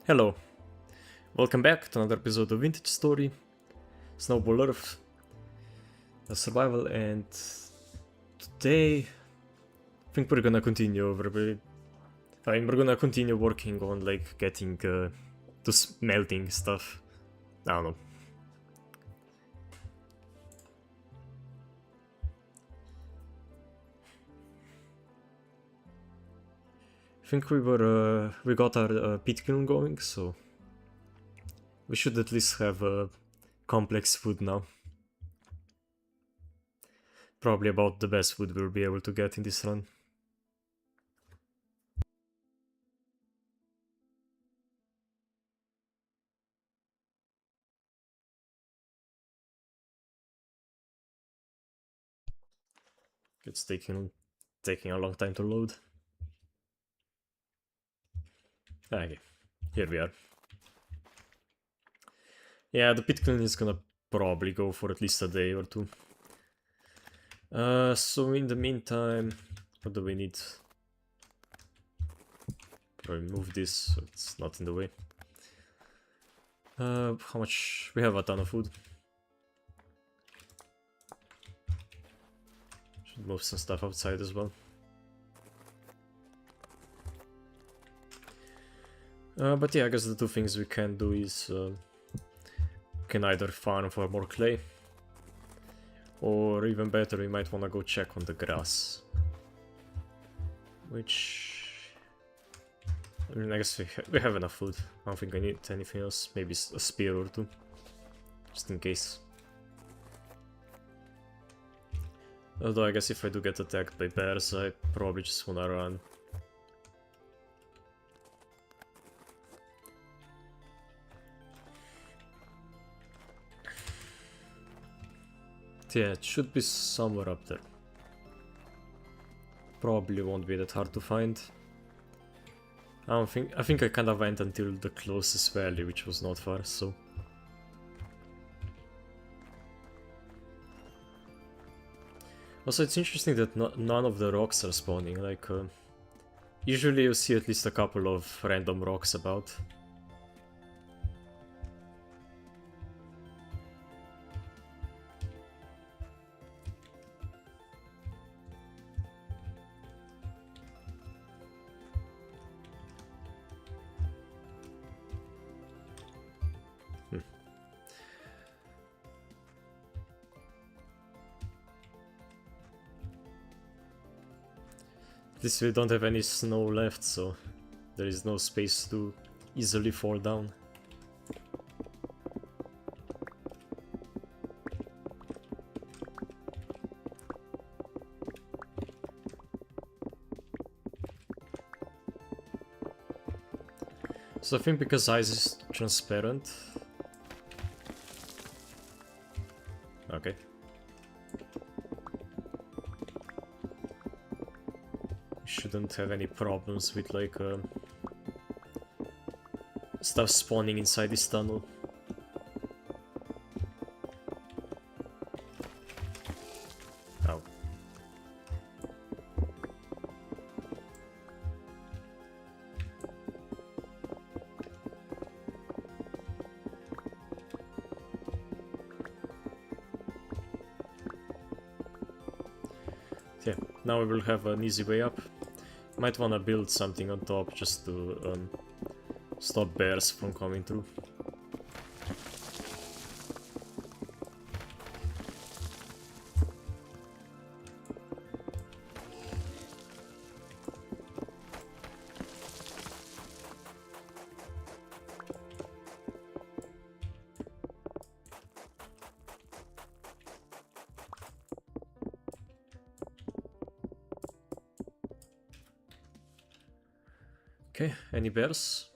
Hello, welcome back to another episode of Vintage Story, Snowball Earth, Survival, and today I think we're gonna continue we're gonna continue working on like getting to smelting stuff. I don't know. I think we got our pit kiln going, so we should at least have complex food now. Probably about the best food we'll be able to get in this run. It's taking a long time to load. Okay, here we are. Yeah, the pit kiln is gonna probably go for at least a day or two. So in the meantime, what do we need? Remove this so it's not in the way. How much? We have a ton of food. Should move some stuff outside as well. But yeah, I guess the two things we can do is we can either farm for more clay, or even better, we might want to go check on the grass. Which... I mean, I guess we have enough food. I don't think I need anything else. Maybe a spear or two. Just in case. Although I guess if I do get attacked by bears, I probably just wanna run. Yeah, it should be somewhere up there. Probably won't be that hard to find. I think I kind of went until the closest valley, which was not far, so... Also, it's interesting that none of the rocks are spawning, like... usually you see at least a couple of random rocks about. At least we don't have any snow left, so there is no space to easily fall down. So I think because ice is transparent... Okay. Shouldn't have any problems with like stuff spawning inside this tunnel. Oh. Yeah, now we will have an easy way up. Might wanna build something on top just to stop bears from coming through. Okay, any bears?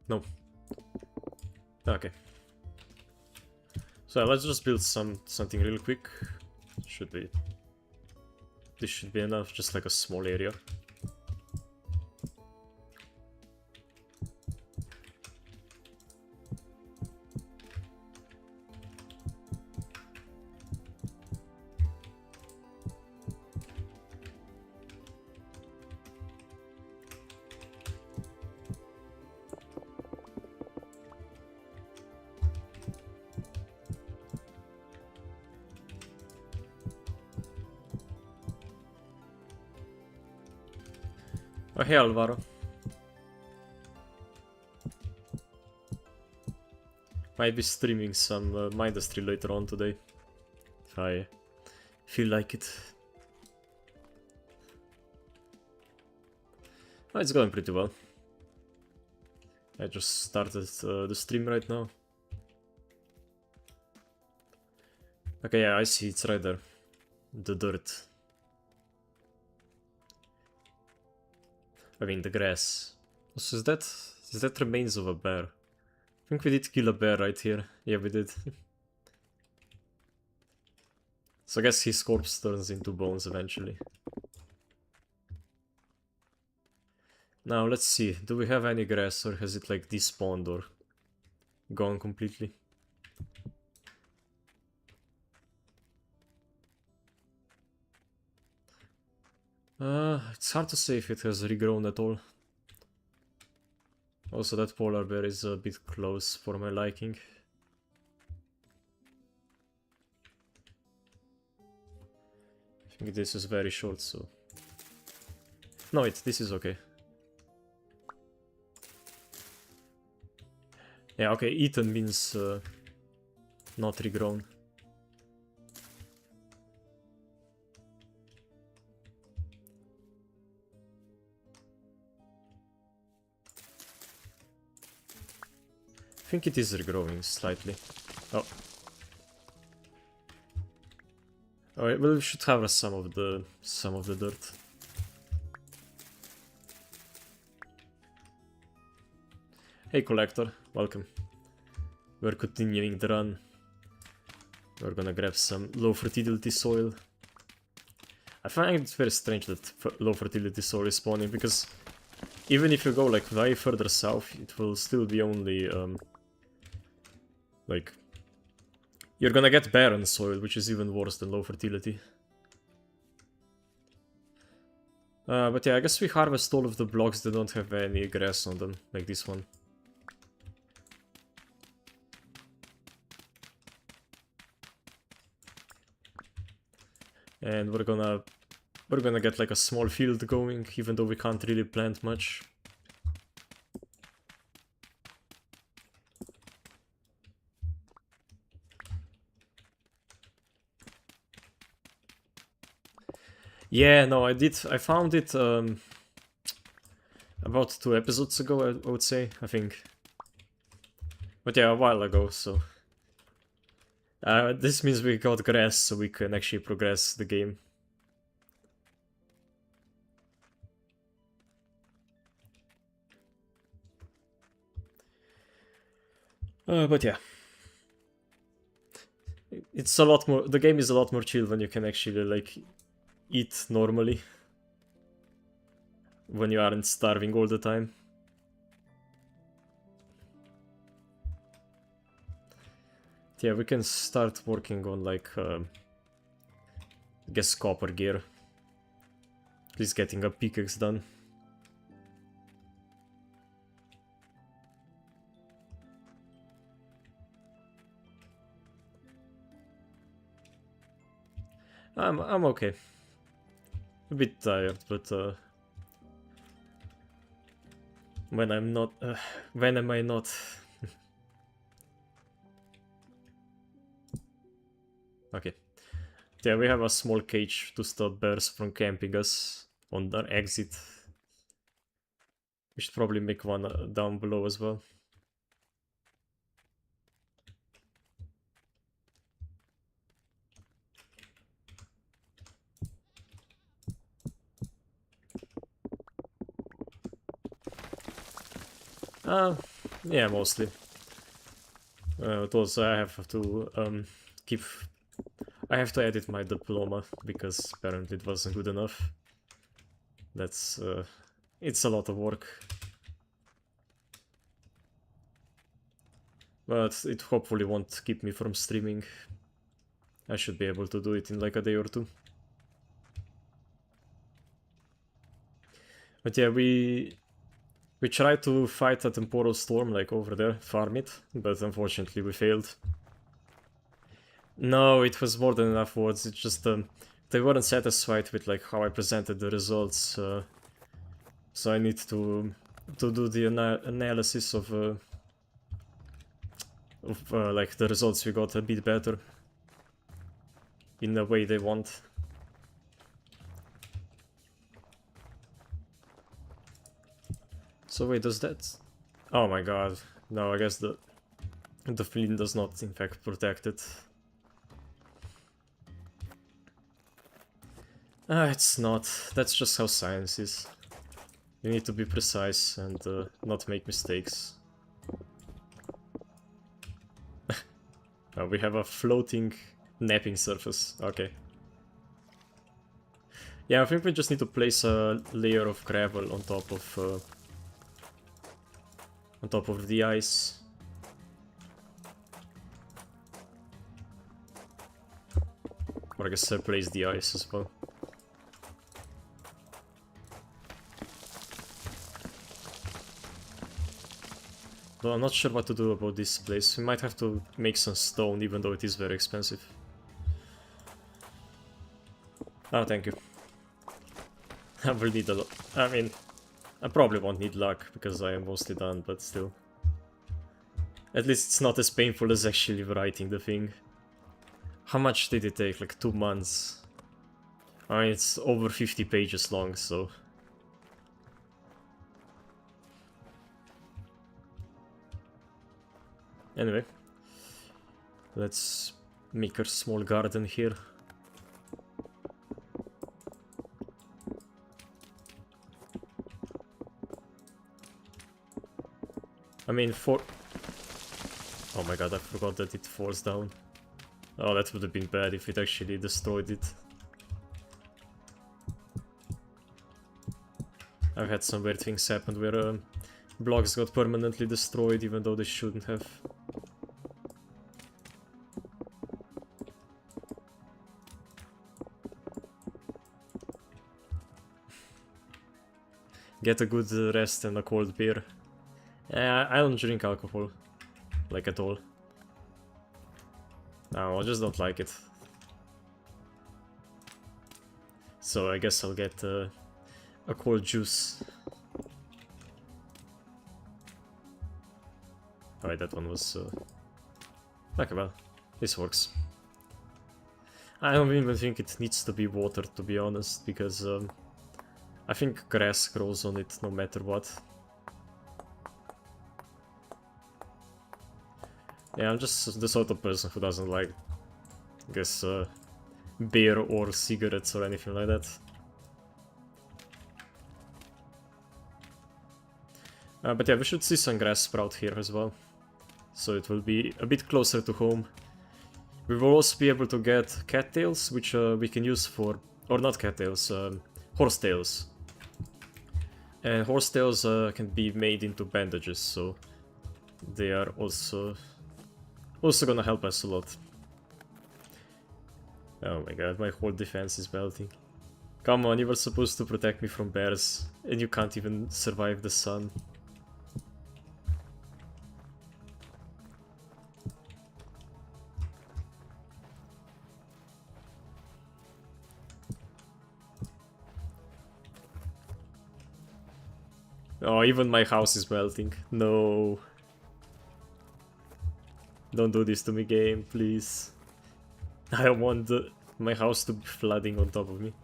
No. Okay. So let's just build something real quick. This should be enough, just like a small area. Hey Alvaro. Might be streaming some Mindustry later on today, if I feel like it. Oh, it's going pretty well. I just started the stream right now. Okay, yeah, I see, it's right there. The dirt. I mean, the grass. So is that remains of a bear? I think we did kill a bear right here. Yeah, we did. So I guess his corpse turns into bones eventually. Now, let's see. Do we have any grass, or has it like despawned or gone completely? It's hard to say if it has regrown at all. Also, that polar bear is a bit close for my liking. I think this is very short, so... No, wait, this is okay. Yeah, okay, eaten means not regrown. I think it is regrowing slightly. Oh. Alright, well, we should have some of the dirt. Hey Collector, welcome. We're continuing the run. We're gonna grab some low fertility soil. I find it very strange that low fertility soil is spawning, because even if you go like way further south, it will still be only like, you're gonna get barren soil, which is even worse than low fertility. But yeah, I guess we harvest all of the blocks that don't have any grass on them, like this one. And we're gonna get like a small field going, even though we can't really plant much. Yeah, no, I found it about 2 episodes ago, I would say, I think. But yeah, a while ago, so... this means we got grass, so we can actually progress the game. But yeah. It's a lot more... The game is a lot more chill when you can actually, like, eat normally. When you aren't starving all the time. Yeah, we can start working on, like, I guess copper gear. At least getting a pickaxe done. I'm okay. A bit tired, but when I'm not, when am I not? Okay. Yeah, we have a small cage to stop bears from camping us on their exit. We should probably make one down below as well. Yeah, mostly. But also I have to I have to edit my diploma, because apparently it wasn't good enough. That's, it's a lot of work. But it hopefully won't keep me from streaming. I should be able to do it in like a day or two. But yeah, we tried to fight a temporal storm, like over there, farm it, but unfortunately we failed. No, it was more than enough words. It's just they weren't satisfied with like how I presented the results. So I need to do the analysis of like the results we got a bit better in the way they want. So wait, does that? Oh my god! No, I guess the flint does not in fact protect it. It's not. That's just how science is. You need to be precise and not make mistakes. We have a floating napping surface. Okay. Yeah, I think we just need to place a layer of gravel on top of the ice. Or I guess place the ice as well. Though I'm not sure what to do about this place. We might have to make some stone, even though it is very expensive. Oh, thank you. I will need a lot. I mean, I probably won't need luck, because I am mostly done, but still. At least it's not as painful as actually writing the thing. How much did it take? Like 2 months? I mean, it's over 50 pages long, so... Anyway, let's make a small garden here. I mean, oh my god, I forgot that it falls down. Oh, that would have been bad if it actually destroyed it. I've had some weird things happen where blocks got permanently destroyed even though they shouldn't have. Get a good rest and a cold beer. I don't drink alcohol, like at all. No, I just don't like it. So I guess I'll get a cold juice. Alright, that one was... okay, well, this works. I don't even think it needs to be watered, to be honest, because I think grass grows on it no matter what. Yeah, I'm just the sort of person who doesn't like, I guess, beer or cigarettes or anything like that. But yeah, we should see some grass sprout here as well. So it will be a bit closer to home. We will also be able to get cattails, which we can use for... or not cattails, horsetails. And horsetails can be made into bandages, so they are also gonna help us a lot. Oh my god, my whole defense is melting. Come on, you were supposed to protect me from bears, and you can't even survive the sun. Oh, even my house is melting. No. Don't do this to me, game, please. I don't want my house to be flooding on top of me.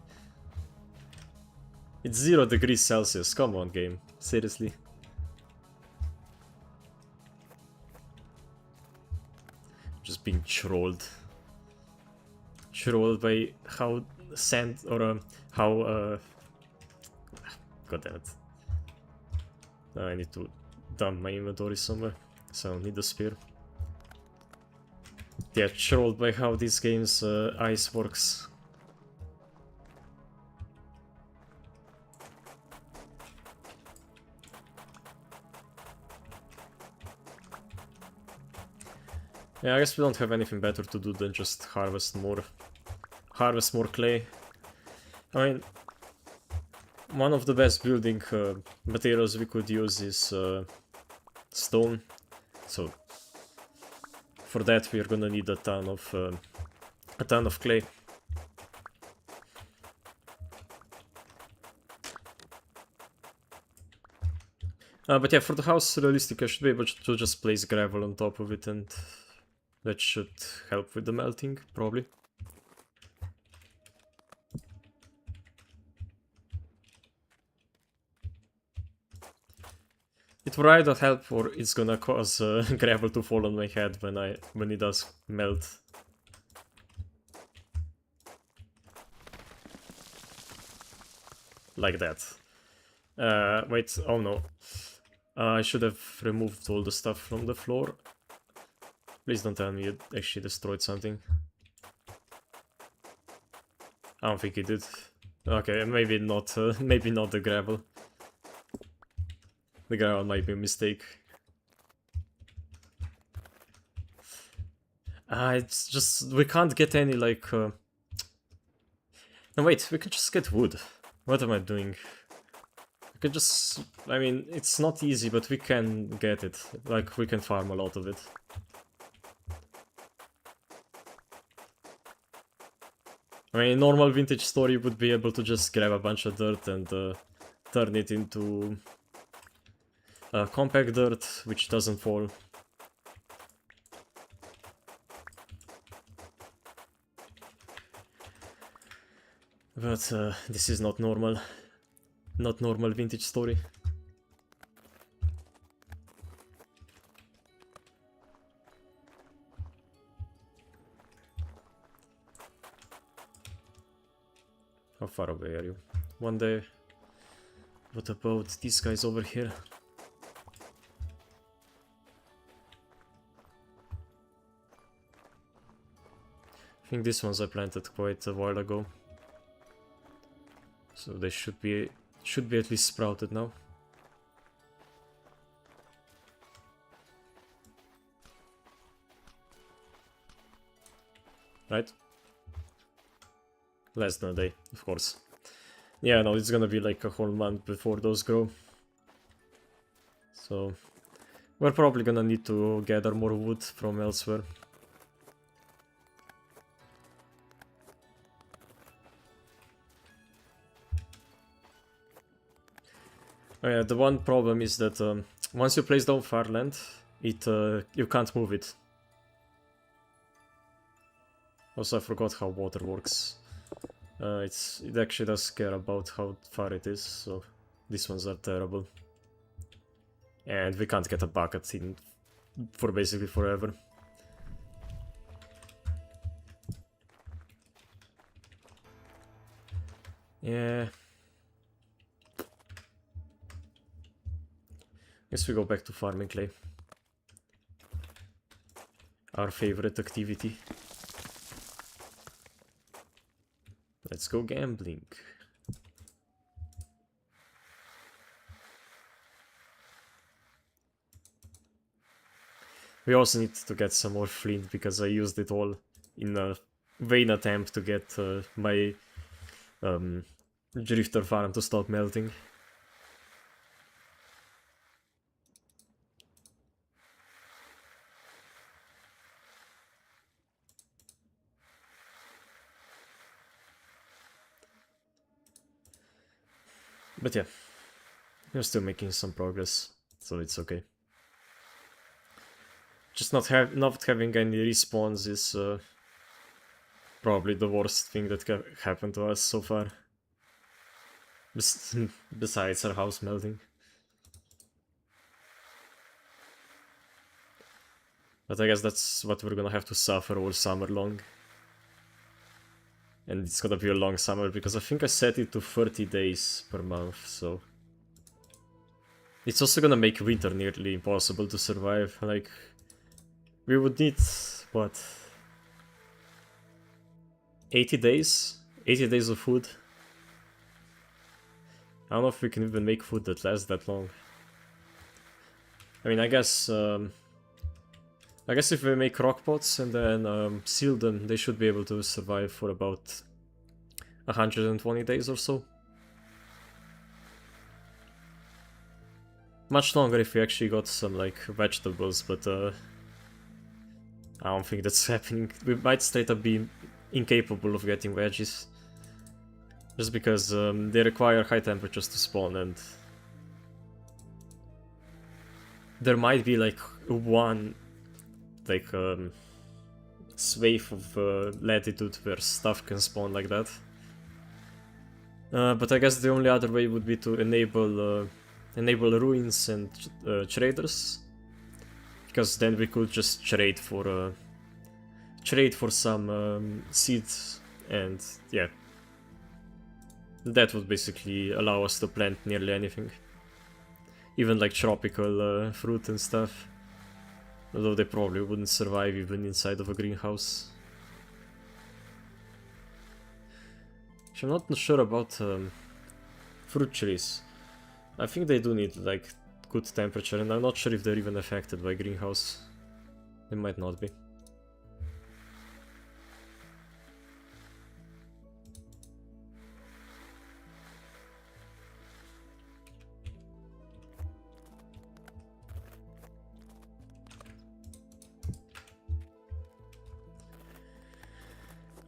It's 0 degrees Celsius. Come on, game. Seriously. Just being trolled. Trolled by how sand or how god damn it. I need to dump my inventory somewhere, so I don't need the spear. Yeah, trolled by how this game's ice works. Yeah, I guess we don't have anything better to do than just harvest more clay. I mean, one of the best building materials we could use is stone. So for that we are gonna need a ton of clay. But yeah, for the house, realistic, I should be able to just place gravel on top of it, and that should help with the melting, probably. It will either help or it's gonna cause gravel to fall on my head when it does melt. Like that. Wait, oh no. I should have removed all the stuff from the floor. Please don't tell me you actually destroyed something. I don't think it did. Okay, maybe not the gravel. The gravel might be a mistake. It's just, we can't get any, like... No, wait, we can just get wood. What am I doing? We can just... I mean, it's not easy, but we can get it. Like, we can farm a lot of it. I mean, in normal vintage story, you would be able to just grab a bunch of dirt and turn it into compact dirt, which doesn't fall. But this is not normal. Not normal vintage story. How far away are you? One day. What about these guys over here? I think these ones I planted quite a while ago. So they should be at least sprouted now. Right? Less than a day, of course. Yeah, no, it's gonna be like a whole month before those grow. So we're probably gonna need to gather more wood from elsewhere. Oh yeah, the one problem is that once you place down farmland, you can't move it. Also, I forgot how water works. It actually does care about how far it is, so these ones are terrible. And we can't get a bucket in for basically forever. Yeah. Guess we go back to farming clay. Our favorite activity. Let's go gambling. We also need to get some more flint because I used it all in a vain attempt to get my drifter farm to stop melting. But yeah, we're still making some progress, so it's okay. Just not having any respawns is probably the worst thing that happened to us so far. Besides our house melting. But I guess that's what we're gonna have to suffer all summer long. And it's gonna be a long summer because I think I set it to 30 days per month, so... It's also gonna make winter nearly impossible to survive, like... We would need, what... 80 days? 80 days of food? I don't know if we can even make food that lasts that long. I mean, I guess if we make rock pots and then seal them, they should be able to survive for about 120 days or so. Much longer if we actually got some, like, vegetables, but I don't think that's happening. We might straight up be incapable of getting veggies. Just because they require high temperatures to spawn, and there might be like one like swathe of latitude where stuff can spawn like that. But I guess the only other way would be to enable ruins and traders, because then we could just trade for some seeds, and yeah, that would basically allow us to plant nearly anything, even like tropical fruit and stuff. Although they probably wouldn't survive even inside of a greenhouse. I'm not sure about fruit trees. I think they do need like good temperature, and I'm not sure if they're even affected by greenhouse. They might not be.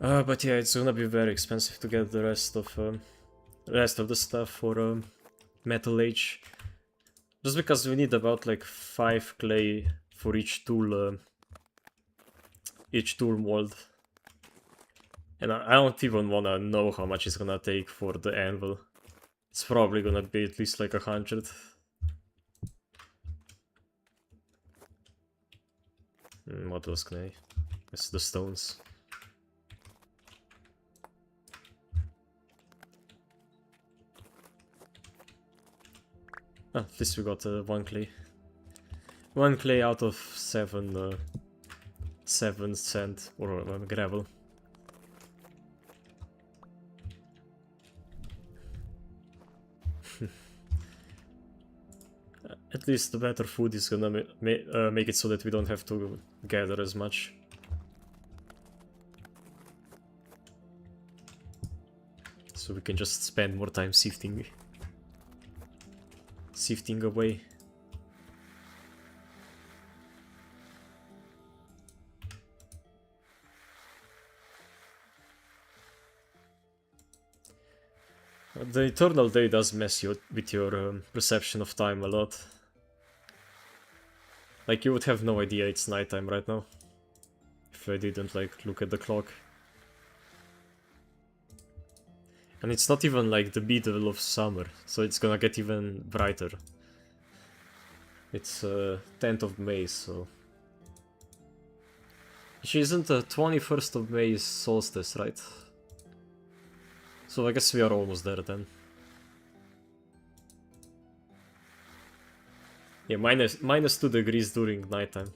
But yeah, it's gonna be very expensive to get the rest of the stuff for Metal Age. Just because we need about like 5 clay for each tool mold. And I don't even wanna know how much it's gonna take for the anvil. It's probably gonna be at least like 100. What was clay? It's the stones. At least we got 1 clay. 1 clay out of 7 sand or gravel. At least the better food is gonna make it so that we don't have to gather as much. So we can just spend more time sifting away. The Eternal Day does mess you with your perception of time a lot. Like, you would have no idea it's nighttime right now if I didn't like look at the clock. And it's not even like the middle of summer, so it's gonna get even brighter. It's 10th of May, so... Actually, isn't the 21st of May solstice, right? So I guess we are almost there then. Yeah, minus 2 degrees during nighttime.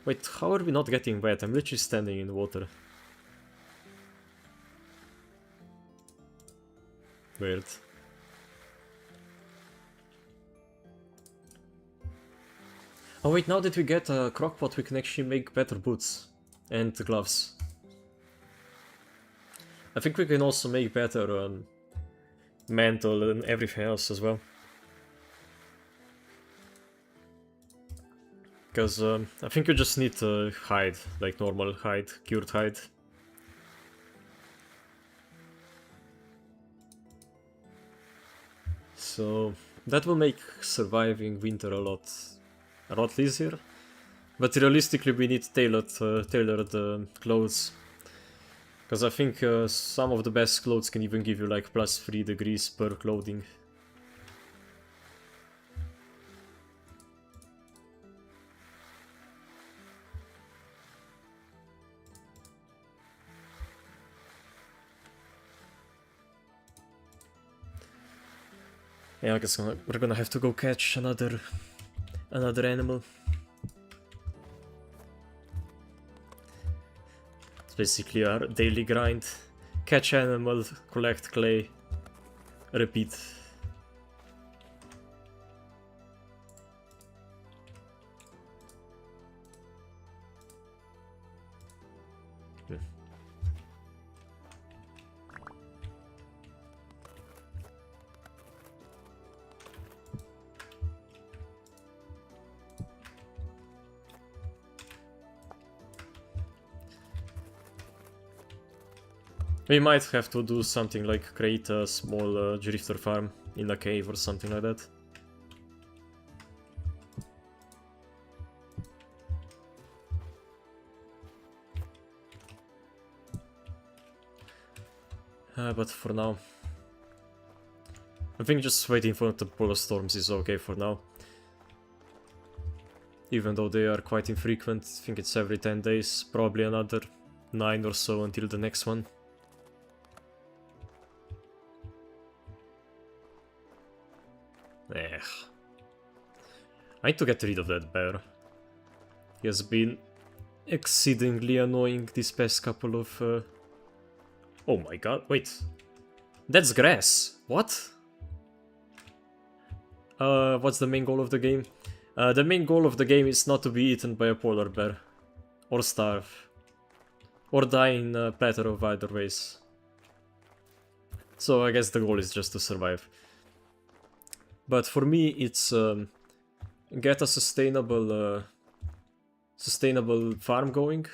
Wait, how are we not getting wet? I'm literally standing in water. Weird. Oh wait, now that we get a crockpot, we can actually make better boots and gloves. I think we can also make better mantle and everything else as well. Because I think you just need hide, like normal hide, cured hide. So that will make surviving winter a lot easier. But realistically, we need tailored clothes. Because I think some of the best clothes can even give you like plus 3 degrees per clothing. Yeah, I guess we're gonna have to go catch another animal. It's basically our daily grind. Catch animal, collect clay, repeat. We might have to do something like create a small drifter farm in a cave or something like that. But for now, I think just waiting for the polar storms is okay for now. Even though they are quite infrequent, I think it's every 10 days, probably another 9 or so until the next one. I need to get rid of that bear. He has been exceedingly annoying this past couple of... Oh my god, wait. That's grass. What? What's the main goal of the game? The main goal of the game is not to be eaten by a polar bear. Or starve. Or die in a platter of either ways. So I guess the goal is just to survive. But for me it's get a sustainable farm going.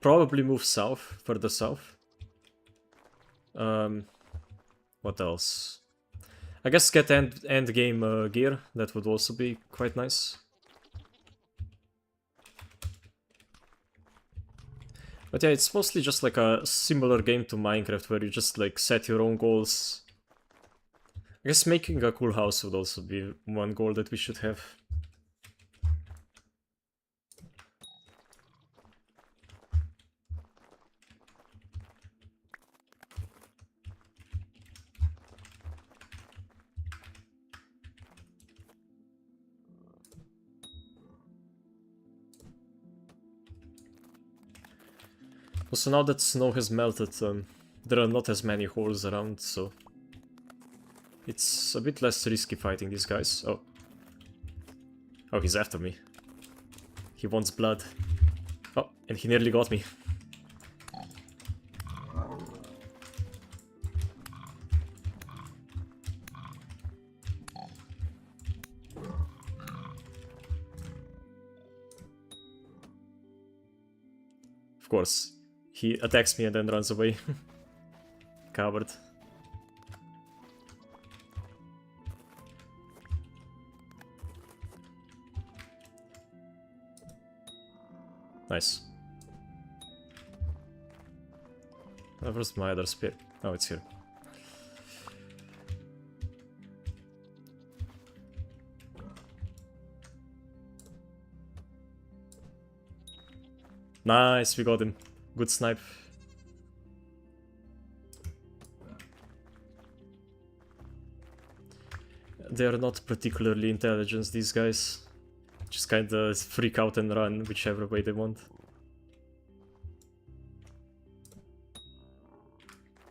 Probably move south, further south. What else? I guess get end game gear, that would also be quite nice. But yeah, it's mostly just like a similar game to Minecraft where you just like set your own goals. I guess making a cool house would also be one goal that we should have. Also, now that snow has melted, there are not as many holes around, so it's a bit less risky fighting these guys. Oh. Oh, he's after me. He wants blood. Oh, and he nearly got me. Of course. He attacks me and then runs away. Coward. Nice. Where's my other spear? Oh, it's here. Nice, we got him. Good snipe. They are not particularly intelligent, these guys. Just kinda freak out and run whichever way they want.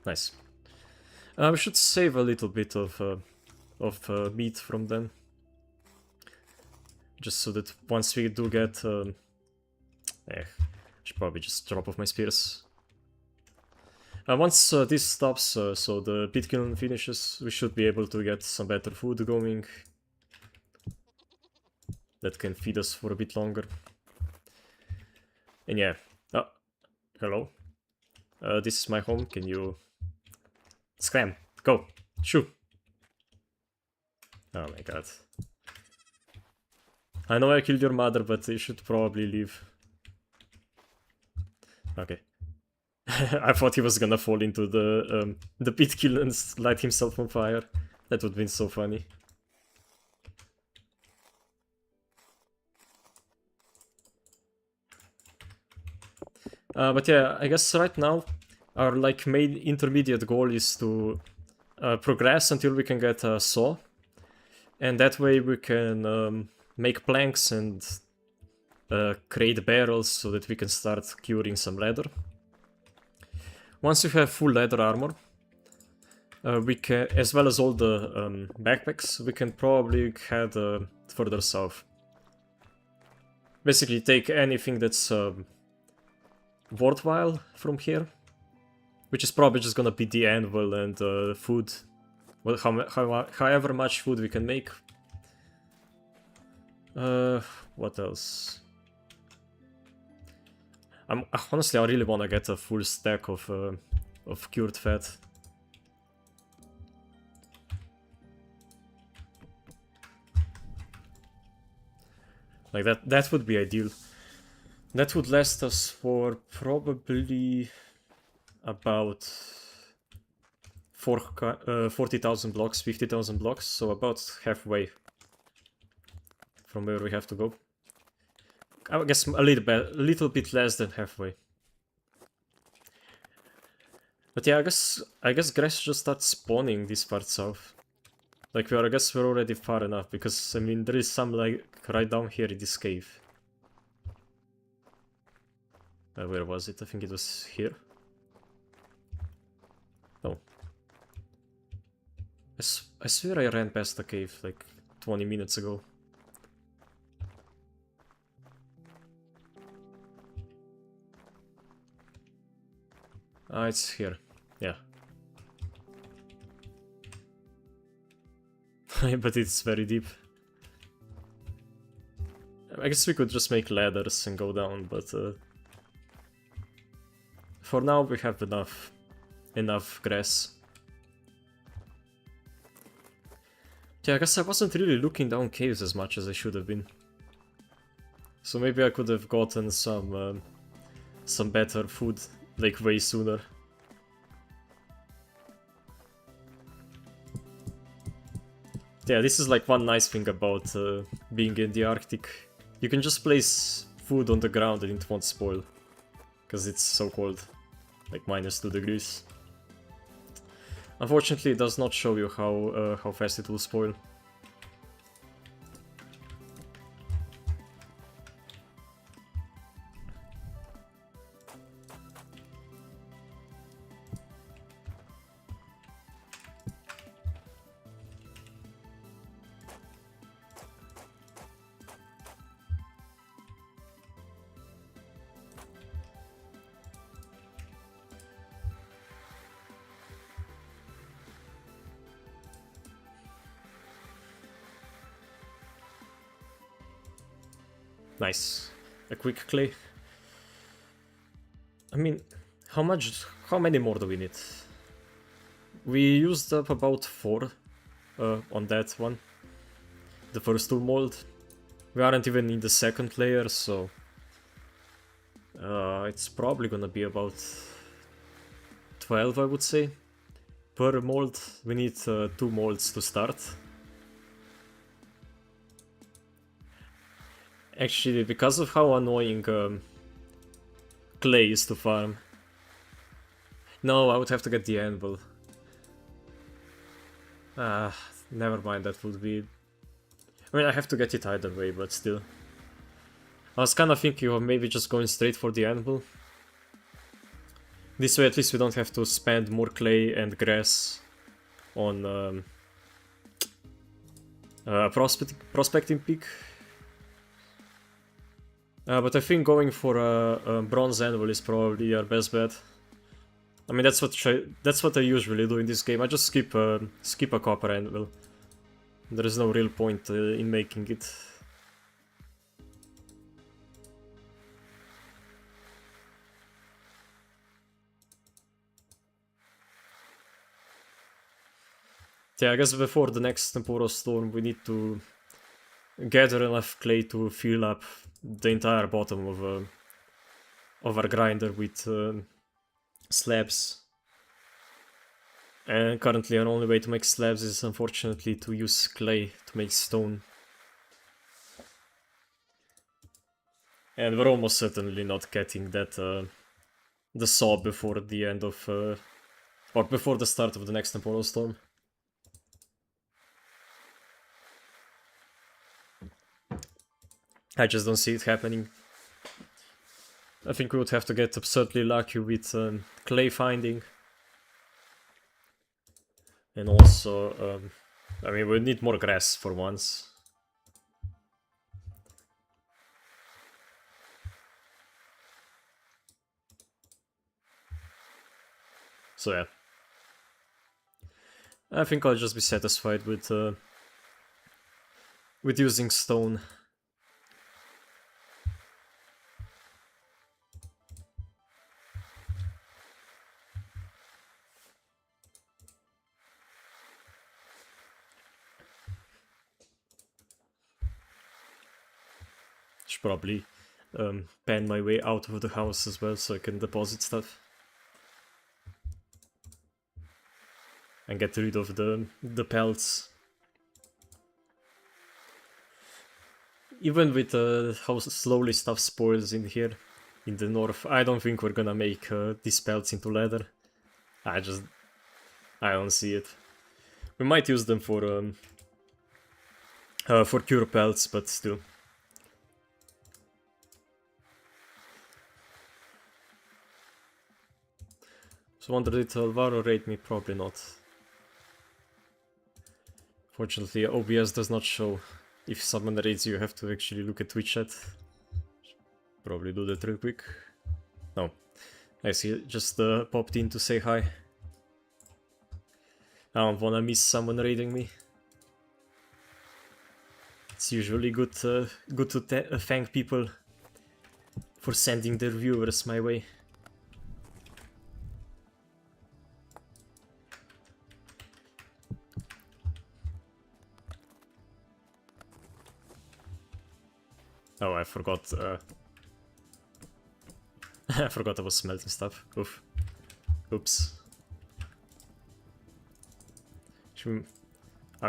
Nice. We should save a little bit of meat from them. Just so that once we do get... I should probably just drop off my spears. Once this stops, so the pit kiln finishes, we should be able to get some better food going. That can feed us for a bit longer. And yeah. Oh, hello. This is my home, can you... Scram! Go! Shoot! Oh my god. I know I killed your mother, but you should probably leave. Okay. I thought he was gonna fall into the pit kiln and light himself on fire. That would have been so funny. But yeah, I guess right now our like main intermediate goal is to progress until we can get a saw, and that way we can make planks and create barrels so that we can start curing some leather. Once we have full leather armor, we can, as well as all the backpacks, we can probably head further south. Basically take anything that's worthwhile from here, which is probably just gonna be the anvil and food. Well, however much food we can make. What else? Honestly, I really want to get a full stack of of cured fat. Like that would be ideal. That would last us for probably about 40,000 blocks, 50,000 blocks, so about halfway from where we have to go. I guess a little bit less than halfway. But yeah, I guess grass just starts spawning this part south. Like I guess we're already far enough, because I mean there is some like right down here in this cave. Where was it? I think it was here. Oh. I swear I ran past the cave like 20 minutes ago. Ah, it's here. Yeah. But it's very deep. I guess we could just make ladders and go down, but for now we have enough grass. Yeah, I guess I wasn't really looking down caves as much as I should have been. So maybe I could have gotten some better food, like way sooner. Yeah, this is like one nice thing about being in the Arctic. You can just place food on the ground and it won't spoil. Because it's so cold. Like -2 degrees. Unfortunately, it does not show you how fast it will spoil. Nice. A quick clay. I mean, how many more do we need? We used up about 4 on that one. The first 2 mold. We aren't even in the second layer, so it's probably gonna be about 12, I would say, per mold. We need 2 molds to start. Actually, because of how annoying clay is to farm. No, I would have to get the anvil. Never mind, that would be... I mean, I have to get it either way, but still. I was kind of thinking of maybe just going straight for the anvil. This way at least we don't have to spend more clay and grass on prospecting peak. But I think going for a bronze anvil is probably our best bet. I mean, that's what I usually do in this game. I just skip a copper anvil. There is no real point in making it. Yeah, I guess before the next temporal storm we need to gather enough clay to fill up the entire bottom of our grinder with slabs. And currently our only way to make slabs is unfortunately to use clay to make stone. And we're almost certainly not getting that the saw before the end of or before the start of the next temporal storm. I just don't see it happening. I think we would have to get absurdly lucky with clay finding. And also, I mean, we need more grass for once. So yeah. I think I'll just be satisfied with using stone. Should probably pan my way out of the house as well so I can deposit stuff. And get rid of the pelts. Even with how slowly stuff spoils in here, in the north, I don't think we're gonna make these pelts into leather. I don't see it. We might use them for cure pelts, but still. So wonder did Alvaro raid me? Probably not. Fortunately, OBS does not show if someone raids you have to actually look at Twitch chat. Probably do that real quick. No. I see, just popped in to say hi. I don't wanna miss someone raiding me. It's usually good to thank people for sending their viewers my way. Oh, I forgot. I forgot I was smelting stuff. Oof. Oops. I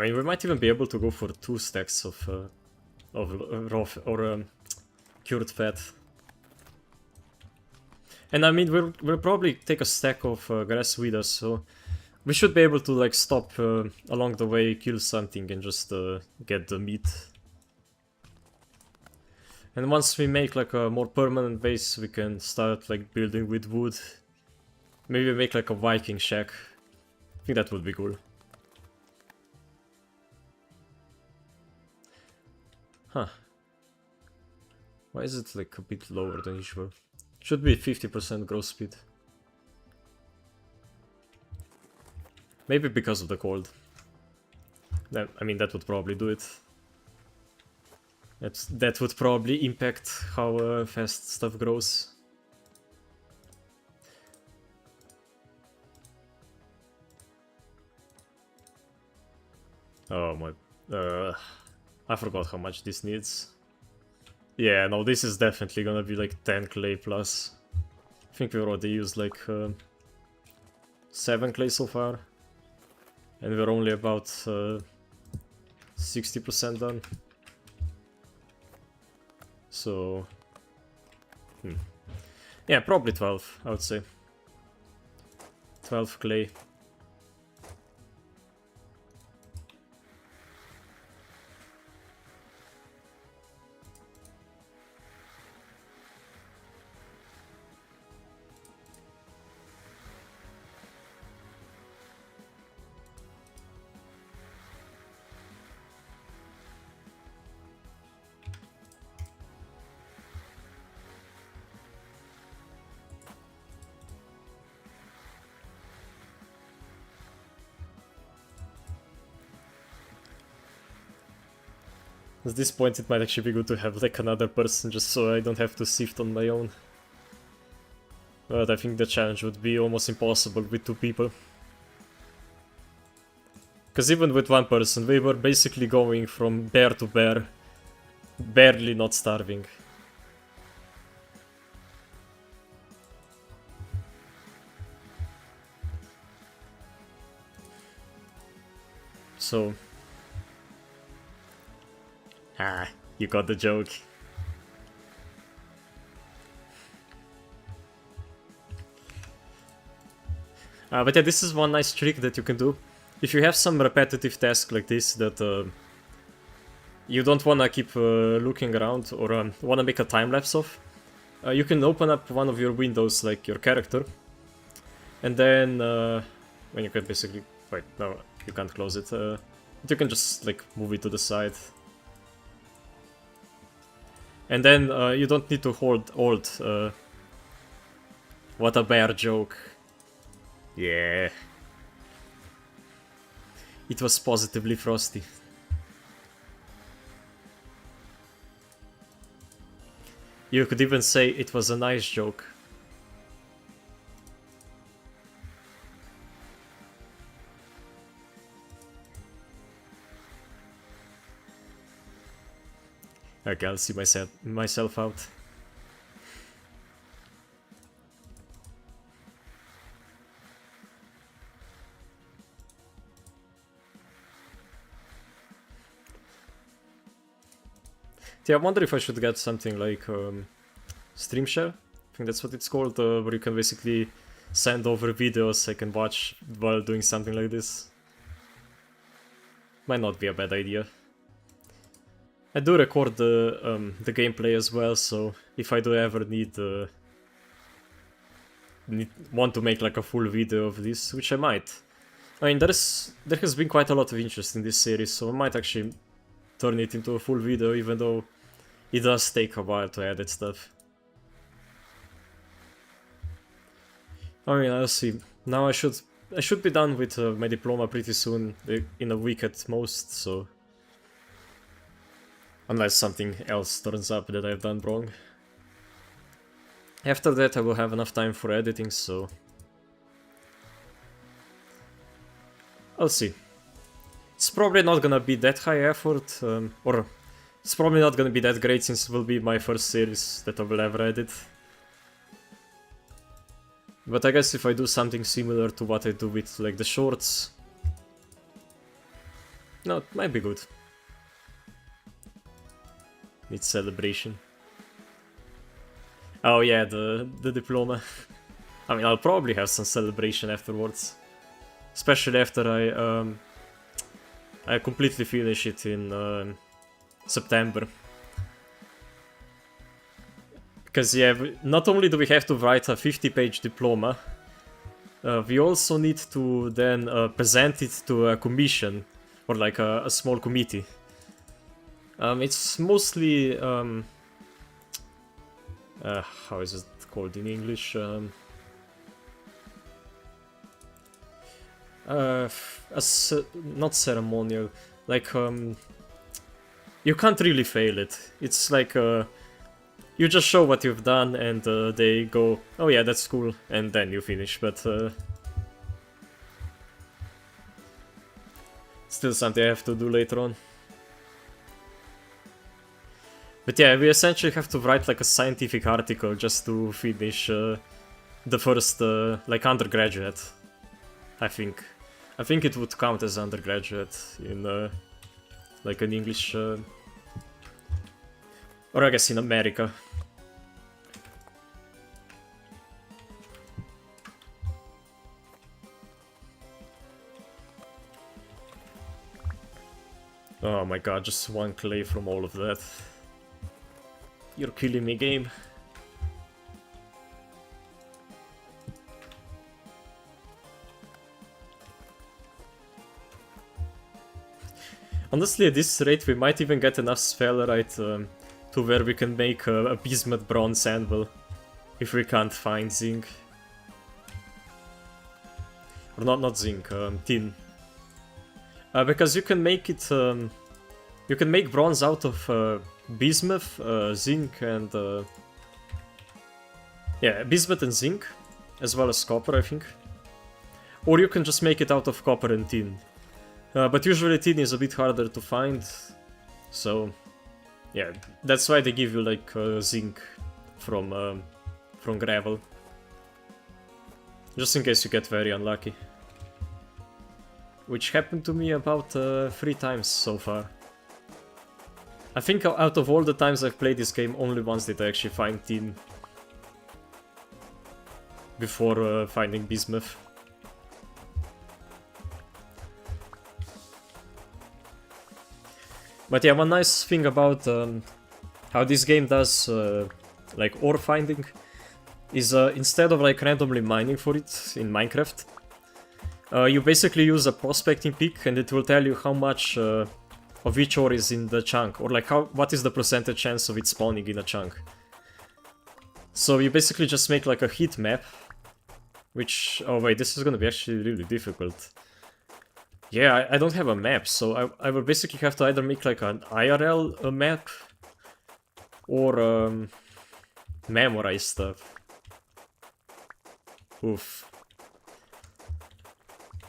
mean, we might even be able to go for 2 stacks of raw or cured fat. And I mean, we'll probably take a stack of grass with us, so we should be able to like stop along the way, kill something, and just get the meat. And once we make like a more permanent base, we can start like building with wood. Maybe make like a Viking shack. I think that would be cool. Huh. Why is it like a bit lower than usual? Should be 50% growth speed. Maybe because of the cold. I mean, that would probably do it. That would probably impact how fast stuff grows. Oh my... I forgot how much this needs. Yeah, no, this is definitely gonna be like 10 clay plus. I think we already used like 7 clay so far. And we're only about 60% done. So... yeah, probably 12, I would say. 12 clay. At this point it might actually be good to have like another person just so I don't have to sift on my own. But I think the challenge would be almost impossible with 2 people. Because even with 1 person we were basically going from bear to bear, barely not starving. So... ah, you got the joke. But yeah, this is one nice trick that you can do. If you have some repetitive task like this that you don't wanna keep looking around or wanna make a time lapse of, you can open up one of your windows, like your character, and then when you can basically... wait, no, you can't close it. You can just like move it to the side. And then you don't need to hold Alt. What a bear joke. Yeah. It was positively frosty. You could even say it was a nice joke. Okay, I'll see myself out. Yeah, I wonder if I should get something like Stream Share. I think that's what it's called, where you can basically send over videos I can watch while doing something like this. Might not be a bad idea. I do record the gameplay as well, so if I do ever want to make like a full video of this, which I might. I mean, there has been quite a lot of interest in this series, so I might actually turn it into a full video, even though it does take a while to edit stuff. I mean, I'll see. Now I should be done with my diploma pretty soon, in a week at most, so... Unless something else turns up that I've done wrong. After that I will have enough time for editing, so... I'll see. It's probably not gonna be that high effort, or... It's probably not gonna be that great since it will be my first series that I will ever edit. But I guess if I do something similar to what I do with like the shorts... No, it might be good. Need celebration. Oh yeah, the diploma. I mean, I'll probably have some celebration afterwards. Especially after I completely finish it in September. Because yeah, not only do we have to write a 50-page diploma, we also need to then present it to a commission, or like a small committee. It's mostly... how is it called in English? Not ceremonial, like... you can't really fail it. It's like... you just show what you've done and they go, oh yeah, that's cool, and then you finish, but... still something I have to do later on. But yeah, we essentially have to write like a scientific article just to finish the first, like, undergraduate, I think. I think it would count as undergraduate in, like, an English... or I guess in America. Oh my god, just one clay from all of that. You're killing me, game. Honestly, at this rate, we might even get enough spellrite to where we can make a bismuth bronze anvil, if we can't find zinc. Or not zinc, tin. Because you can make it... you can make bronze out of bismuth, zinc and... yeah, bismuth and zinc, as well as copper, I think. Or you can just make it out of copper and tin. But usually tin is a bit harder to find, so... yeah, that's why they give you like zinc from gravel. Just in case you get very unlucky. Which happened to me about 3 times so far. I think out of all the times I've played this game, only once did I actually find tin. Before finding bismuth. But yeah, one nice thing about how this game does like ore finding is instead of like randomly mining for it in Minecraft, you basically use a prospecting pick and it will tell you how much of each ore is in the chunk, or like what is the percentage chance of it spawning in a chunk. So you basically just make like a heat map, which... oh wait, this is gonna be actually really difficult. Yeah, I don't have a map, so I will basically have to either make like an IRL map or memorize stuff. Oof.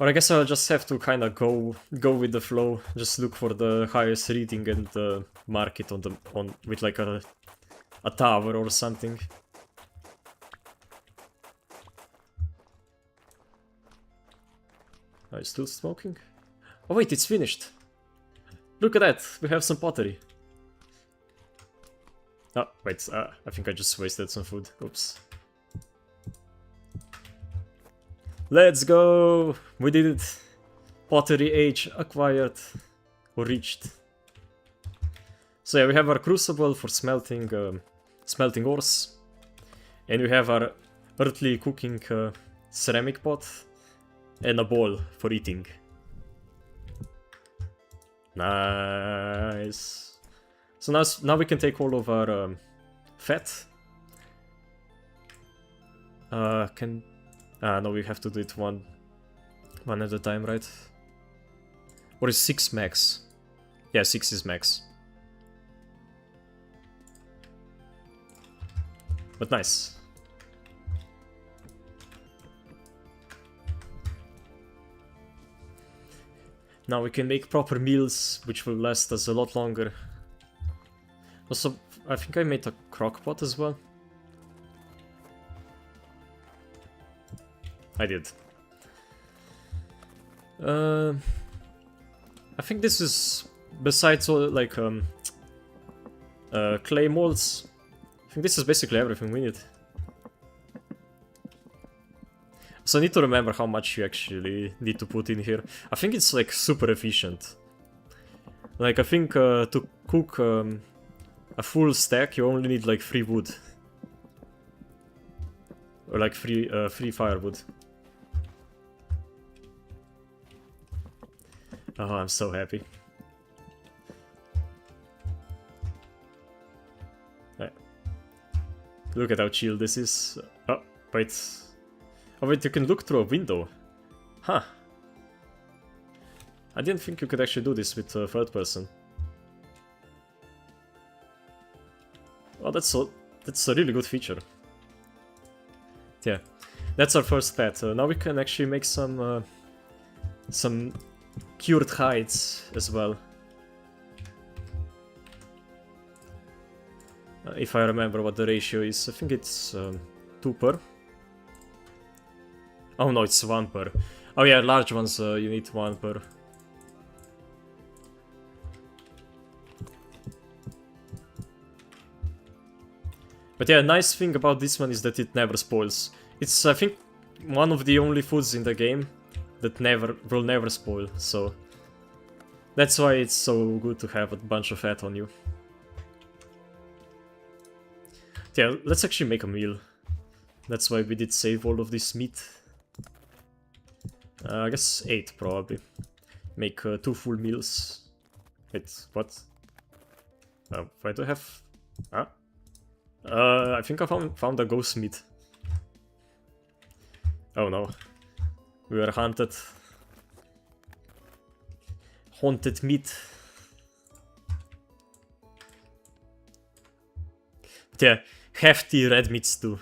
Or I guess I'll just have to kind of go with the flow. Just look for the highest reading and mark it on with like a tower or something. Are you still smoking? Oh wait, it's finished. Look at that, we have some pottery. Oh, wait, I think I just wasted some food. Oops. Let's go! We did it! Pottery age acquired. Or reached. So yeah, we have our crucible for smelting ores. And we have our earthly cooking ceramic pot. And a bowl for eating. Nice. So now we can take all of our fat. No, we have to do it one at a time, right? Or is 6 max? Yeah, 6 is max. But nice. Now we can make proper meals, which will last us a lot longer. Also, I think I made a crock pot as well. I did. I think this is, besides all like clay molds, I think this is basically everything we need. So I need to remember how much you actually need to put in here. I think it's like super efficient. Like I think to cook a full stack you only need like 3 wood. Or like 3 firewood. Oh, I'm so happy. Right. Look at how chill this is. Oh, wait. Oh wait, you can look through a window. Huh. I didn't think you could actually do this with third person. Oh, that's a really good feature. Yeah, that's our first pet. Now we can actually make some cured hides as well. If I remember what the ratio is, I think it's 2 per. Oh no, it's 1 per. Oh yeah, large ones you need 1 per. But yeah, nice thing about this one is that it never spoils. It's, I think, one of the only foods in the game that will never spoil, so that's why it's so good to have a bunch of fat on you. Yeah, let's actually make a meal. That's why we did save all of this meat. I guess 8 probably. Make 2 full meals. Wait, what? Why do I have... Huh? I think I found a ghost meat. Oh no. We were hunted. Haunted meat. But yeah, hefty red meat stew.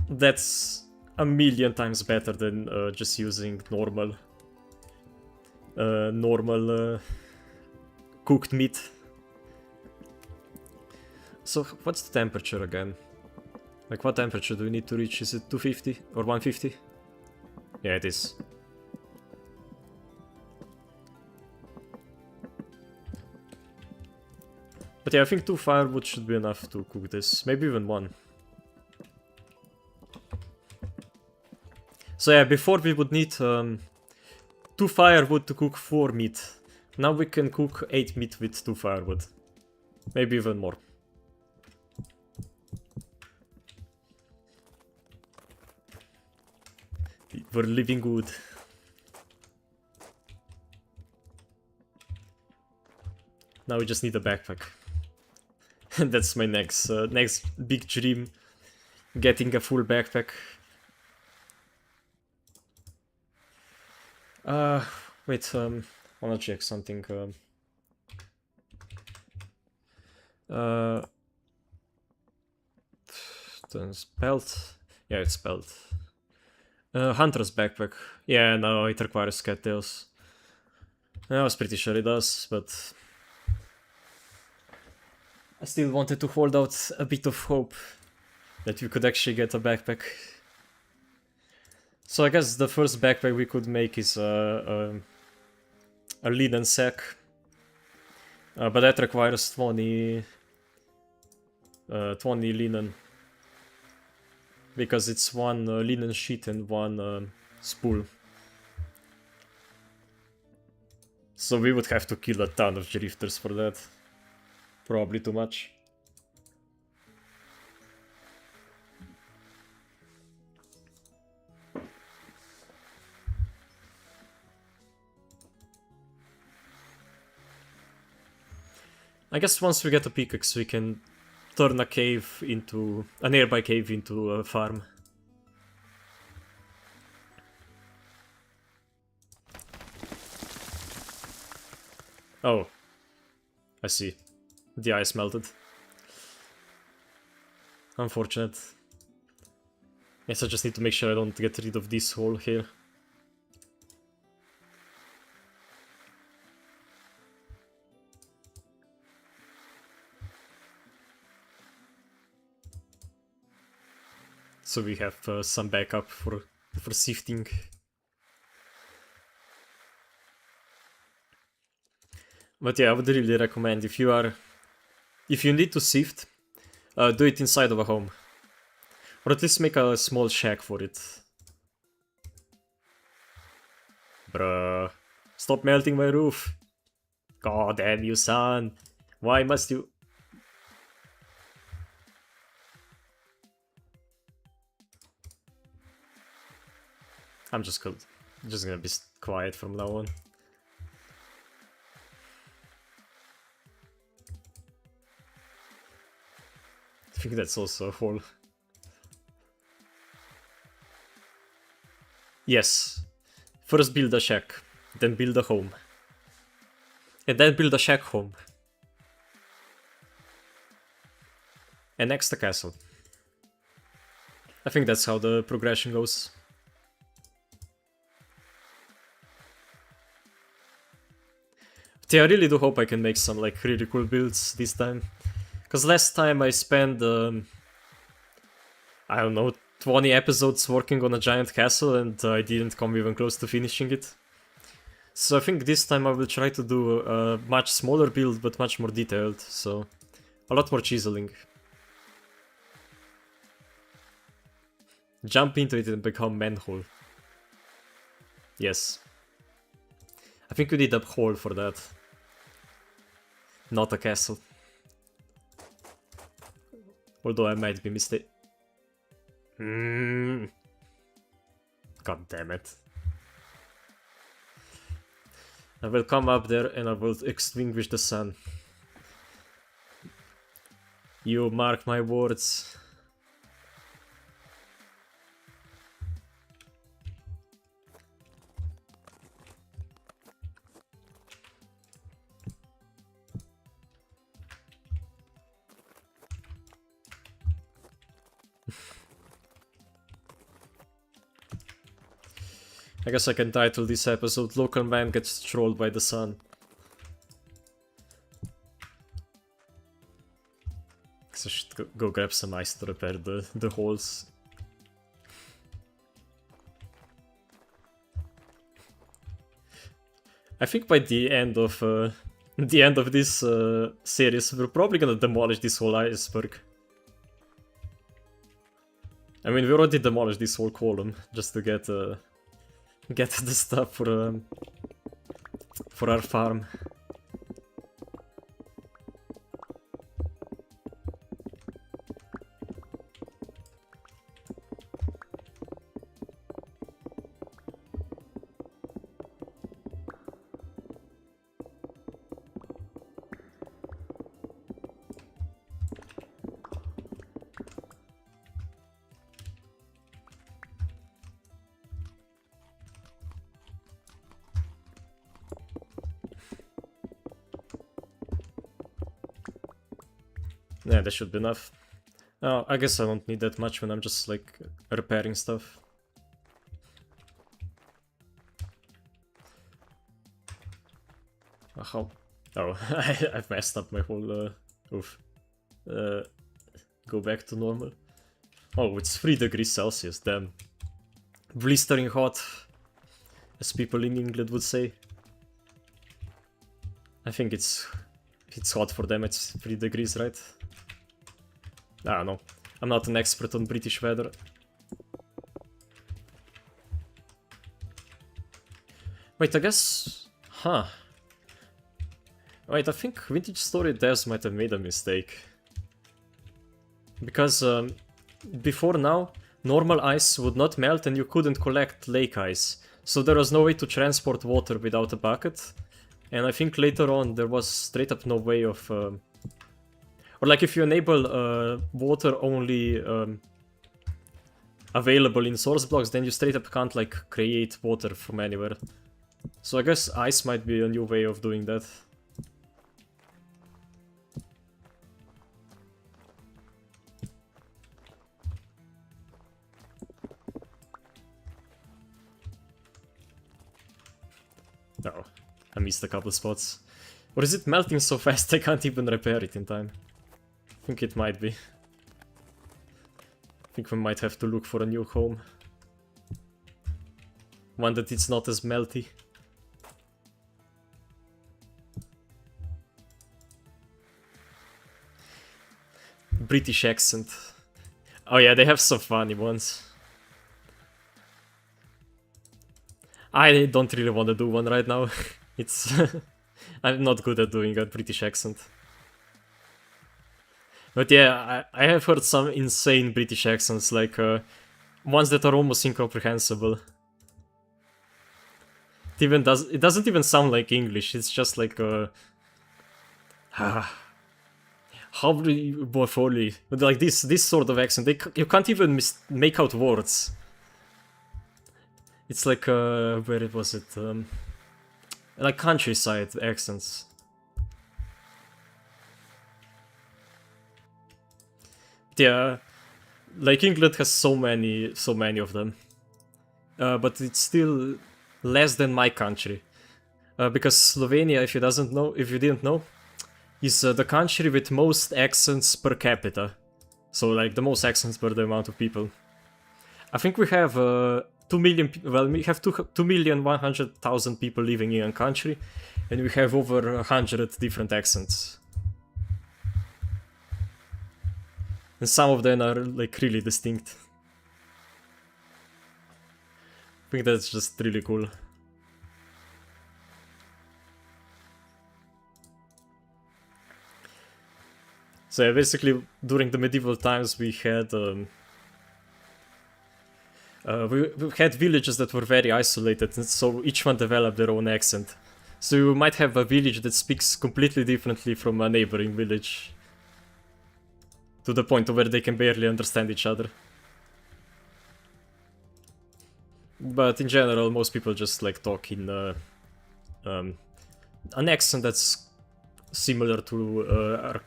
That's a million times better than just using normal cooked meat. So what's the temperature again? Like what temperature do we need to reach? Is it 250 or 150? Yeah, it is. But yeah, I think 2 firewood should be enough to cook this. Maybe even 1. So yeah, before we would need 2 firewood to cook 4 meat. Now we can cook 8 meat with 2 firewood. Maybe even more. We're living good. Now we just need a backpack. That's my next big dream. Getting a full backpack. Wait, I wanna check something. Then spelled. Yeah, it's spelled. Hunter's backpack. Yeah, no, it requires cattails. I was pretty sure it does, but I still wanted to hold out a bit of hope that we could actually get a backpack. So I guess the first backpack we could make is a linen sack. But that requires 20 linen. Because it's one linen sheet and one spool. So we would have to kill a ton of drifters for that. Probably too much. I guess once we get a pickaxe we can turn a nearby cave into a farm. Oh, I see. The ice melted. Unfortunate. Guess I just need to make sure I don't get rid of this hole here. So we have some backup for sifting. But yeah, I would really recommend if you need to sift, do it inside of a home. Or at least make a small shack for it. Bruh. Stop melting my roof. God damn you, son. Why must you... I'm just gonna be quiet from now on. I think that's also a hole. Yes. First build a shack, then build a home. And then build a shack home. And next a castle. I think that's how the progression goes. But yeah, I really do hope I can make some like really cool builds this time. Because last time I spent, I don't know, 20 episodes working on a giant castle and I didn't come even close to finishing it. So I think this time I will try to do a much smaller build but much more detailed, so a lot more chiseling. Jump into it and become manhole. Yes. I think we need a hole for that. Not a castle. Although I might be mistaken. God damn it. I will come up there and I will extinguish the sun. You mark my words. I guess I can title this episode Local Man Gets Trolled by the Sun. Guess I should go grab some ice to repair the holes. I think by the end of this series, we're probably gonna demolish this whole iceberg. I mean, we already demolished this whole column just to get the stuff for our farm. Yeah, that should be enough. Oh, I guess I don't need that much when I'm just like repairing stuff. How? Oh, I've messed up my whole. Oof. Go back to normal. Oh, it's 3 degrees Celsius, damn. Blistering hot, as people in England would say. I think it's hot for them, it's 3 degrees, right? I don't know. I'm not an expert on British weather. Wait, I guess... Huh. Wait, I think Vintage Story devs might have made a mistake. Because before now, normal ice would not melt and you couldn't collect lake ice. So there was no way to transport water without a bucket. And I think later on there was straight up no way of... or like if you enable water only available in source blocks, then you straight up can't like create water from anywhere. So I guess ice might be a new way of doing that. Oh, I missed a couple spots. Or is it melting so fast I can't even repair it in time? I think it might be. I think we might have to look for a new home. One that it's not as melty. British accent. Oh yeah, they have some funny ones. I don't really want to do one right now. It's... I'm not good at doing a British accent. But yeah, I have heard some insane British accents, like ones that are almost incomprehensible. It doesn't even sound like English, it's just like how do you fully... like this sort of accent, you can't even make out words. It's like where was it? Like countryside accents. Yeah, like England has so many of them, but it's still less than my country, because Slovenia, if you didn't know, is the country with most accents per capita. So like the most accents per the amount of people. I think we have 2 million. Well, we have 2,100,000 people living in a country, and we have over 100 different accents. And some of them are like really distinct. I think that's just really cool. So yeah, basically during the medieval times we had villages that were very isolated, and so each one developed their own accent. So you might have a village that speaks completely differently from a neighboring village, to the point where they can barely understand each other. But in general, most people just like talk in an accent that's similar to our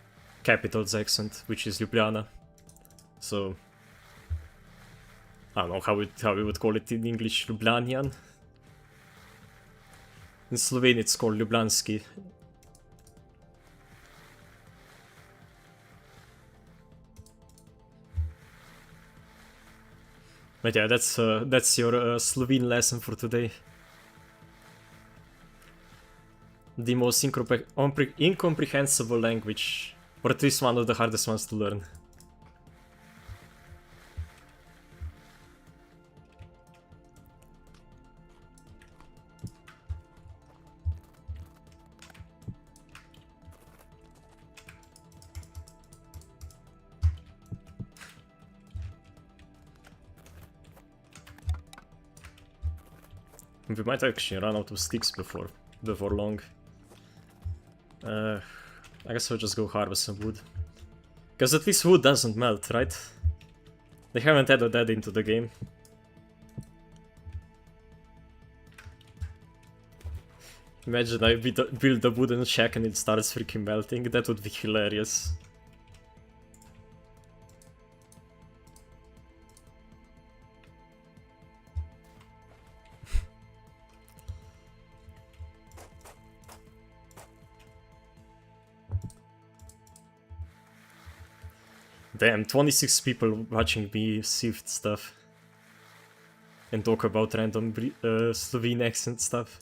capital's accent, which is Ljubljana. So I don't know how we would call it in English, Ljubljanian. In Slovene it's called Ljubljanski. But yeah, that's your Slovene lesson for today. The most incomprehensible language, or at least one of the hardest ones to learn. We might actually run out of sticks before long. I guess I'll just go harvest some wood. Because at least wood doesn't melt, right? They haven't added that into the game. Imagine I build a wooden shack and it starts freaking melting. That would be hilarious. Damn, 26 people watching me sift stuff. And talk about random Slovene accent stuff.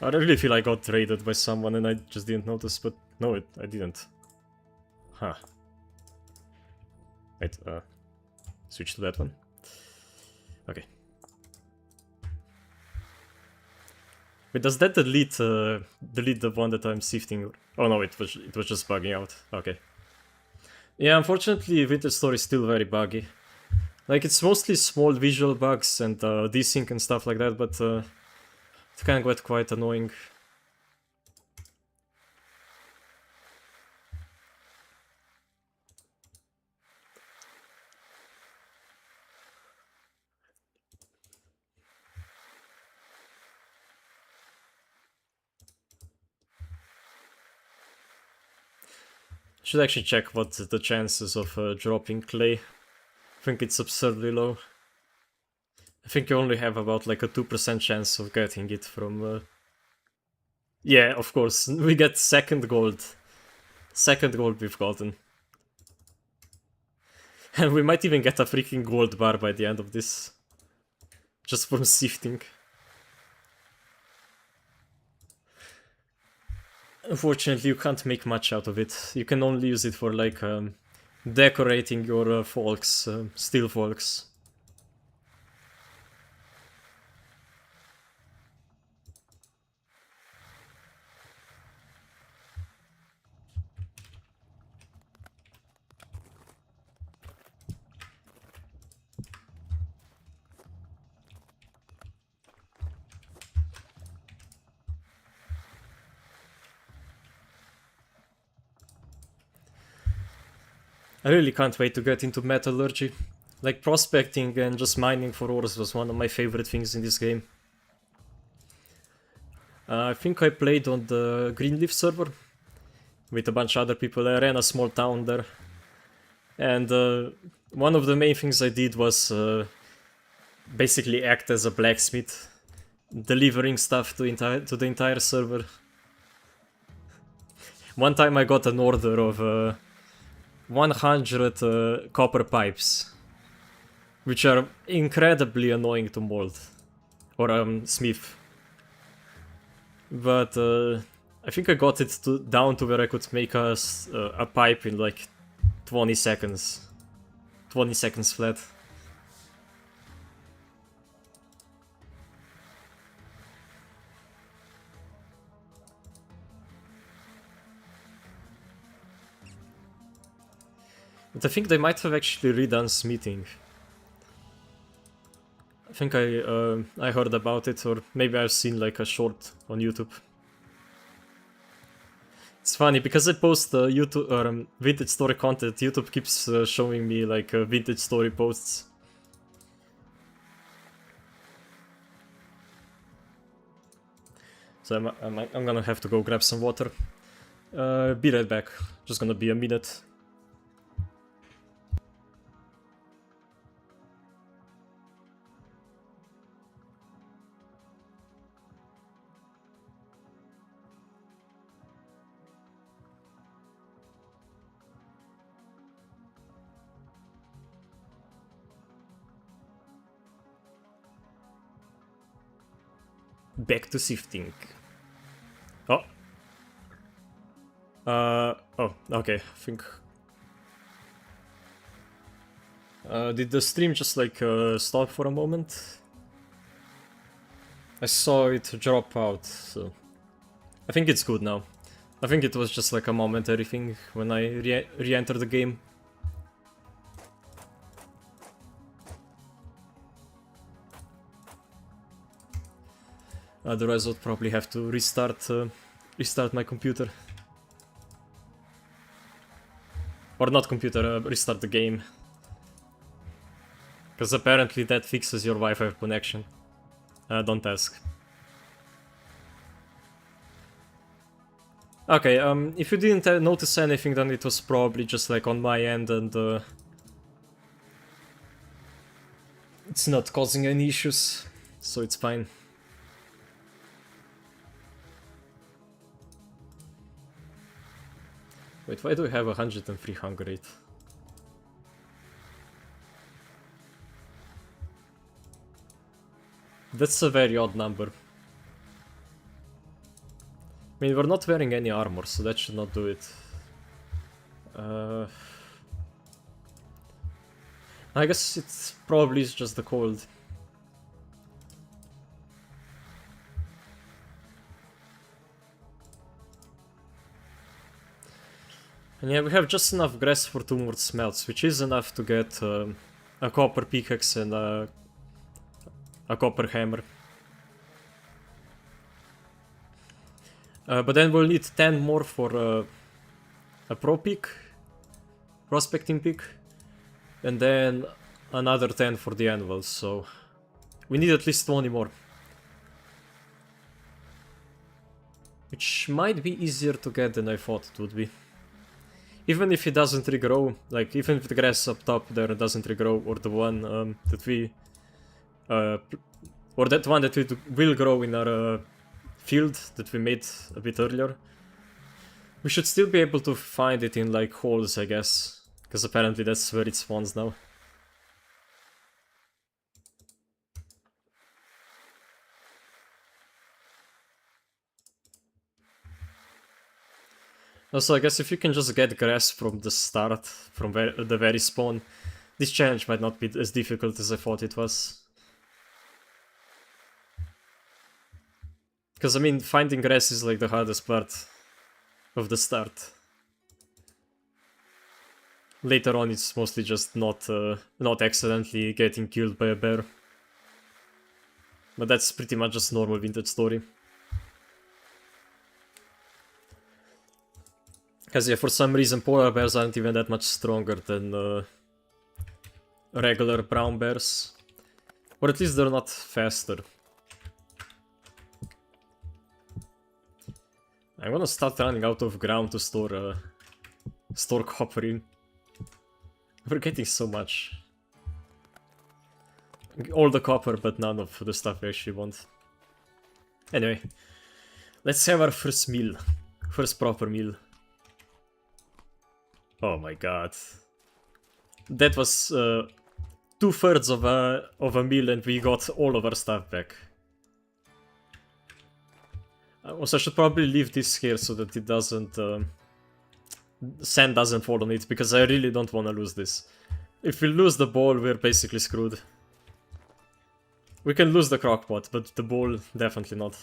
I really feel I got raided by someone and I just didn't notice, but no, I didn't. Huh. Wait, switch to that one. Okay. Wait, does that delete the one that I'm sifting? Oh no, it was just bugging out. Okay. Yeah, unfortunately, Vintage Story is still very buggy. Like, it's mostly small visual bugs and desync and stuff like that, but it can get quite annoying. Should actually check what the chances of dropping clay. I think it's absurdly low. I think you only have about like a 2% chance of getting it from... Yeah, of course, we get second gold. Second gold we've gotten. And we might even get a freaking gold bar by the end of this. Just from sifting. Unfortunately, you can't make much out of it. You can only use it for like decorating your folks, steel folks. I really can't wait to get into metallurgy. Like, prospecting and just mining for ores was one of my favorite things in this game. I think I played on the Greenleaf server with a bunch of other people. I ran a small town there. And one of the main things I did was basically act as a blacksmith, delivering stuff to the entire server. One time I got an order of 100 copper pipes, which are incredibly annoying to mold or smith. But I think I got it down to where I could make a pipe in like 20 seconds. 20 seconds flat. But I think they might have actually redone smithing. I think I heard about it, or maybe I've seen like a short on YouTube. It's funny because I post YouTube or Vintage Story content. YouTube keeps showing me like Vintage Story posts. So I'm gonna have to go grab some water. Be right back. Just gonna be a minute. Back to sifting. Oh. Oh, okay, I think... did the stream just like stop for a moment? I saw it drop out, so... I think it's good now. I think it was just like a momentary thing when I re-entered the game. Otherwise, I'll probably have to restart my computer. Or not computer, restart the game. Because apparently that fixes your Wi-Fi connection. Don't ask. Okay, if you didn't notice anything, then it was probably just like on my end, and It's not causing any issues, so it's fine. Wait, why do I have 103 hunger rate? That's a very odd number. I mean, we're not wearing any armor, so that should not do it. I guess it's probably just the cold. And yeah, we have just enough grass for 2 more smelts, which is enough to get a copper pickaxe and a copper hammer. But then we'll need 10 more for a pro pick, prospecting pick, and then another 10 for the anvil, so we need at least 20 more. Which might be easier to get than I thought it would be. Even if it doesn't regrow, like even if the grass up top there doesn't regrow, or the one that we... or that one that we will grow in our field that we made a bit earlier. We should still be able to find it in like holes, I guess, because apparently that's where it spawns now. Also, I guess if you can just get grass from the start, from the very spawn, this challenge might not be as difficult as I thought it was. Because, I mean, finding grass is like the hardest part of the start. Later on, it's mostly just not accidentally getting killed by a bear. But that's pretty much just normal vintage story. Because yeah, for some reason polar bears aren't even that much stronger than regular brown bears. Or at least they're not faster. I'm gonna start running out of ground to store copper in. We're getting so much. All the copper, but none of the stuff we actually want. Anyway, let's have our first meal. First proper meal. Oh my god. That was 2/3 of a meal and we got all of our stuff back. Also, I should probably leave this here so that it doesn't... sand doesn't fall on it, because I really don't want to lose this. If we lose the bowl, we're basically screwed. We can lose the crockpot, but the bowl, definitely not.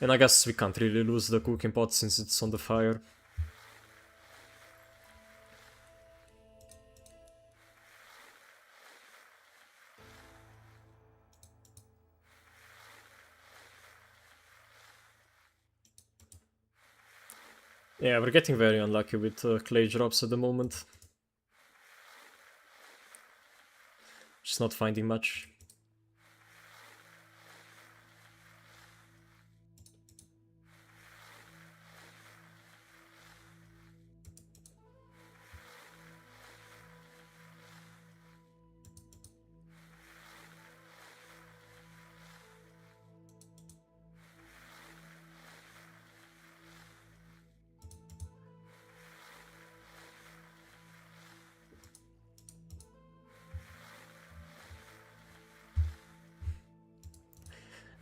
And I guess we can't really lose the cooking pot since it's on the fire. Yeah, we're getting very unlucky with clay drops at the moment. Just not finding much.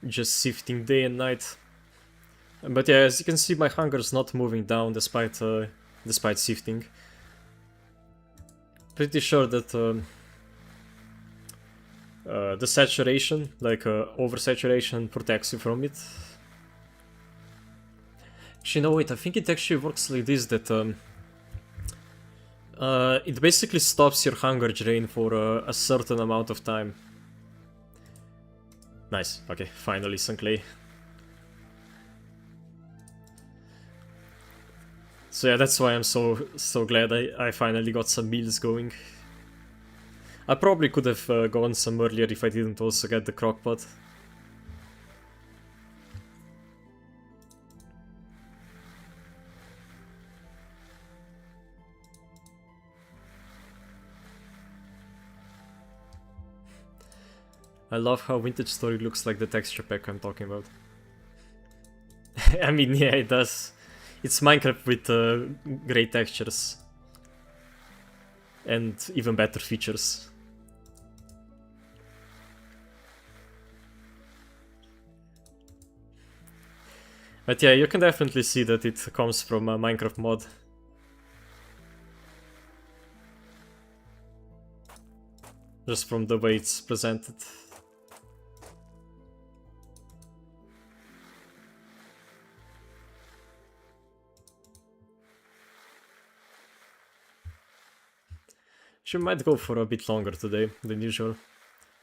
Just sifting day and night. But yeah, as you can see, my hunger is not moving down despite sifting. Pretty sure that the saturation, like oversaturation, protects you from it. Actually, no, wait, I think it actually works like this, that it basically stops your hunger drain for a certain amount of time. Nice, okay, finally some clay. So yeah, that's why I'm so glad I finally got some meals going. I probably could have gone some earlier if I didn't also get the crockpot. I love how Vintage Story looks like the texture pack I'm talking about. I mean, yeah, it does. It's Minecraft with great textures. And even better features. But yeah, you can definitely see that it comes from a Minecraft mod. Just from the way it's presented. She might go for a bit longer today than usual.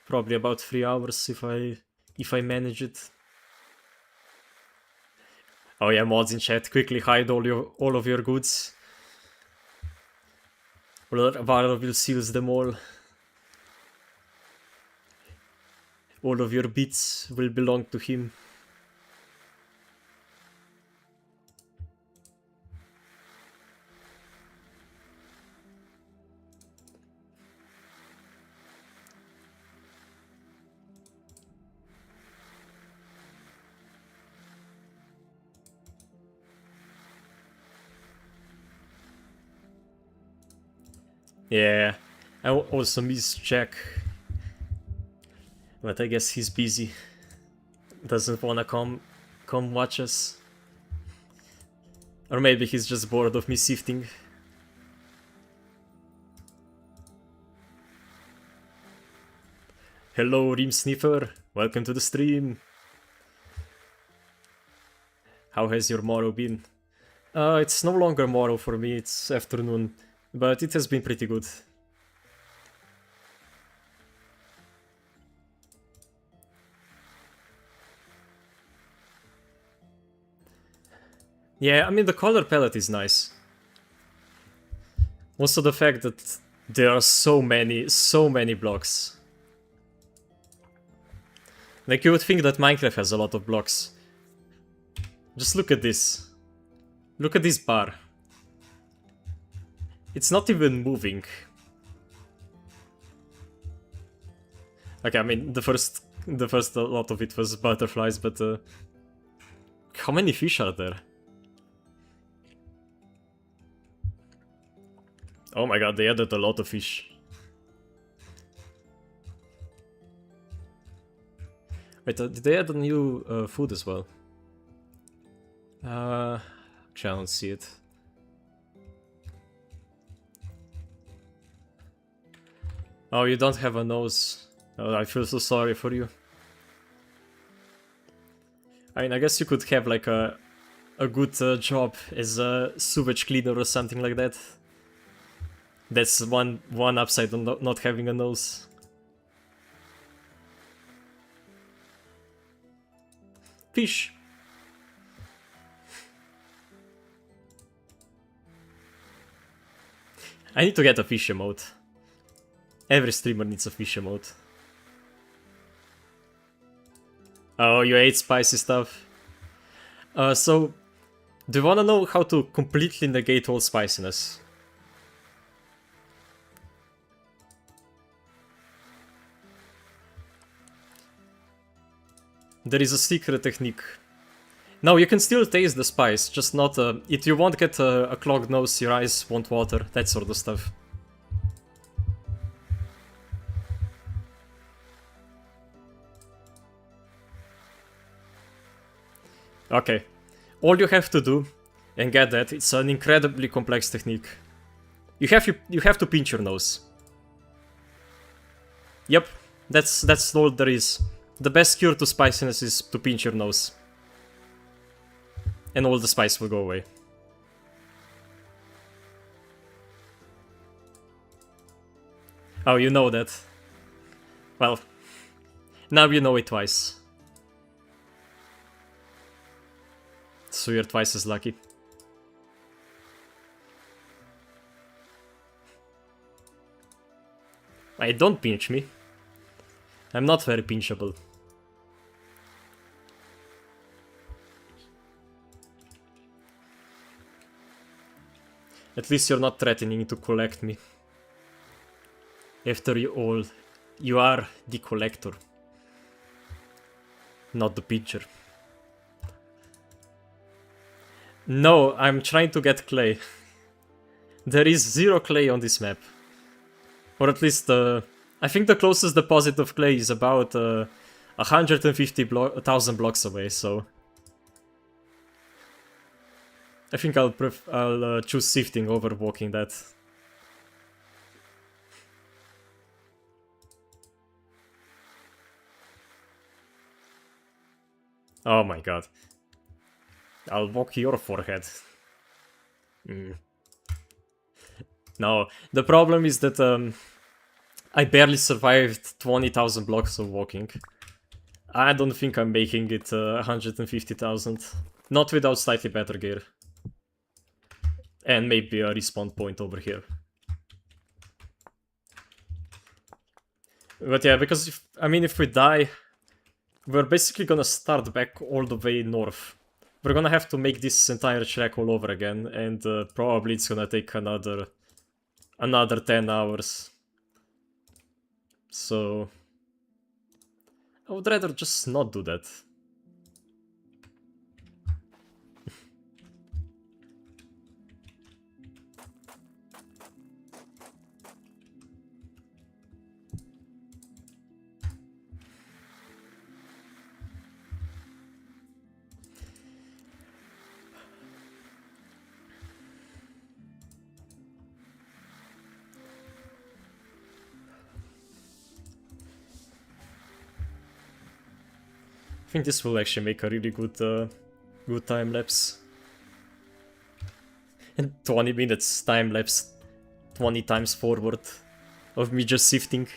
Probably about 3 hours if I manage it. Oh yeah, mods in chat, quickly hide all of your goods. Or Varro will seals them all. All of your bits will belong to him. Yeah, I also miss Jack. But I guess he's busy. Doesn't wanna come watch us. Or maybe he's just bored of me sifting. Hello, Ream Sniffer. Welcome to the stream. How has your morrow been? It's no longer morrow for me, it's afternoon. But it has been pretty good. Yeah, I mean, the color palette is nice. Also the fact that there are so many blocks. Like, you would think that Minecraft has a lot of blocks. Just look at this. Look at this bar. It's not even moving. Okay, I mean, the first lot of it was butterflies, but how many fish are there? Oh my god, they added a lot of fish. Wait, did they add a new food as well? Actually, I don't see it. Oh, you don't have a nose. Oh, I feel so sorry for you. I mean, I guess you could have like a good job as a sewage cleaner or something like that. That's one upside on not having a nose. Fish. I need to get a fish emote. Every streamer needs a fish emote. Oh, you ate spicy stuff. So, do you wanna know how to completely negate all spiciness? There is a secret technique. No, you can still taste the spice, just not you won't get a clogged nose, your eyes won't water, that sort of stuff. Okay, all you have to do, and get that, it's an incredibly complex technique. You have to pinch your nose. Yep, that's all there is. The best cure to spiciness is to pinch your nose. And all the spice will go away. Oh, you know that. Well, now you know it twice. So you're twice as lucky. Hey, don't pinch me. I'm not very pinchable. At least you're not threatening to collect me. After all, you are the collector. not the picture. No, I'm trying to get clay. There is 0 clay on this map. Or at least, I think the closest deposit of clay is about 150,000 blocks away, so... I think I'll choose sifting over walking that. Oh my god. I'll walk your forehead. No, the problem is that I barely survived 20,000 blocks of walking. I don't think I'm making it 150,000. Not without slightly better gear. And maybe a respawn point over here. But yeah, because if we die, we're basically gonna start back all the way north. We're gonna have to make this entire track all over again, and probably it's gonna take another 10 hours. So I would rather just not do that. I think this will actually make a really good time lapse. And 20 minutes time lapse, 20 times forward of me just sifting.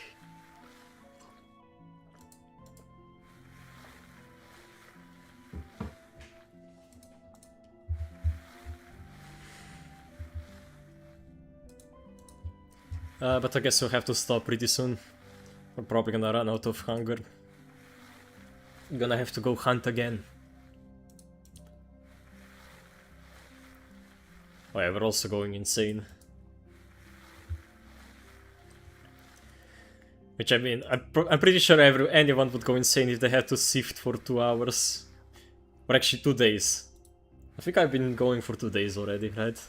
But I guess we'll have to stop pretty soon. We're probably gonna run out of hunger. I'm gonna have to go hunt again. Oh yeah, we're also going insane. Which I mean, I'm pretty sure anyone would go insane if they had to sift for 2 hours. Or actually 2 days. I think I've been going for 2 days already, right?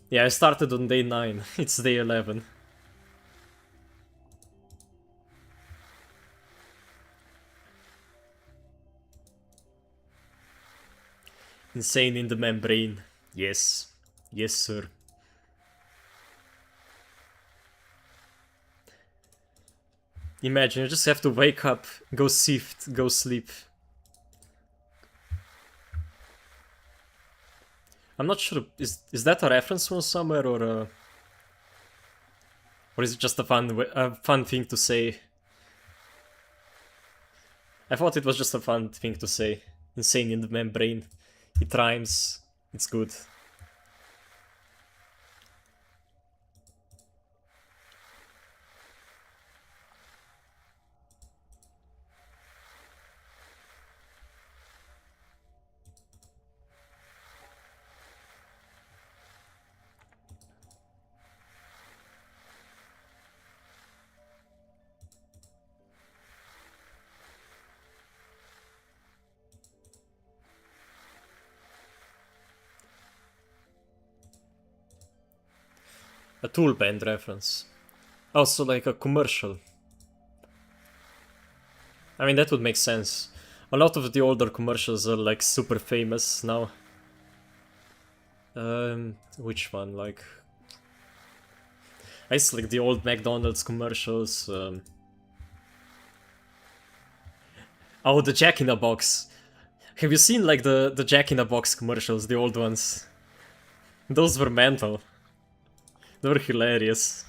Yeah, I started on day 9. It's day 11. Insane in the membrane. Yes. Yes, sir. Imagine, you just have to wake up, go sift, go sleep. I'm not sure, is that a reference from somewhere, or is it just a fun thing to say? I thought it was just a fun thing to say. Insane in the membrane. It rhymes. It's good. A tool band reference. Also like a commercial. I mean, that would make sense. A lot of the older commercials are like super famous now. Which one? Like... I used to like the old McDonald's commercials. Oh, the Jack in the Box. Have you seen like the Jack in the Box commercials, the old ones? Those were mental. They were hilarious.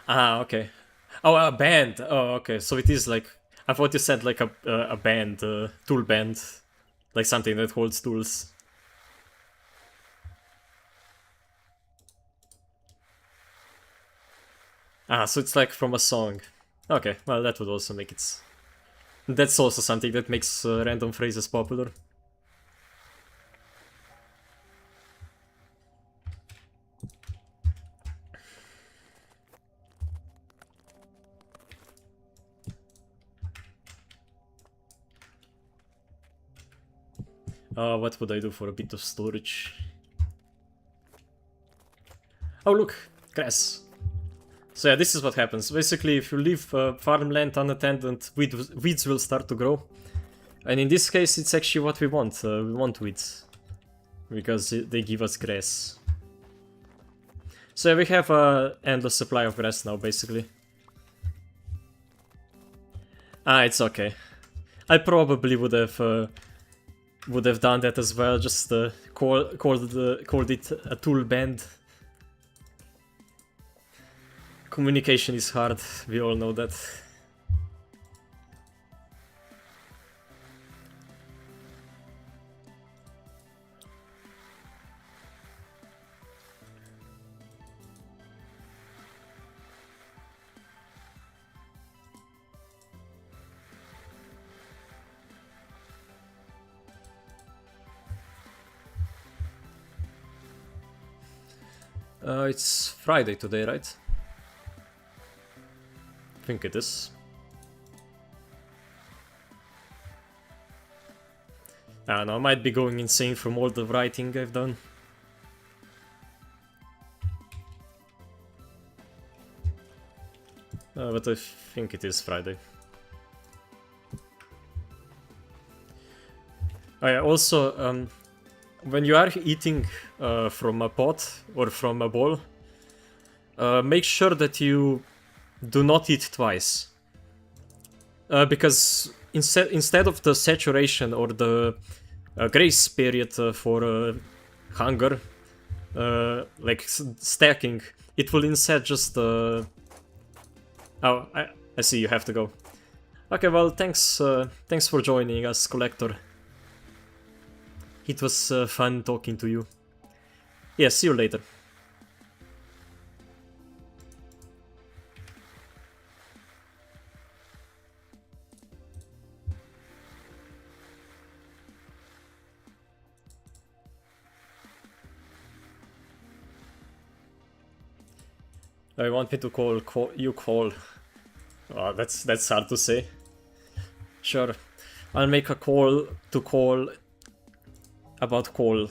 Ah, okay. Oh, a band. Oh, okay. So it is like... I thought you said like a band, tool band. Like something that holds tools. Ah, so it's like from a song. Okay, well that would also make it... That's also something that makes random phrases popular. What would I do for a bit of storage? Oh look, grass. So yeah, this is what happens. Basically, if you leave farmland unattended, weeds will start to grow. And in this case, it's actually what we want. We want weeds. Because they give us grass. So yeah, we have an endless supply of grass now, basically. It's okay. I probably would have done that as well. Just called it a tool band. Communication is hard. We all know that. It's Friday today, right? I think it is. I don't know, I might be going insane from all the writing I've done. But I think it is Friday. Oh yeah, also, when you are eating from a pot or from a bowl, make sure that you do not eat twice. Because instead of the saturation or the grace period for hunger, like stacking, it will instead just... Oh, I see, you have to go. Okay, well, thanks for joining us, Collector. It was fun talking to you. Yeah, see you later. I want me to call you call. Oh, that's hard to say. Sure, I'll make a call to call about call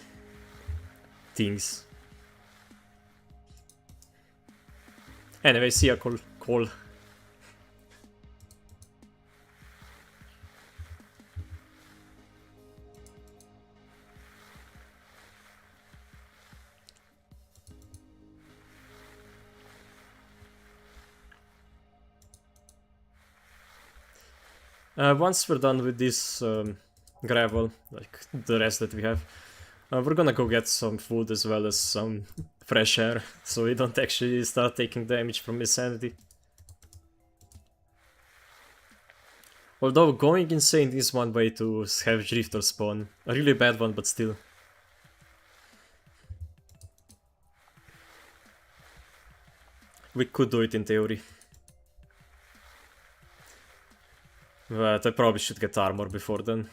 things. Anyway, see ya, call. Once we're done with this gravel, like the rest that we have, we're gonna go get some food as well as some fresh air, so we don't actually start taking damage from insanity. Although going insane is one way to have Drifter spawn. A really bad one, but still. We could do it in theory. But I probably should get armor before then.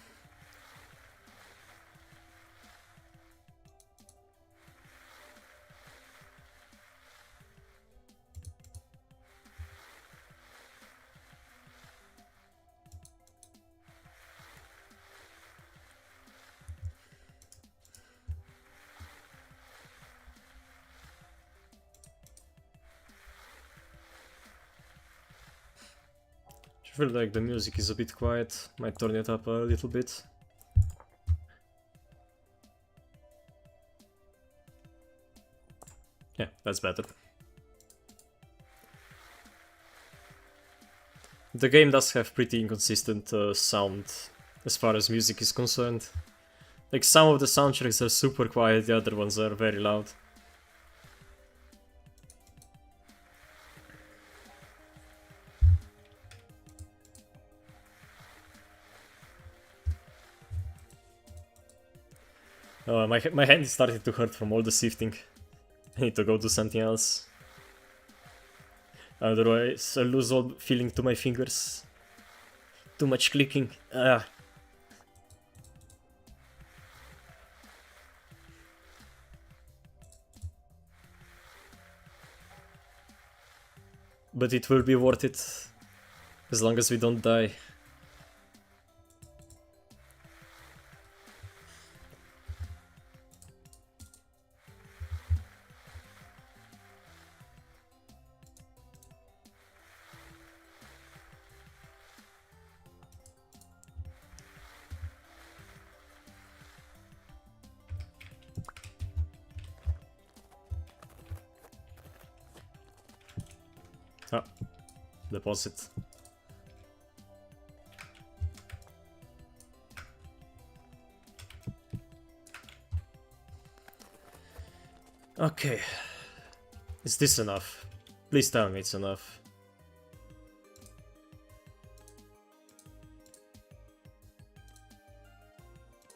I feel like the music is a bit quiet. Might turn it up a little bit. Yeah, that's better. The game does have pretty inconsistent sound as far as music is concerned. Like, some of the soundtracks are super quiet, the other ones are very loud. My hand is starting to hurt from all the shifting. I need to go do something else. Otherwise I lose all feeling to my fingers. Too much clicking. But it will be worth it. As long as we don't die. Ah, deposit. Okay. Is this enough? Please tell me it's enough.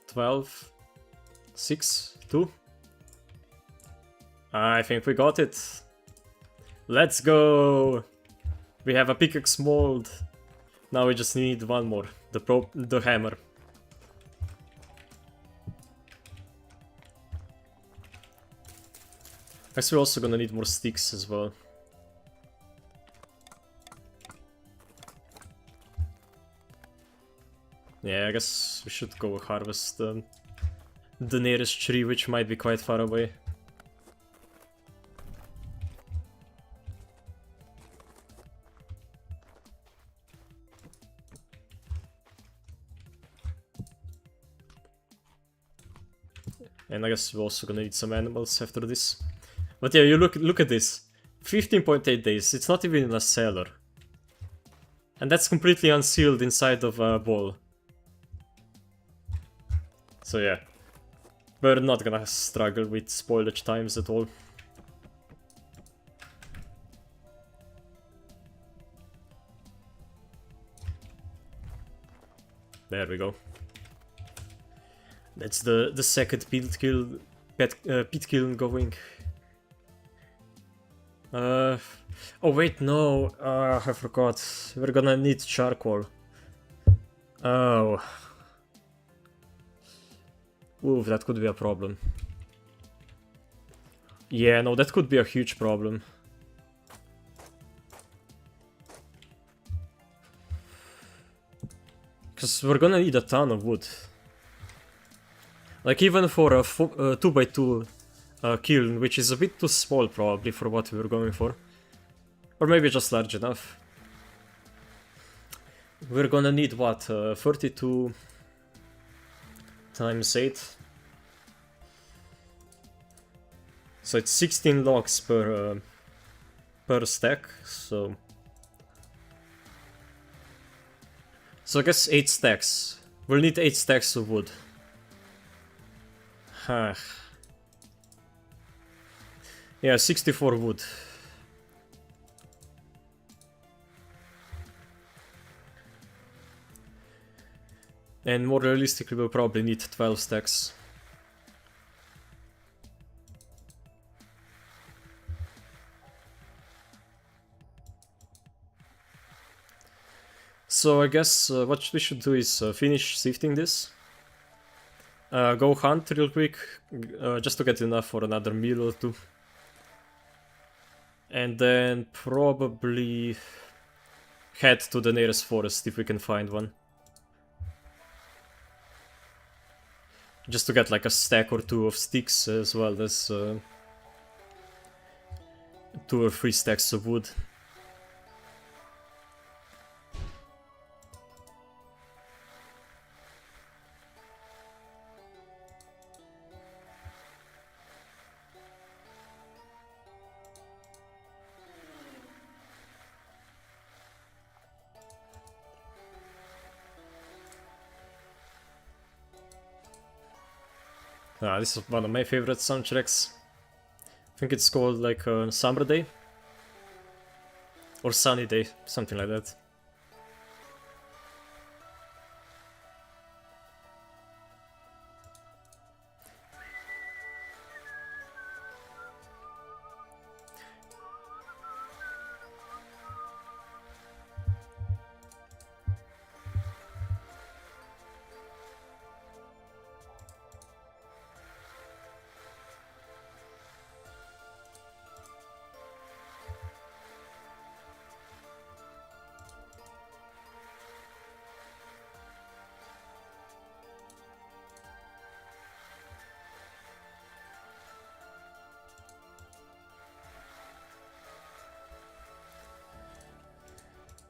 $12, 6, 2. I think we got it. Let's go! We have a pickaxe mold. Now we just need one more. The hammer. Guess we're also gonna need more sticks as well. Yeah, I guess we should go harvest the nearest tree, which might be quite far away. And I guess we're also gonna need some animals after this. But yeah, you look at this. 15.8 days, it's not even in a cellar. And that's completely unsealed inside of a bowl. So yeah, we're not gonna struggle with spoilage times at all. There we go. That's the second pit kiln going. Oh wait, no, I forgot. We're gonna need charcoal. Oh. Ooh, that could be a problem. Yeah, no, that could be a huge problem. Because we're gonna need a ton of wood. Like, even for a 2x2 kiln, which is a bit too small probably for what we were going for. Or maybe just large enough. We're gonna need what? 32 times 8. So it's 16 logs per stack, so I guess 8 stacks. We'll need 8 stacks of wood. Yeah, 64 wood. And more realistically, we'll probably need 12 stacks. So I guess what we should do is finish sifting this. Go hunt real quick, just to get enough for another meal or two. And then probably head to the nearest forest if we can find one. Just to get like a stack or two of sticks as well as 2 or 3 stacks of wood. This is one of my favorite soundtracks. I think it's called like Summer Day. Or Sunny Day, something like that.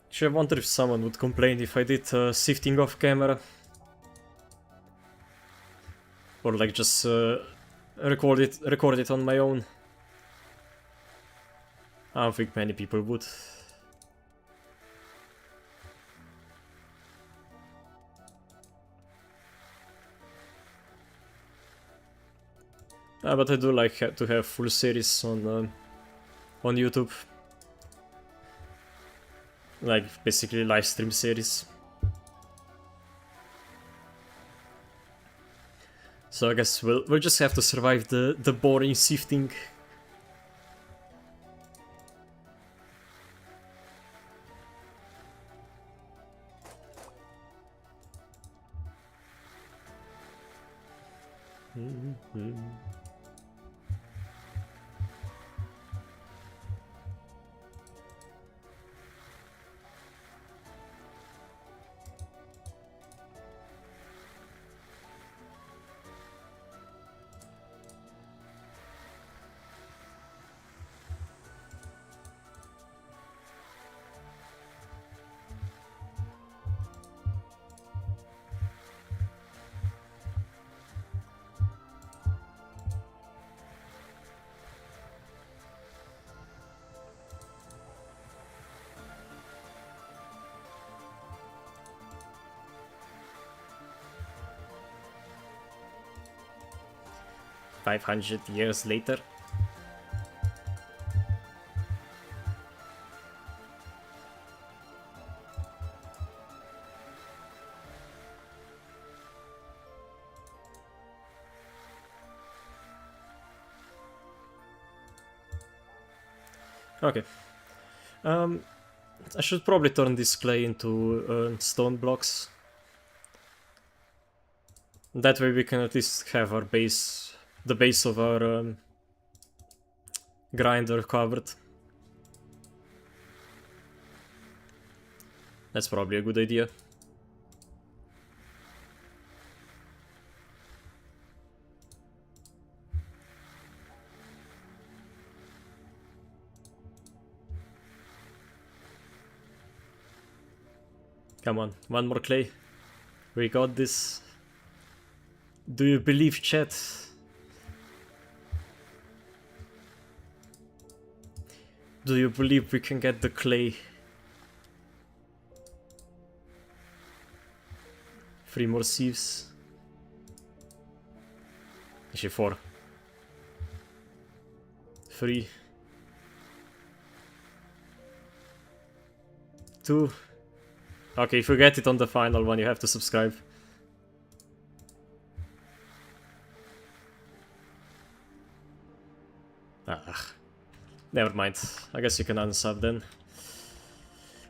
Actually, I wonder if someone would complain if I did sifting off camera. Or like just record it on my own. I don't think many people would. But I do like to have full series on YouTube. Like basically live stream series. So I guess we'll just have to survive the boring sifting. $500 later. Okay. I should probably turn this clay into stone blocks. That way we can at least have our base, the base of our grinder covered. That's probably a good idea. Come on, one more clay. We got this. Do you believe, chat? Do you believe we can get the clay? 3 more sieves. Actually 4. 3. 2. Okay, if you get it on the final one, you have to subscribe. Ah, never mind. I guess you can unsub then.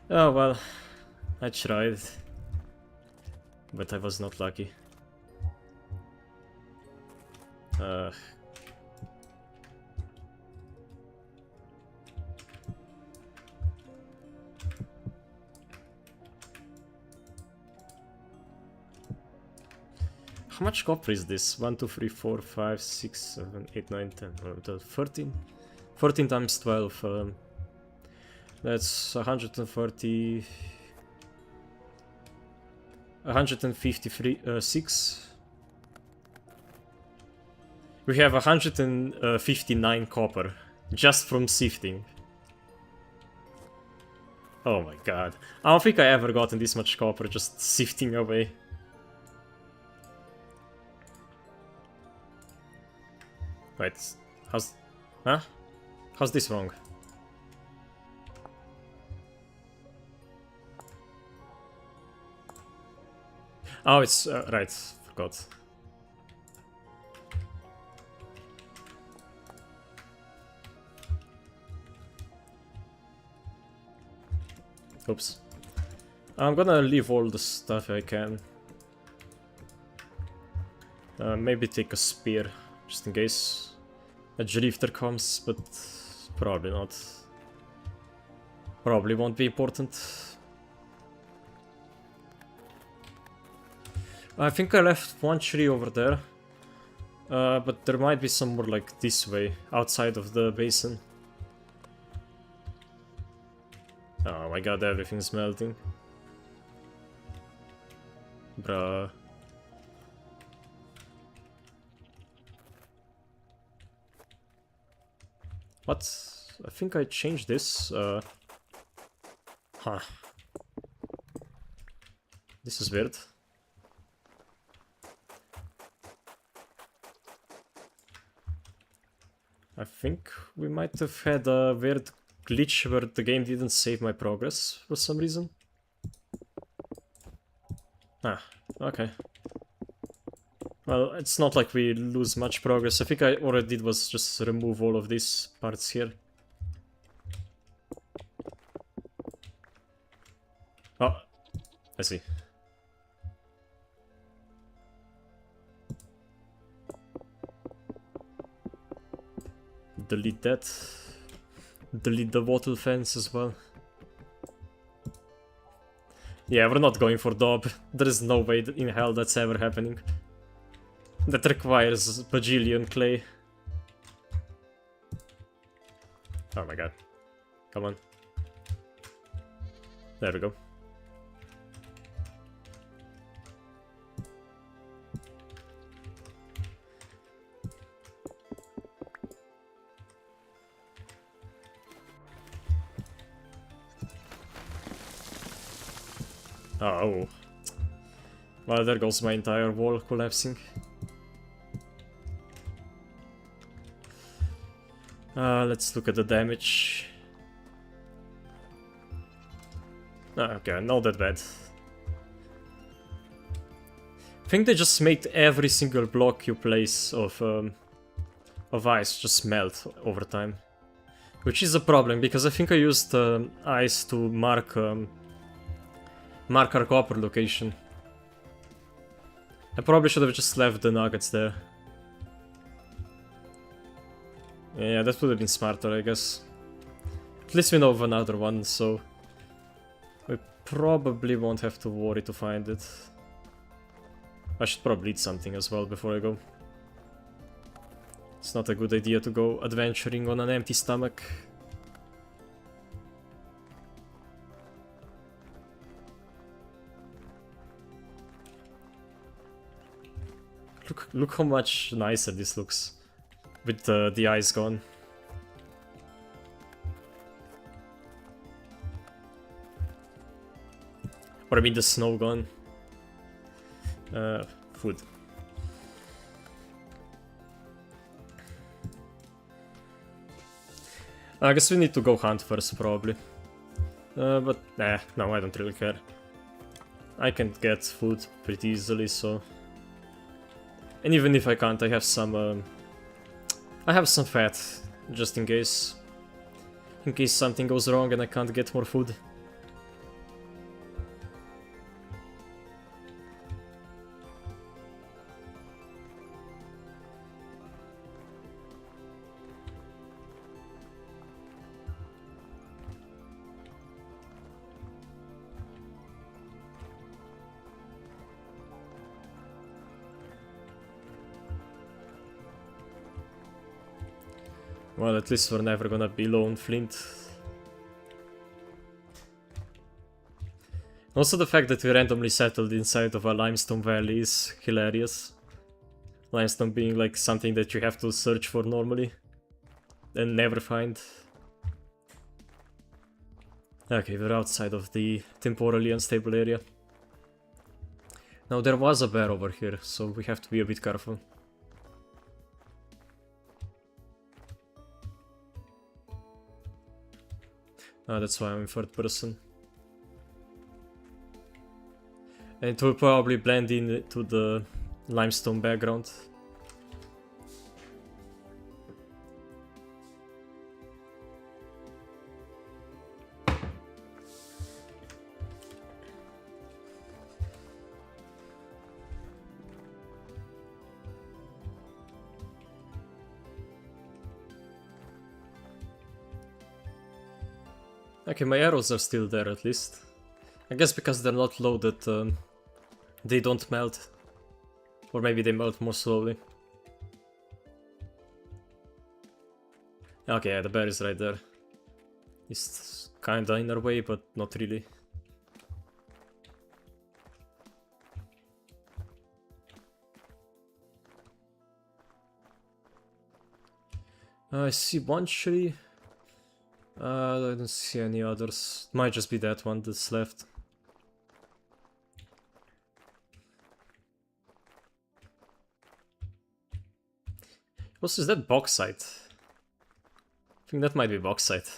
Oh well, I tried. But I was not lucky. How much copper is this? 1, 2, 3, 4, 5, 6, 7, 8, 9, 10, 13? 14 times 12. That's 140... 153, 6. We have 159 copper, just from sifting. Oh my god. I don't think I ever gotten this much copper just sifting away. Wait, how's... Huh? How's this wrong? Oh, it's... right, forgot. Oops. I'm gonna leave all the stuff I can. Maybe take a spear, just in case a drifter comes, but probably not. Probably won't be important. I think I left one tree over there. But there might be some more like this way, outside of the basin. Oh my god, everything's melting. Bruh. What? I think I changed this. Huh. This is weird. I think we might have had a weird glitch where the game didn't save my progress for some reason. Ah, okay. Well, it's not like we lose much progress. I think what I did was just remove all of these parts here. Oh, I see. Delete that. Delete the wattle fence as well. Yeah, we're not going for Dob. There is no way in hell that's ever happening. That requires bajillion clay. Oh my god. Come on. There we go. Oh. Well, there goes my entire wall collapsing. Let's look at the damage. Okay, not that bad. I think they just made every single block you place of ice just melt over time. Which is a problem, because I think I used ice to mark our copper location. I probably should have just left the nuggets there. Yeah, that would have been smarter, I guess. At least we know of another one, so we probably won't have to worry to find it. I should probably eat something as well before I go. It's not a good idea to go adventuring on an empty stomach. Look how much nicer this looks with the ice gone. Or I mean the snow gone. Food. I guess we need to go hunt first, probably. But nah, no, I don't really care. I can get food pretty easily, so... And even if I can't, I have some... I have some fat, just in case. In case something goes wrong and I can't get more food. Well, at least we're never gonna be low on flint. Also, the fact that we randomly settled inside of a limestone valley is hilarious. Limestone being like something that you have to search for normally and never find. Okay, we're outside of the temporally unstable area. Now, there was a bear over here, so we have to be a bit careful. That's why I'm in third person. And it will probably blend into the limestone background. Okay, my arrows are still there at least. I guess because they're not loaded, they don't melt. Or maybe they melt more slowly. Okay, yeah, the bear is right there. He's kinda in our way, but not really. I see one tree. I don't see any others. Might just be that one that's left. What is that bauxite? think that might be bauxite.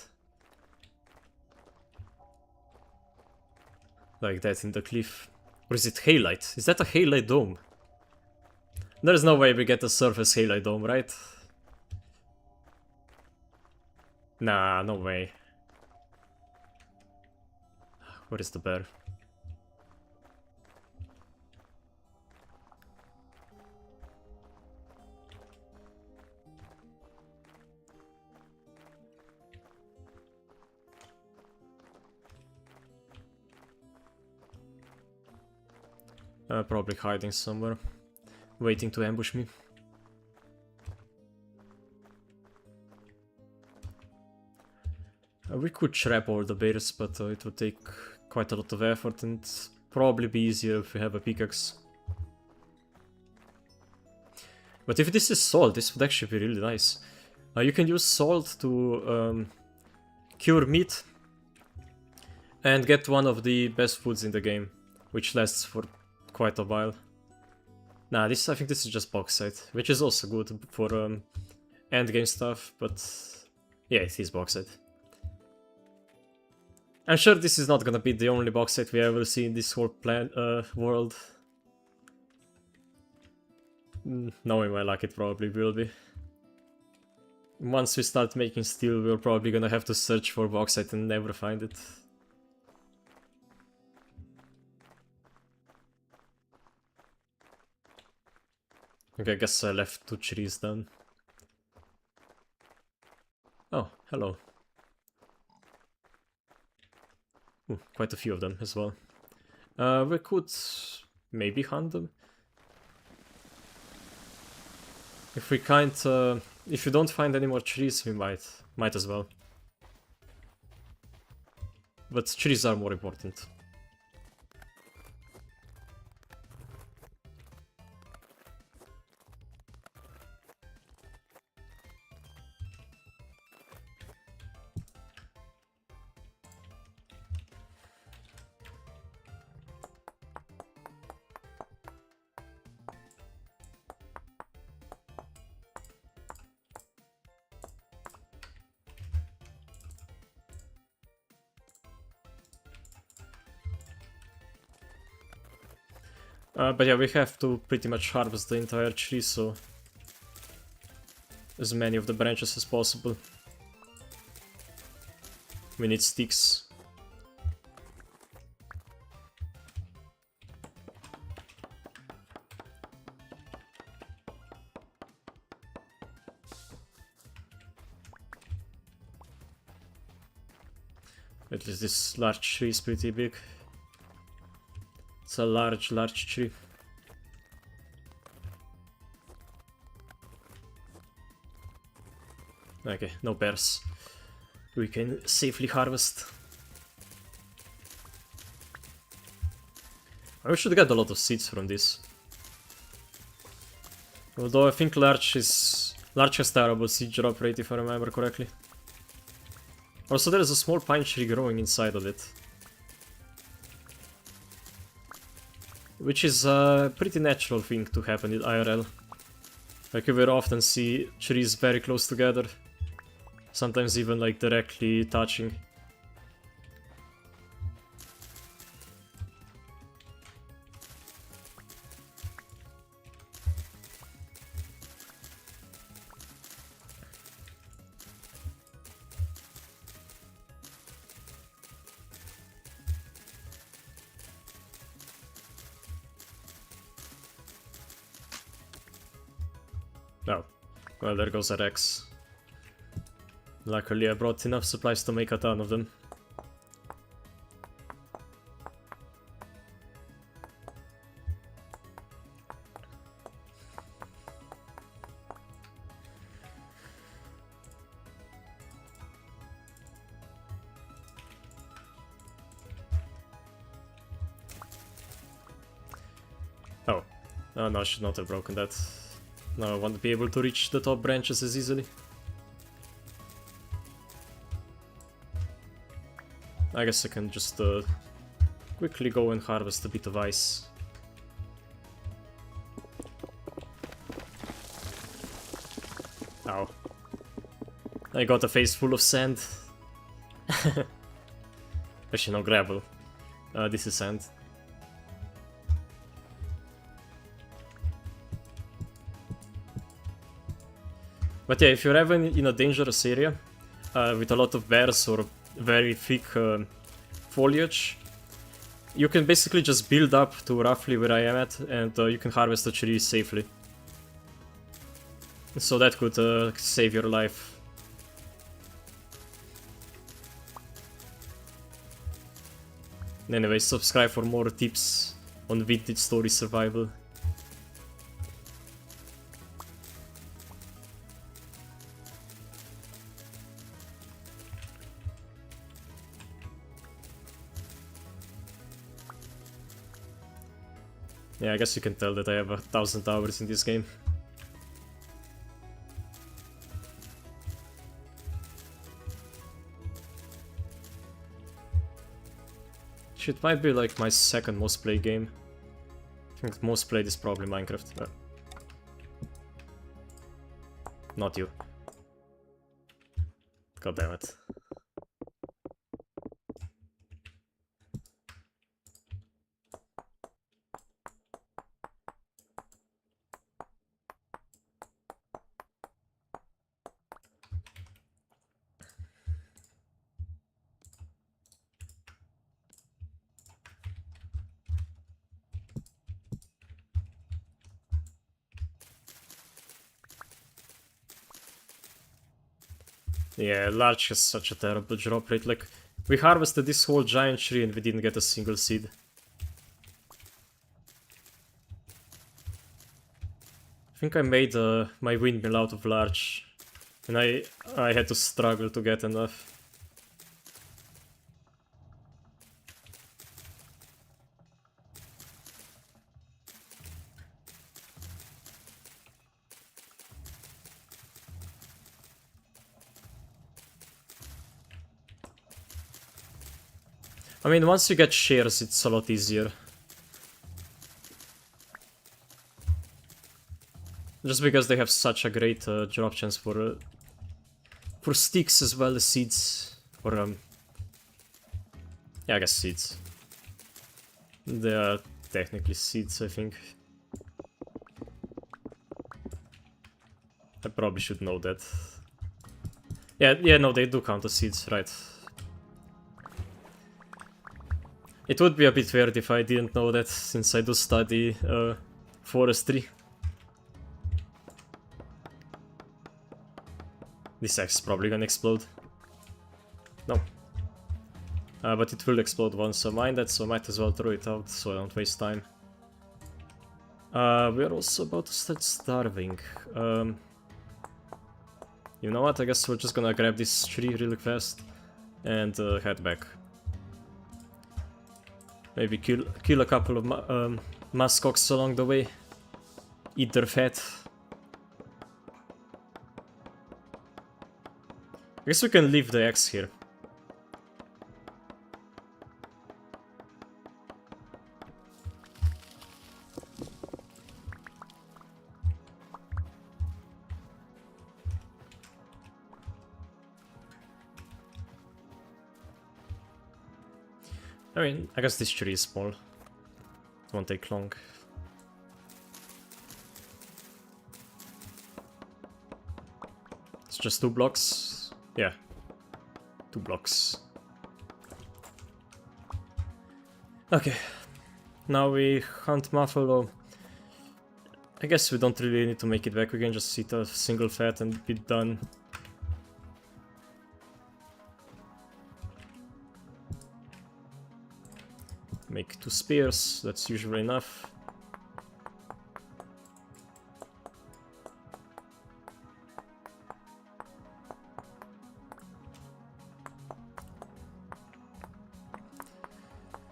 Like that in the cliff. Or is it halite? Is that a halite dome? There's no way we get a surface halite dome, right? Nah, no way. Where is the bear? Probably hiding somewhere, waiting to ambush me. We could trap all the bears, but it would take quite a lot of effort and probably be easier if we have a pickaxe. But if this is salt, this would actually be really nice. You can use salt to cure meat and get one of the best foods in the game, which lasts for quite a while. Nah, I think this is just bauxite, which is also good for endgame stuff, but yeah, it is bauxite. I'm sure this is not gonna be the only bauxite we ever see in this whole world. Knowing my luck, it probably will be. Once we start making steel, we're probably gonna have to search for bauxite and never find it. Okay, I guess I left 2 trees then. Oh, hello. Ooh, quite a few of them as well. We could maybe hunt them. If we can't, if you don't find any more trees, we might as well. But trees are more important. But yeah, we have to pretty much harvest the entire tree, so as many of the branches as possible. We need sticks. At least this large tree is pretty big. It's a large tree. Okay, no bears. We can safely harvest. We should get a lot of seeds from this. Although I think large has terrible seed drop rate if I remember correctly. Also, there is a small pine tree growing inside of it. Which is a pretty natural thing to happen in IRL. Like, you very often see trees very close together. Sometimes even like directly touching. Oh, well, there goes a Rex. Luckily I brought enough supplies to make a ton of them. Oh, no, I should not have broken that. Now I won't be able to reach the top branches as easily. I guess I can just quickly go and harvest a bit of ice. Ow. I got a face full of sand. Actually, no, gravel. This is sand. But yeah, if you're ever in a dangerous area with a lot of bears or very thick foliage, you can basically just build up to roughly where I am at, and you can harvest the tree safely. So that could save your life. Anyway, subscribe for more tips on vintage story survival. Yeah, I guess you can tell that I have 1,000 hours in this game. It might be like my second most played game. I think the most played is probably Minecraft. But not you. God damn it. Yeah, large has such a terrible drop rate. Like, we harvested this whole giant tree and we didn't get a single seed. I think I made my windmill out of larch, and I had to struggle to get enough. I mean, once you get shares, it's a lot easier. Just because they have such a great drop chance for sticks as well as seeds. Or, yeah, I guess seeds. They are technically seeds, I think. I probably should know that. Yeah, no, they do count as seeds, right. It would be a bit weird if I didn't know that, since I do study forestry. This axe is probably gonna explode. No. But it will explode once I mine that, so I might as well throw it out so I don't waste time. We're also about to start starving. You know what, I guess we're just gonna grab this tree really fast and head back. Maybe kill a couple of muskox along the way. Eat their fat. I guess we can leave the axe here. I mean, I guess this tree is small. It won't take long. It's just 2 blocks. Yeah. 2 blocks. Okay. Now we hunt Muffalo. I guess we don't really need to make it back. We can just eat a single fat and be done. Make 2 spears, that's usually enough.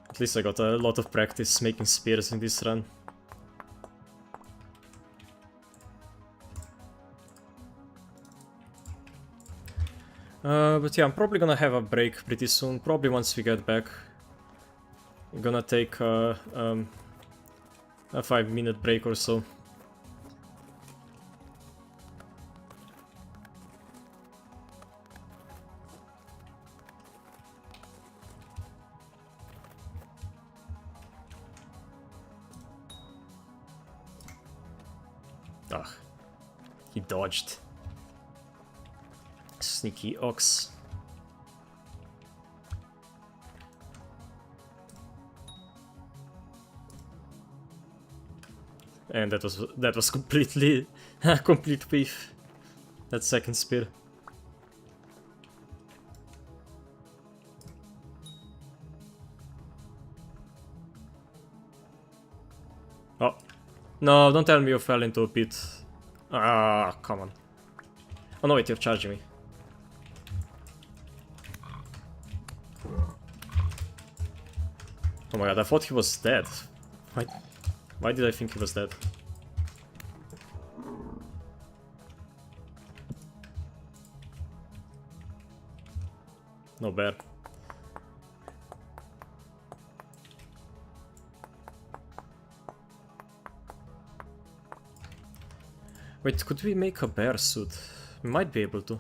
At least I got a lot of practice making spears in this run. But yeah, I'm probably gonna have a break pretty soon, probably once we get back. I'm gonna take a 5-minute break or so. Ugh. He dodged. Sneaky ox. And that was completely a complete whiff. That second spear. Oh. No, don't tell me you fell into a pit. Ah, come on. Oh no, wait, you're charging me. Oh my god, I thought he was dead. Why did I think he was dead? No bear. Wait, could we make a bear suit? We might be able to.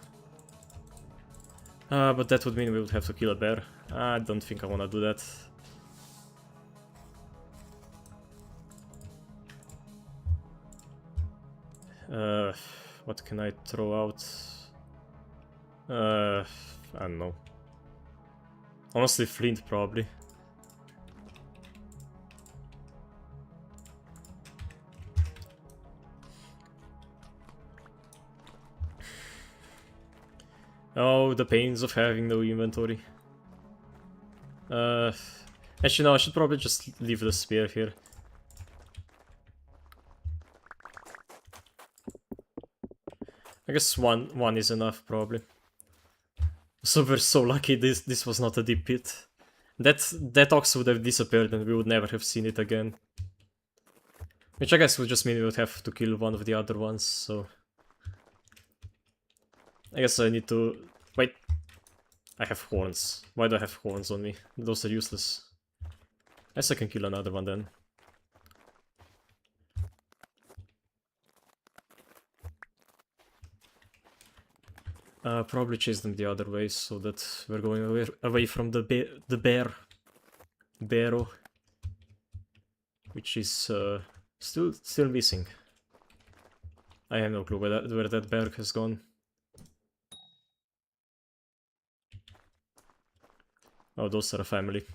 But that would mean we would have to kill a bear. I don't think I wanna do that. What can I throw out? I don't know. Honestly, flint probably. Oh, the pains of having no inventory. Actually no, I should probably just leave the spear here. I guess one is enough, probably. So we're so lucky this was not a deep pit. That ox would have disappeared and we would never have seen it again. Which I guess would just mean we would have to kill one of the other ones, so... I guess I need to... Wait. I have horns. Why do I have horns on me? Those are useless. I guess I can kill another one then. Probably chase them the other way so that we're going away from the bear. Barrow. Which is still missing. I have no clue where that bear has gone. Oh, those are a family.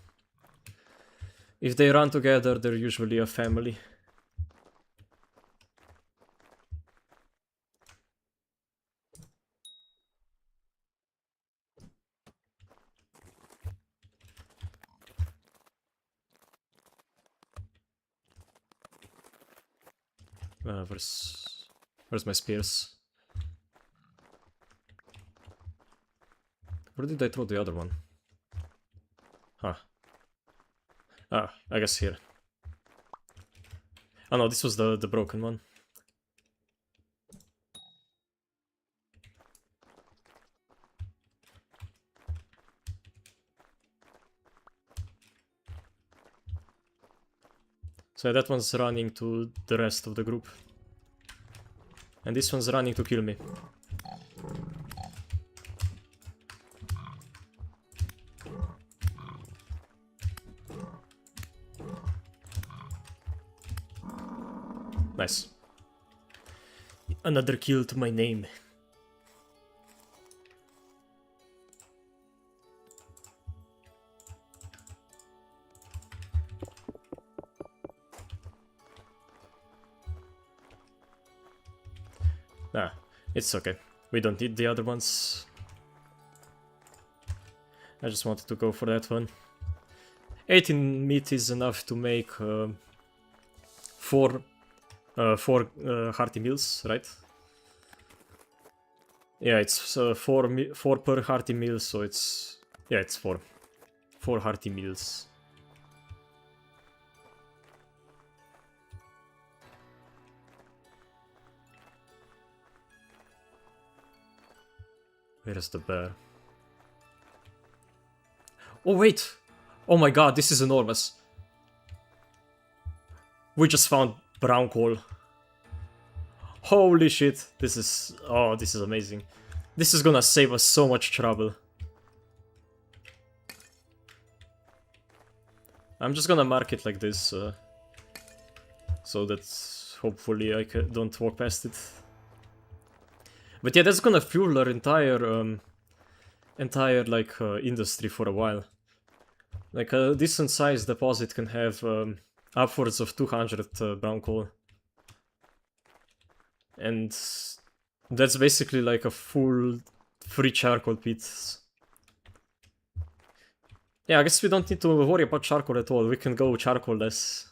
If they run together, they're usually a family. Where's my spears? Where did I throw the other one? Huh. Ah, I guess here. Oh no, this was the broken one. So that one's running to the rest of the group. And this one's running to kill me. Nice. Another kill to my name. Ah, it's okay. We don't need the other ones. I just wanted to go for that one. 18 meat is enough to make 4 hearty meals, right? Yeah, it's 4 per hearty meal, so it's... Yeah, it's 4. 4 hearty meals. Where is the bear? Oh wait! Oh my god, this is enormous. We just found brown coal. Holy shit, this is... Oh, this is amazing. This is gonna save us so much trouble. I'm just gonna mark it like this, so that hopefully I don't walk past it. But yeah, that's gonna fuel our entire industry for a while. Like a decent sized deposit can have upwards of 200 brown coal. And that's basically like a full free charcoal pit. Yeah, I guess we don't need to worry about charcoal at all. We can go charcoal-less.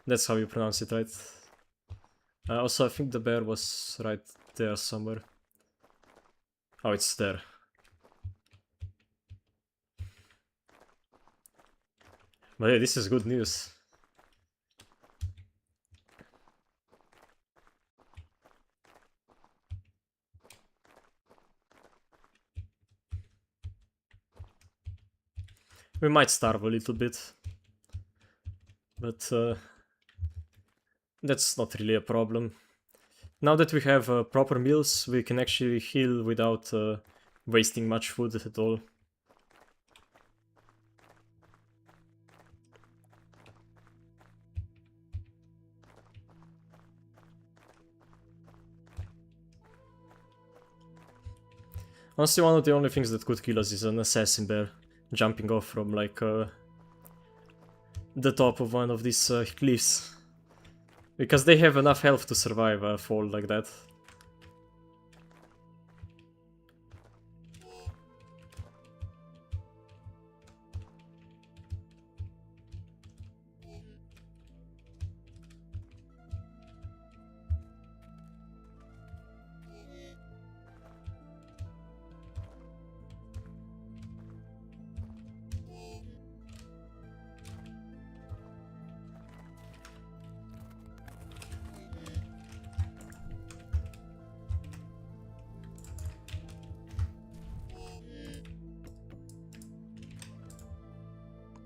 That's how you pronounce it, right? Also, I think the bear was right there somewhere. Oh, it's there. But yeah, this is good news. We might starve a little bit. But that's not really a problem. Now that we have proper meals, we can actually heal without wasting much food at all. Honestly, one of the only things that could kill us is an assassin bear jumping off from like the top of one of these cliffs. Because they have enough health to survive a fall like that.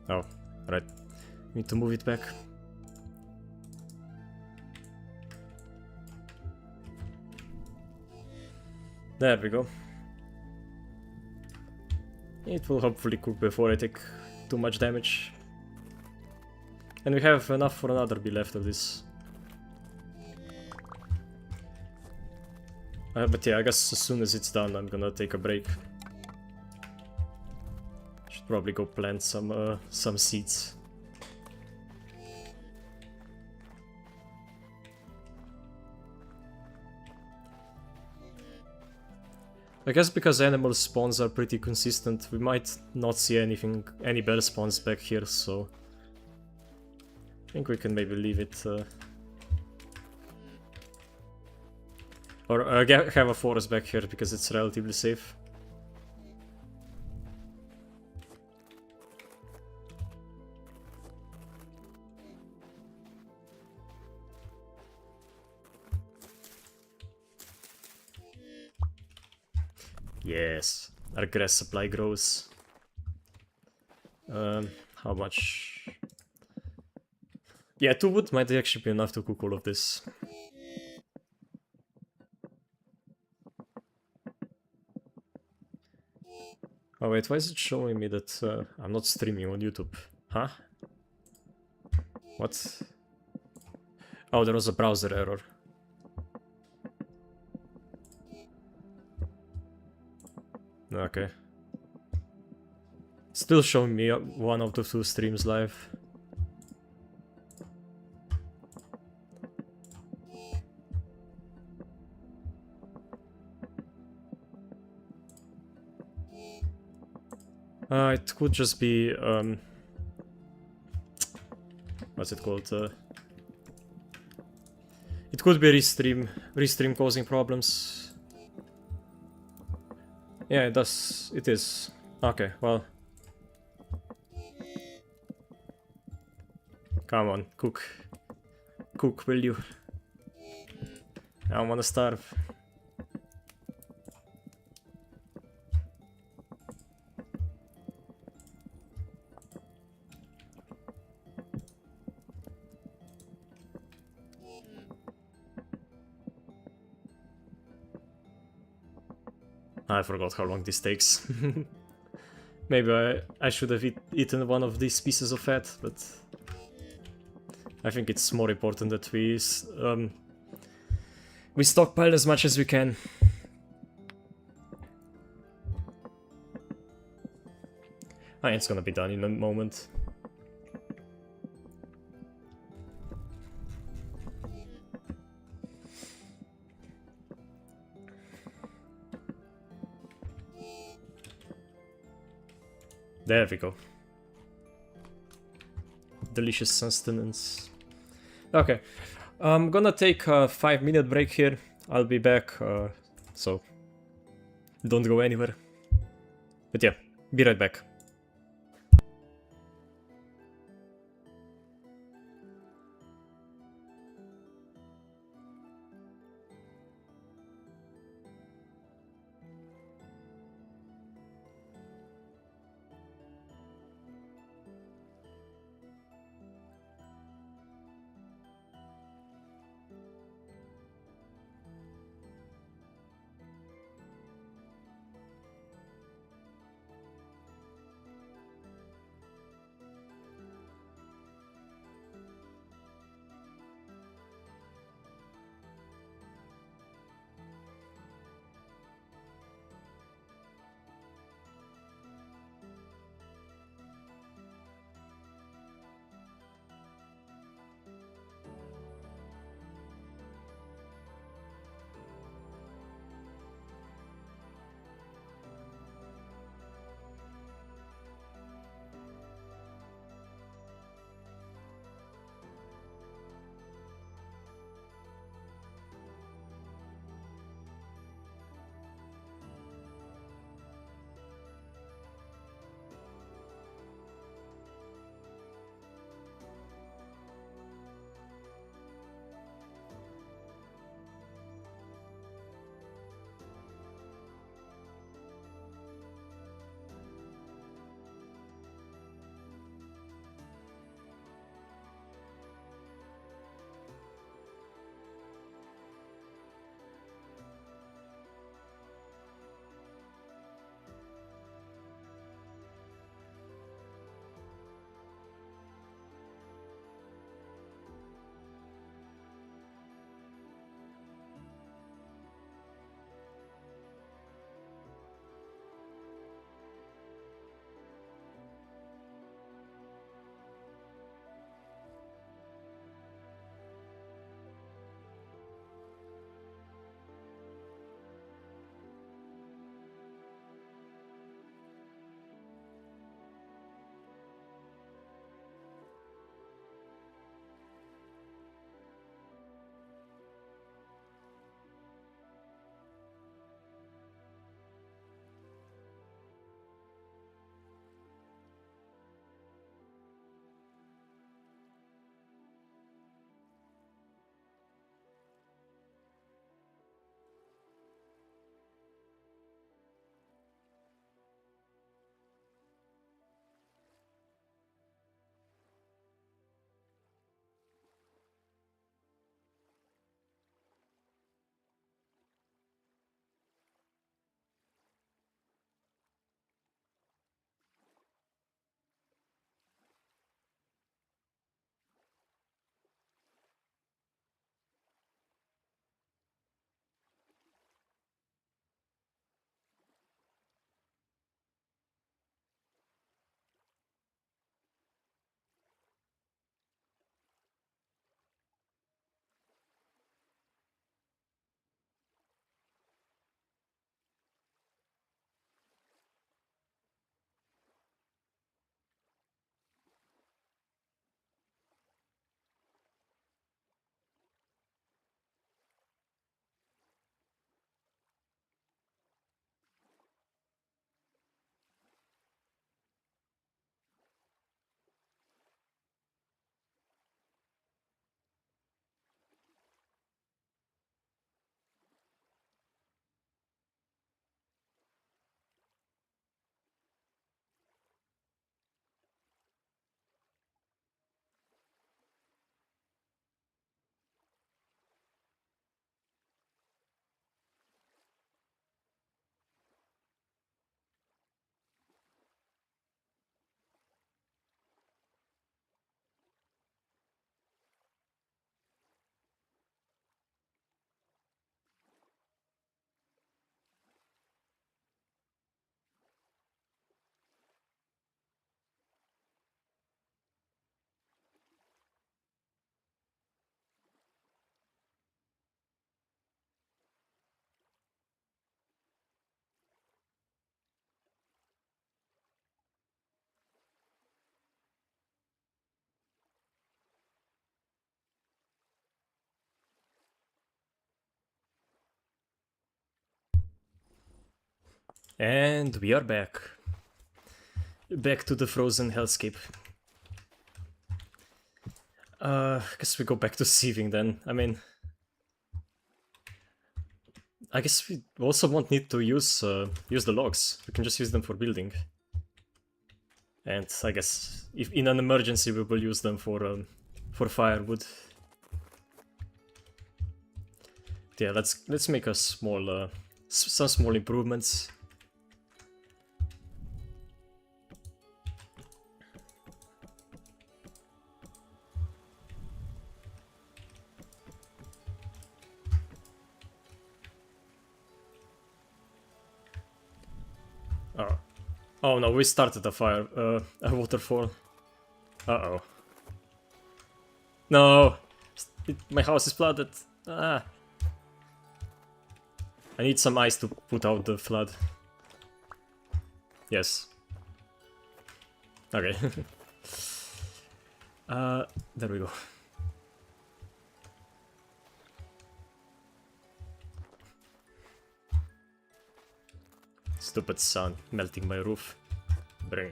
Oh, right. Need to move it back. There we go. It will hopefully cook before I take too much damage. And we have enough for another bee left of this. But yeah, I guess as soon as it's done, I'm gonna take a break. Should probably go plant some seeds. I guess because animal spawns are pretty consistent, we might not see any bear spawns back here, so I think we can maybe leave it. Or have a forest back here because it's relatively safe. Yes, our grass supply grows. How much? Yeah, 2 wood might actually be enough to cook all of this. Oh wait, why is it showing me that I'm not streaming on YouTube? Huh? What? Oh, there was a browser error. Okay. Still showing me one of the 2 streams live. It could just be what's it called? It could be restream causing problems. Yeah, it does. It is. Okay, well. Come on, cook. Cook, will you? I don't wanna starve. I forgot how long this takes. Maybe I should have eaten one of these pieces of fat, but I think it's more important that we stockpile as much as we can. It's gonna be done in a moment. There we go. Delicious sustenance. Okay, I'm gonna take a 5-minute break here. I'll be back, so don't go anywhere. But yeah, be right back. And we are back. Back to the frozen hellscape. I guess we go back to sieving then. I mean, I guess we also won't need to use the logs. We can just use them for building. And I guess if in an emergency we will use them for firewood. Yeah, let's make a small some small improvements. Oh no, we started a fire, a waterfall. Uh-oh. No! My house is flooded. Ah. I need some ice to put out the flood. Yes. Okay. There we go. Stupid sun melting my roof. Bring.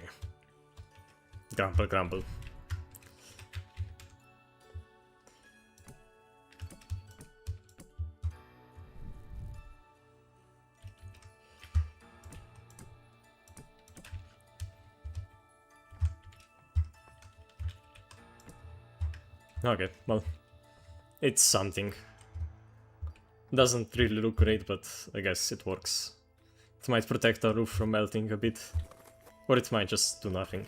Grumble, grumble. Okay, well, it's something. Doesn't really look great, but I guess it works. It might protect our roof from melting a bit, or it might just do nothing.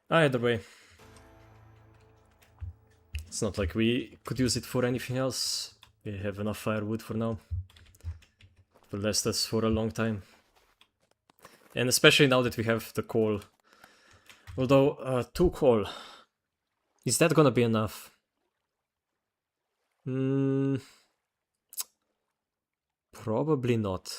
Either way, it's not like we could use it for anything else. We have enough firewood for now. It will last us for a long time. And especially now that we have the coal. Although, 2 coal. Is that gonna be enough? Probably not.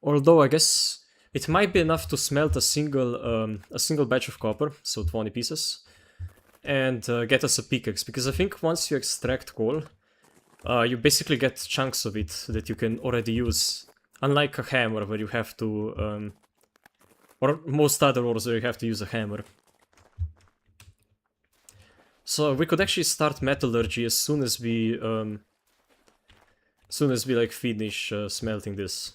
Although I guess it might be enough to smelt a single batch of copper, so 20 pieces, and get us a pickaxe. Because I think once you extract coal, you basically get chunks of it that you can already use. Unlike a hammer, where you have to, or most other ores where you have to use a hammer. So we could actually start metallurgy as soon as we like finish smelting this,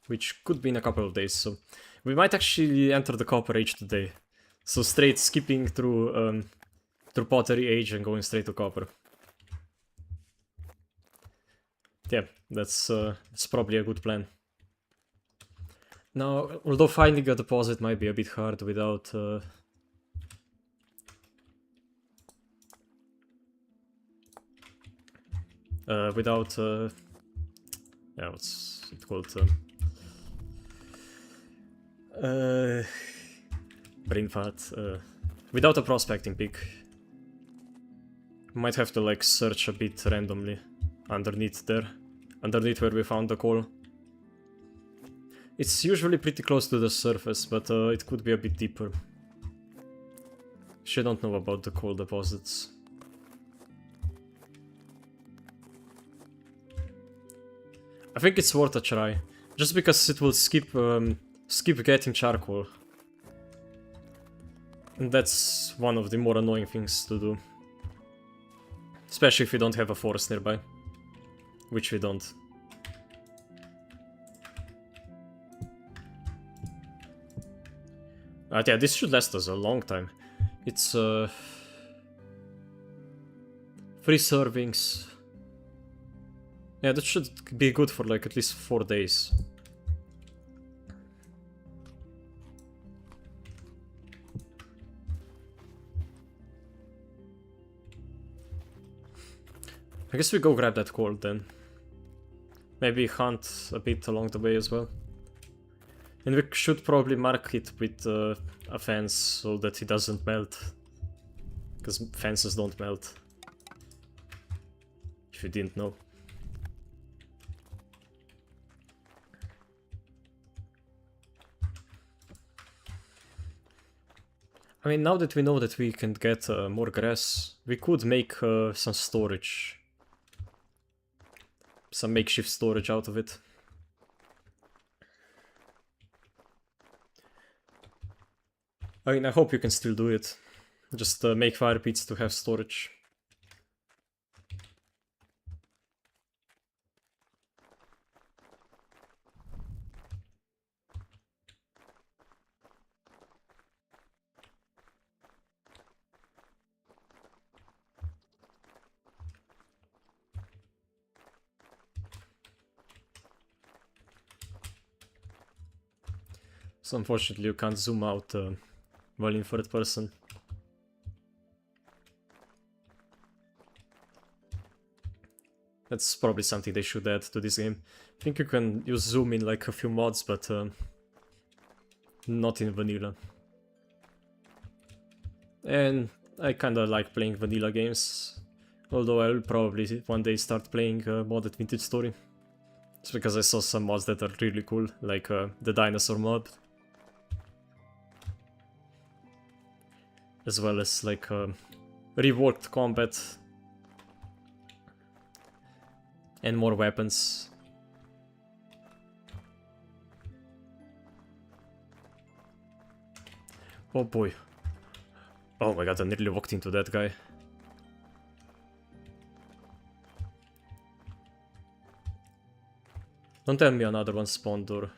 which could be in a couple of days. So we might actually enter the Copper Age today. So straight skipping through Pottery Age and going straight to copper. Yeah, that's probably a good plan. Now, although finding a deposit might be a bit hard without yeah, what's it called? Brain fat. Without a prospecting pick. Might have to like search a bit randomly underneath there. Underneath where we found the coal. It's usually pretty close to the surface, but it could be a bit deeper. She don't know about the coal deposits. I think it's worth a try, just because it will skip getting charcoal. And that's one of the more annoying things to do. Especially if you don't have a forest nearby. Which we don't. Yeah, this should last us a long time. It's 3 servings. Yeah, that should be good for like at least 4 days. I guess we go grab that coal then. Maybe hunt a bit along the way as well. And we should probably mark it with a fence so that it doesn't melt. Because fences don't melt. If you didn't know. I mean, now that we know that we can get more grass, we could make some storage. some makeshift storage out of it. I mean, I hope you can still do it. Just make fire pits to have storage. So unfortunately you can't zoom out while in third person. That's probably something they should add to this game. I think you can use zoom in like a few mods, but not in vanilla. And I kinda like playing vanilla games, although I'll probably one day start playing modded Vintage Story. It's because I saw some mods that are really cool, like the dinosaur mod. As well as like reworked combat and more weapons. Oh boy. Oh my god, I nearly walked into that guy. Don't tell me another one spawned, or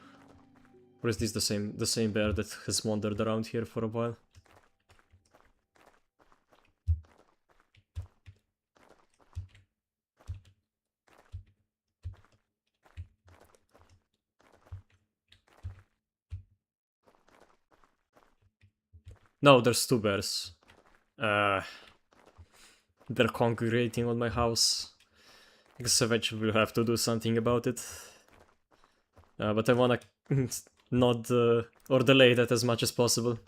is this the same bear that has wandered around here for a while? No, there's two bears. They're congregating on my house. I guess eventually we'll have to do something about it. But I wanna not or delay that as much as possible.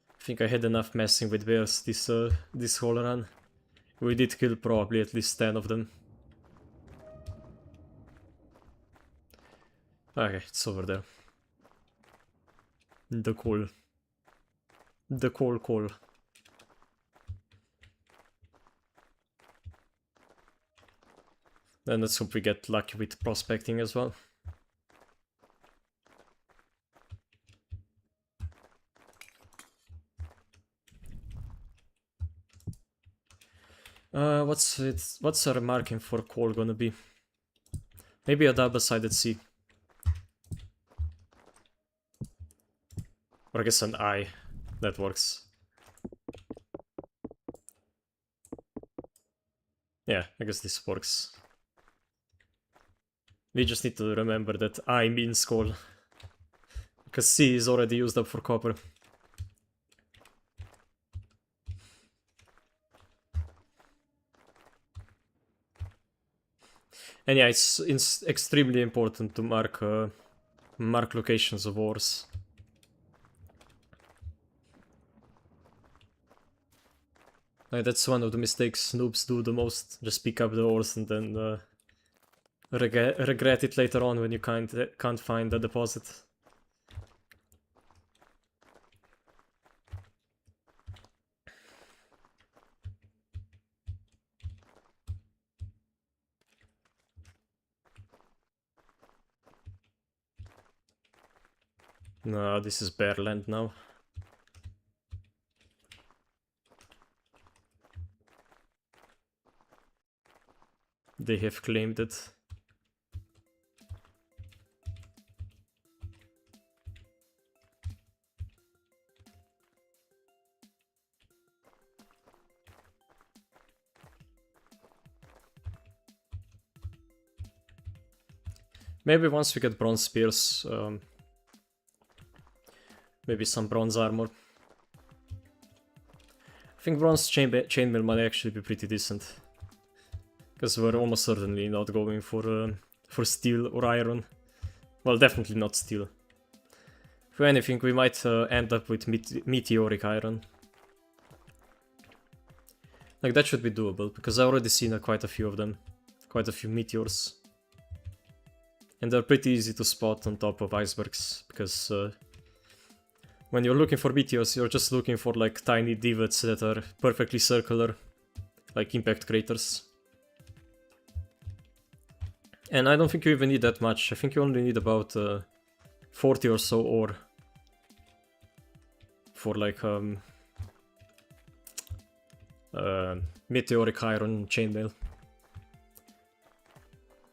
I think I had enough messing with bears this whole run. We did kill probably at least 10 of them. Okay, it's over there. The coal. The coal. And let's hope we get lucky with prospecting as well. What's our marking for coal gonna be? Maybe a double-sided C. Or I guess an I. That works. Yeah, I guess this works. We just need to remember that I means coal. Because C is already used up for copper. And yeah, it's extremely important to mark locations of ores. Like, that's one of the mistakes noobs do the most. Just pick up the ores and then regret it later on when you can't find the deposit. No, this is bare land now. They have claimed it. Maybe once we get bronze spears, maybe some bronze armor. I think bronze chainmail might actually be pretty decent. Because we're almost certainly not going for steel or iron. Well, definitely not steel. If anything, we might end up with meteoric iron. Like, that should be doable, because I've already seen quite a few of them. Quite a few meteors. And they're pretty easy to spot on top of icebergs, because when you're looking for meteors, you're just looking for like tiny divots that are perfectly circular, like impact craters. And I don't think you even need that much. I think you only need about 40 or so ore for like meteoric iron chainmail.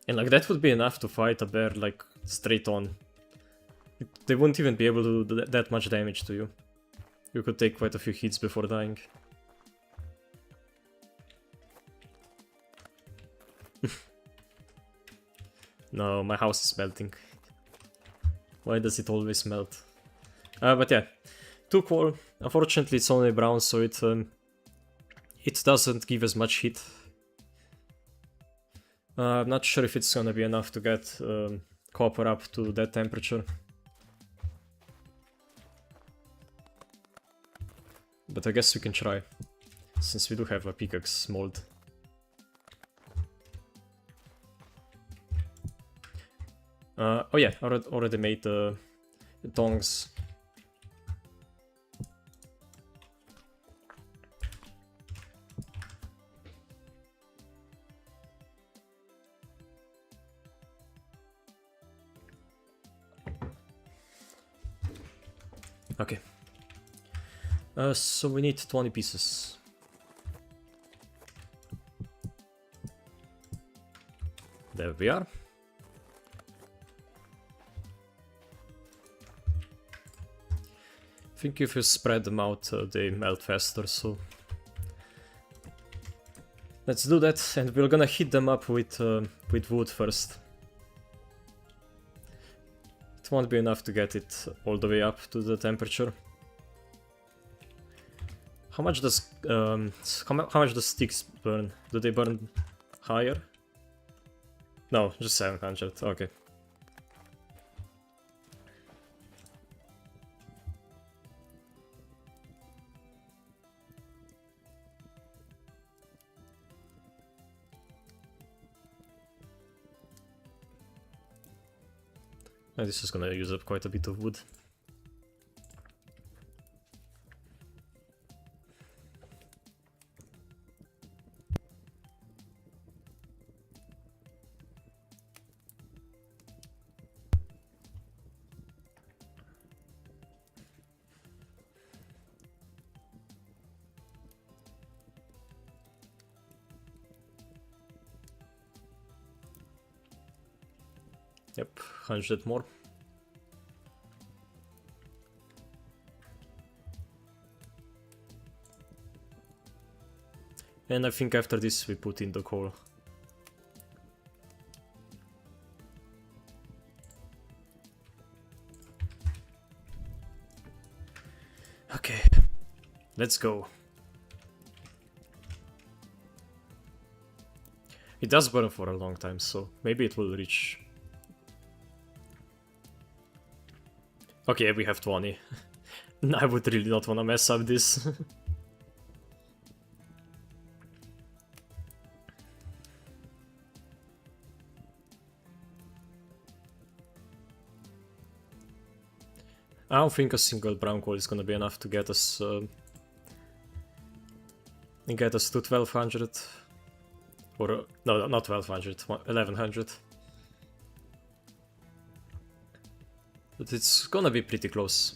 And like that would be enough to fight a bear like straight on. They wouldn't even be able to do that much damage to you. You could take quite a few hits before dying. No, my house is melting. Why does it always melt? But yeah, 2 coal. Unfortunately, it's only brown, so it doesn't give as much heat. I'm not sure if it's gonna be enough to get copper up to that temperature. But I guess we can try, since we do have a pickaxe mold. Oh yeah, I already made the tongs. Okay. So we need 20 pieces. There we are. I think if you spread them out, they melt faster, so... Let's do that, and we're gonna heat them up with wood first. It won't be enough to get it all the way up to the temperature. How much does how much does sticks burn? Do they burn higher? No, just 700. Okay. And this is gonna use up quite a bit of wood. Yep, 100 more. And I think after this we put in the coal. Okay, let's go. It does burn for a long time, so maybe it will reach. Okay, we have 20. I would really not wanna mess up this. I don't think a single brown coal is gonna be enough to get us to 1200. Or no, not 1200, 1100. But it's gonna be pretty close.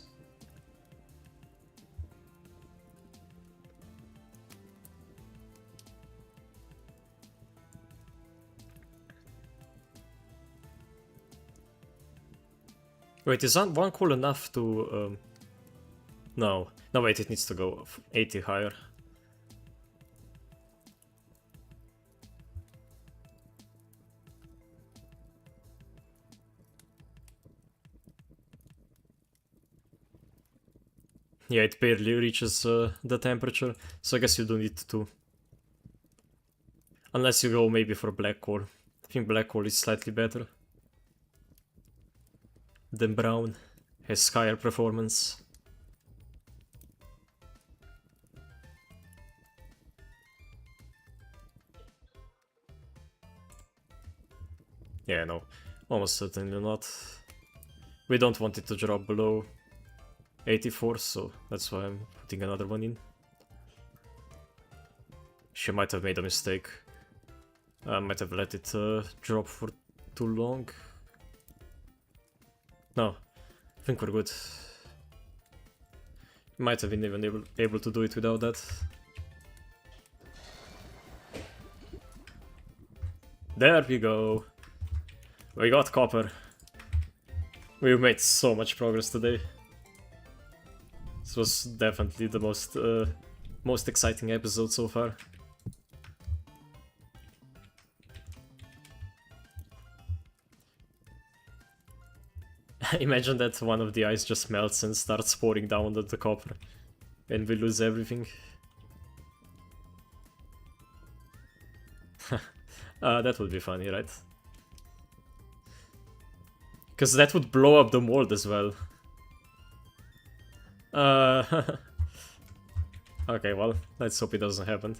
Wait, is one coal enough to... No. No, wait, it needs to go 80 higher. Yeah, it barely reaches the temperature, so I guess you do need to. Unless you go maybe for black coal. I think black coal is slightly better than brown, has higher performance. Yeah, no, almost certainly not. We don't want it to drop below 84, so that's why I'm putting another one in. She might have made a mistake. I might have let it drop for too long. No, I think we're good. Might have been even able to do it without that. There we go. We got copper. We've made so much progress today. This was definitely the most exciting episode so far. Imagine that one of the ice just melts and starts pouring down on the copper, and we lose everything. That would be funny, right? Because that would blow up the mold as well. Okay, well, let's hope it doesn't happen.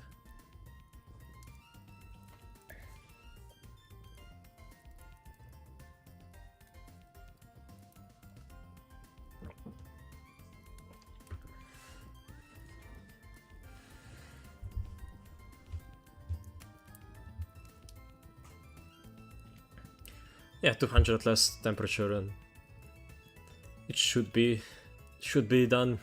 Yeah, 200 less temperature and it should be done.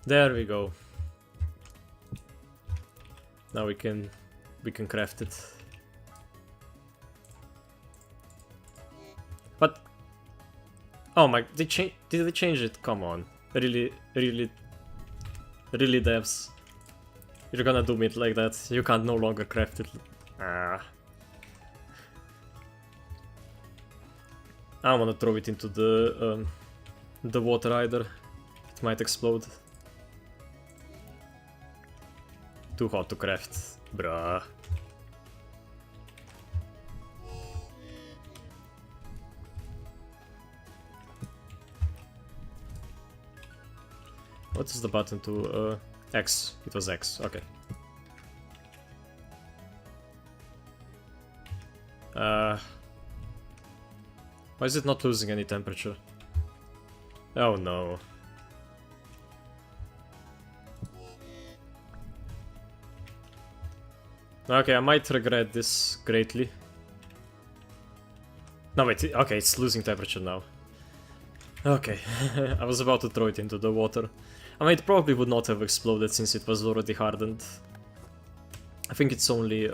There we go. Now we can craft it. But oh my, did they change it? Come on. Really devs. You're gonna do it like that. You can't no longer craft it. Ah. I don't wanna throw it into the water either. It might explode. Too hot to craft, bruh. What is the button to X? It was X, okay. Why is it not losing any temperature? Oh no. Okay, I might regret this greatly. No wait, okay, it's losing temperature now. Okay, I was about to throw it into the water. I mean, it probably would not have exploded since it was already hardened. I think it's only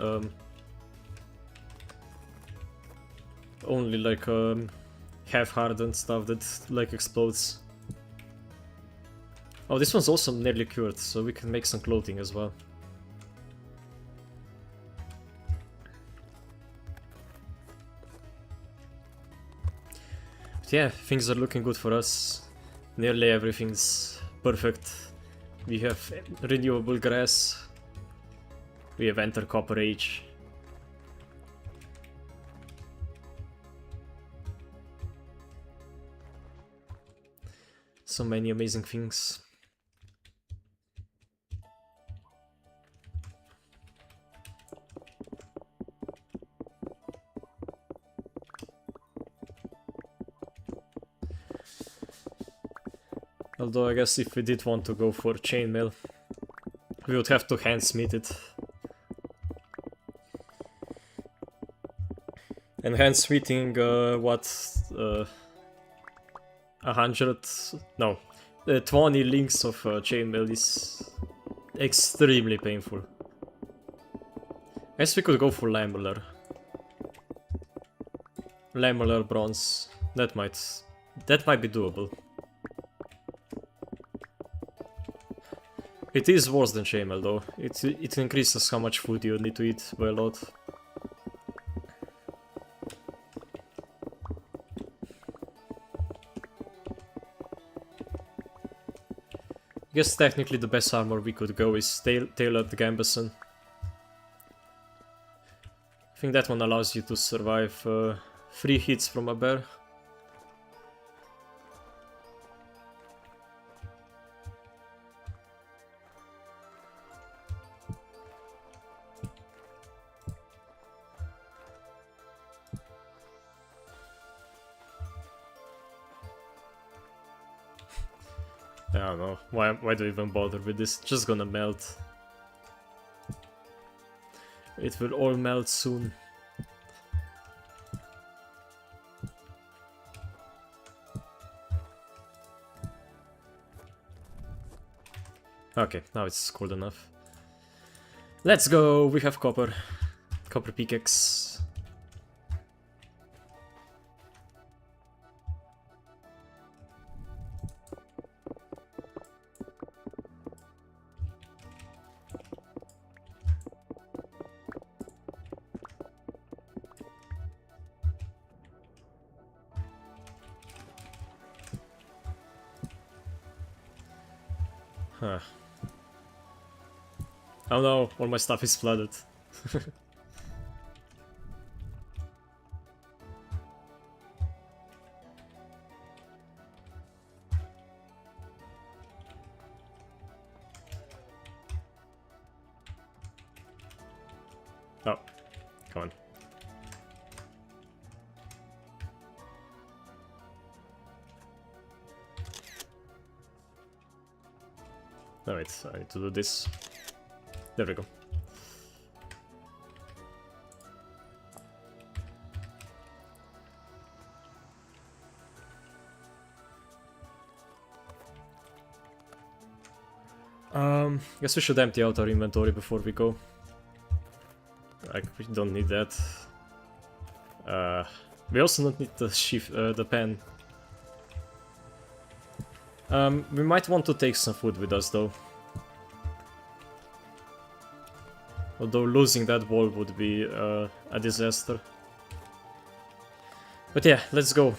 like half hardened stuff that like explodes. Oh, this one's also nearly cured, so we can make some clothing as well. Yeah, things are looking good for us. Nearly everything's perfect. We have renewable grass. We have Enter Copper Age. So many amazing things. Although I guess if we did want to go for chainmail, we would have to handsmith it. And handsmithing, 20 links of chainmail is extremely painful. I guess we could go for lamellar. Lamellar bronze. That might be doable. It is worse than chainmail though. It increases how much food you need to eat by a lot. I guess technically the best armor we could go is Tailored Gambeson. I think that one allows you to survive 3 hits from a bear. I don't know, why do I even bother with this? It's just gonna melt. It will all melt soon. Okay, now it's cold enough. Let's go, we have copper. Copper pickaxe. Huh. Oh no, all my stuff is flooded. Oh, come on. No, wait, I need to do this. There we go. Guess we should empty out our inventory before we go. Like, we don't need that. We also don't need the pen. We might want to take some food with us though. Although losing that wall would be a disaster. But yeah, let's go.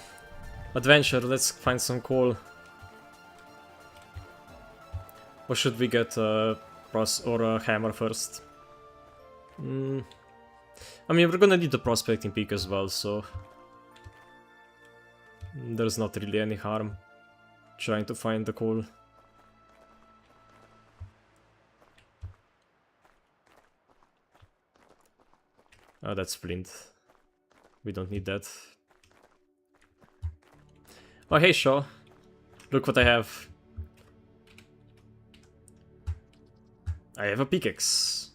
Adventure, let's find some coal. Or should we get a hammer first? I mean, we're gonna need the prospecting peak as well, so... there's not really any harm trying to find the coal. Oh, that's flint. We don't need that. Oh, hey, Shaw. Look what I have. I have a pickaxe.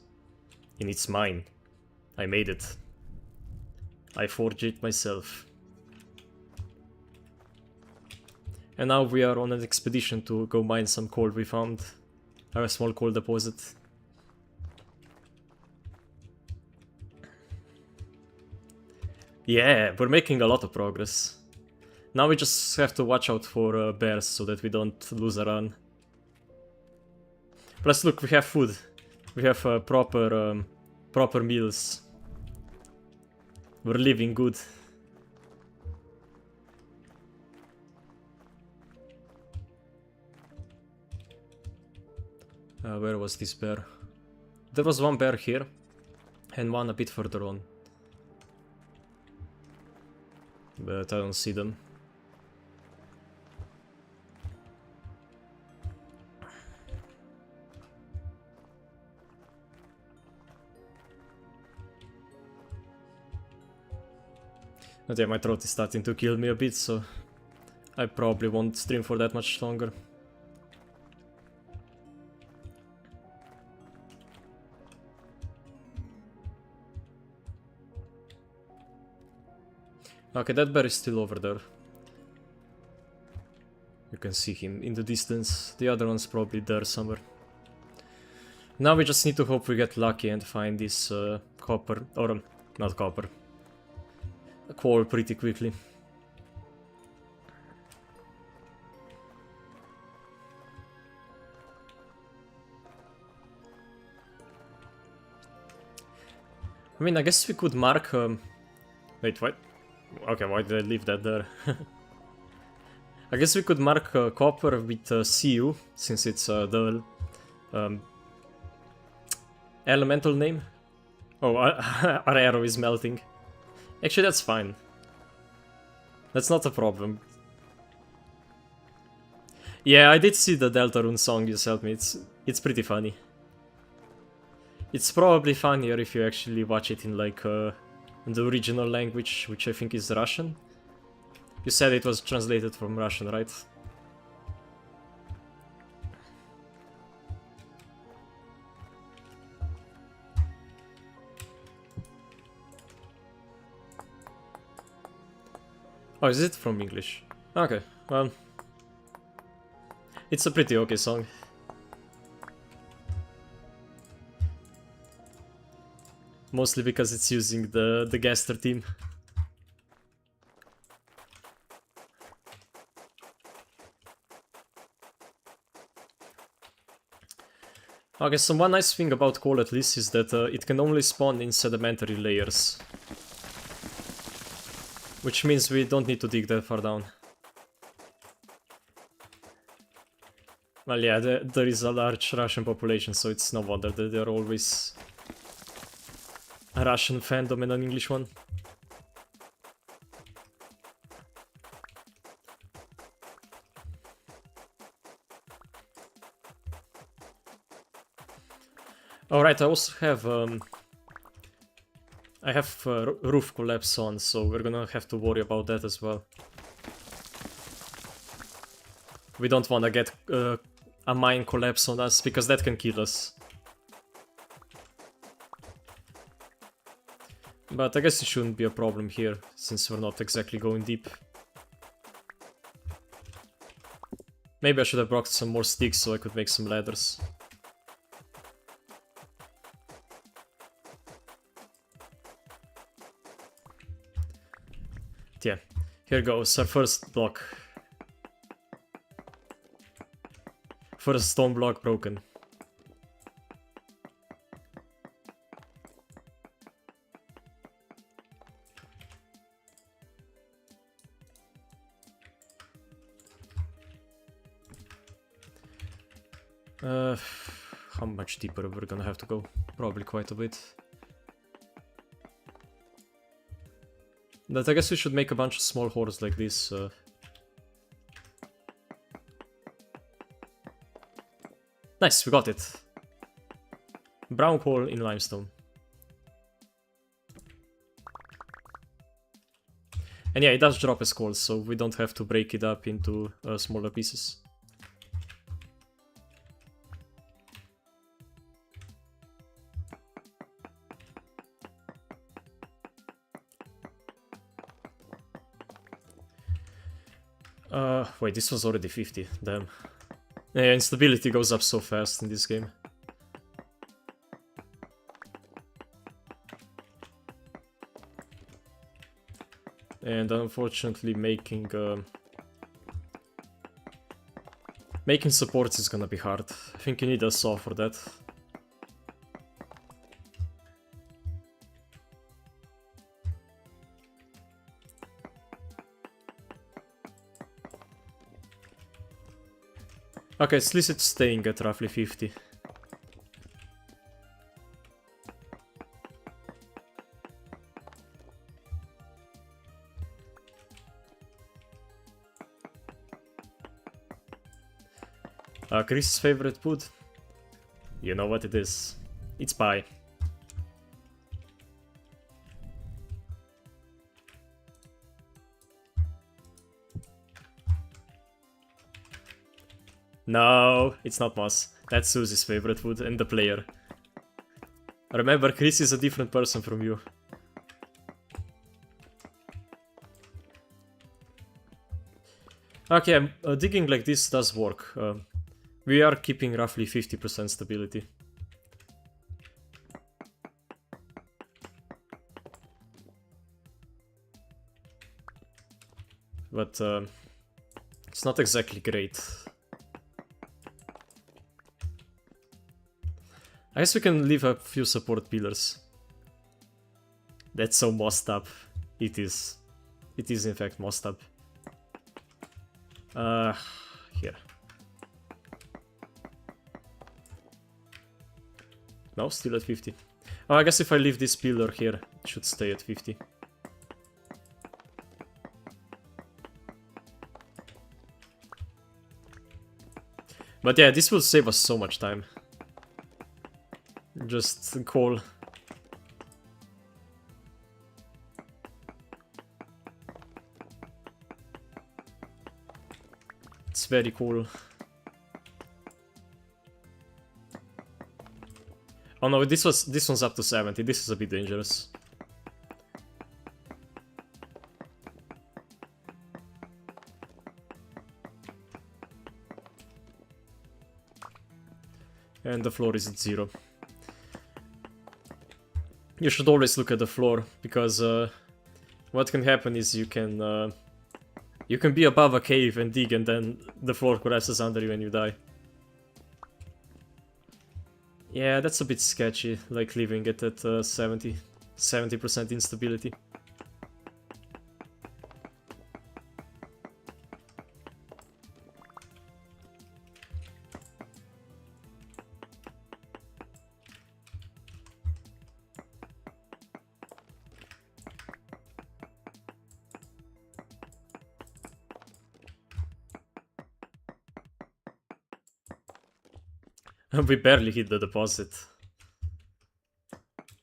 And it's mine. I made it. I forged it myself. And now we are on an expedition to go mine some coal we found. A small coal deposit. Yeah, we're making a lot of progress. Now we just have to watch out for bears so that we don't lose a run. Plus, look, we have food. We have proper meals. We're living good. Where was this bear? There was one bear here, and one a bit further on. But I don't see them. But yeah, my throat is starting to kill me a bit, so I probably won't stream for that much longer. Okay, that bear is still over there. You can see him in the distance. The other one's probably there somewhere. Now we just need to hope we get lucky and find this copper, or not copper, coal pretty quickly. I mean, I guess we could mark... Wait, what? Okay, why did I leave that there? I guess we could mark copper with CU, since it's the elemental name. Oh, our arrow is melting. Actually, that's fine. That's not a problem. Yeah, I did see the Deltarune song you sent me. It's pretty funny. It's probably funnier if you actually watch it in like in the original language, which I think is Russian. You said it was translated from Russian, right? Oh, is it from English? Okay, well... It's a pretty okay song. Mostly because it's using the Gaster theme. Okay, so one nice thing about coal at least is that it can only spawn in sedimentary layers. Which means we don't need to dig that far down. Well, yeah, there is a large Russian population, so it's no wonder that there are always a Russian fandom and an English one. Alright, I also have I have roof collapse on, so we're gonna have to worry about that as well. We don't wanna get a mine collapse on us, because that can kill us. But I guess it shouldn't be a problem here, since we're not exactly going deep. Maybe I should have brought some more sticks so I could make some ladders. Yeah, here goes our first block. First stone block broken. How much deeper we're gonna have to go? Probably quite a bit. But I guess we should make a bunch of small hoards like this. Nice, we got it. Brown coal in limestone. And yeah, it does drop as coal, so we don't have to break it up into smaller pieces. Wait, this was already 50, damn. Yeah, instability goes up so fast in this game. And unfortunately making supports is gonna be hard. I think you need a saw for that. Okay, at least it's staying at roughly 50. Chris's favorite food? You know what it is. It's pie. No, it's not moss. That's Susie's favorite food and the player. Remember, Chris is a different person from you. Okay, digging like this does work. We are keeping roughly 50% stability. But it's not exactly great. I guess we can leave a few support pillars. That's so mossed up. It is. It is in fact mossed up. Here. No, still at 50. Oh, I guess if I leave this pillar here, it should stay at 50. But yeah, this will save us so much time. Just call. It's very cool. Oh no, this one's up to 70. This is a bit dangerous. And the floor is at 0. You should always look at the floor, because what can happen is you can be above a cave and dig, and then the floor collapses under you and you die. Yeah, that's a bit sketchy, like leaving it at 70% instability. We barely hit the deposit.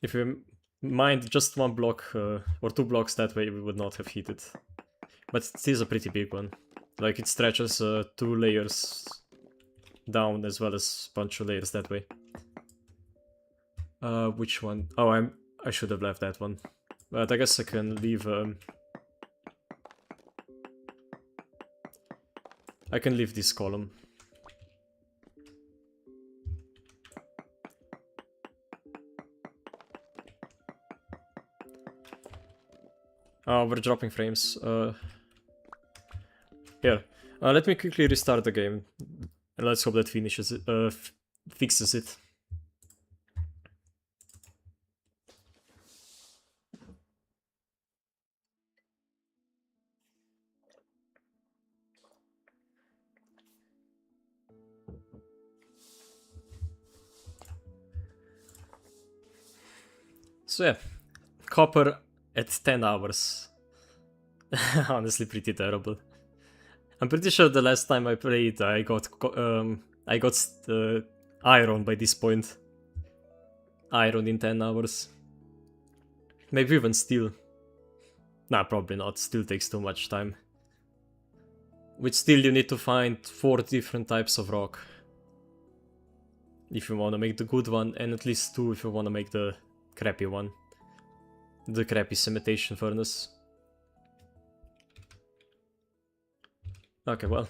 If we mined just one block or 2 blocks that way, we would not have hit it. But it is a pretty big one. Like, it stretches 2 layers down as well as a bunch of layers that way. Which one? Oh, I should have left that one. But I guess I can leave... I can leave this column. Oh, we're dropping frames. Here. Let me quickly restart the game. And let's hope that finishes it, fixes it. So yeah, copper at 10 hours. Honestly, pretty terrible. I'm pretty sure the last time I played, I got iron by this point. Iron in 10 hours. Maybe even steel. Nah, probably not. Steel takes too much time. With steel, you need to find 4 different types of rock. If you want to make the good one, and at least 2 if you want to make the crappy one. The crappy cementation furnace. Okay, well.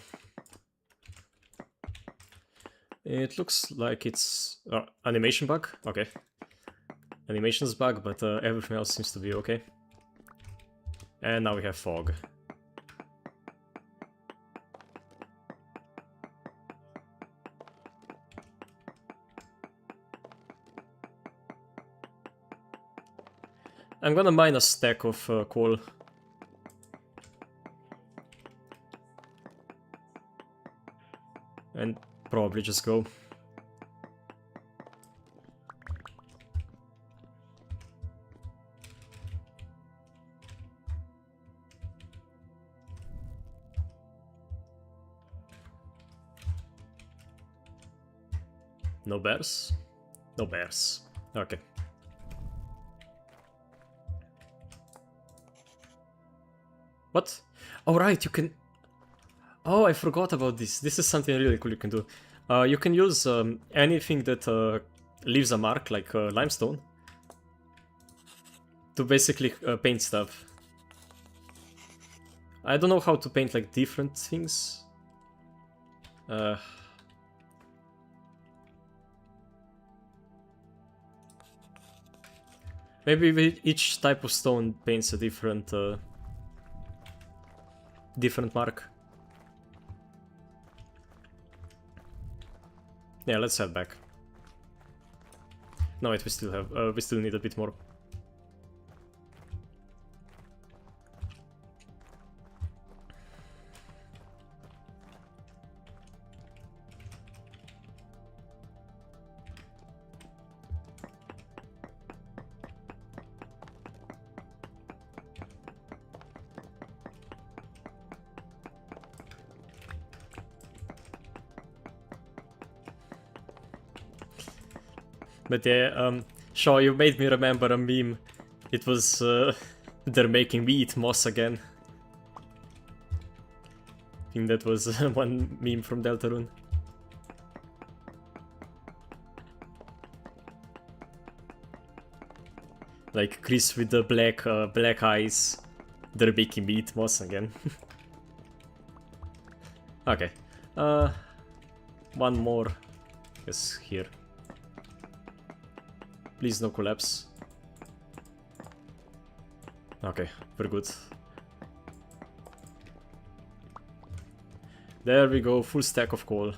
It looks like it's... animation bug? Okay. Animation's bug, but everything else seems to be okay. And now we have fog. I'm gonna mine a stack of coal. And probably just go. No bears? No bears. Okay. What? Oh right, you can... Oh, I forgot about this. This is something really cool you can do. You can use anything that leaves a mark, like limestone, to basically paint stuff. I don't know how to paint like different things. Maybe each type of stone paints a different different mark. Yeah, let's head back. No, wait, we still have we still need a bit more. But yeah, Shaw, you made me remember a meme. It was, they're making me eat moss again. I think that was one meme from Deltarune. Like Chris with the black eyes. They're making me eat moss again. Okay. One more. Yes, here. Please no collapse. Okay, we're good. There we go, full stack of coal.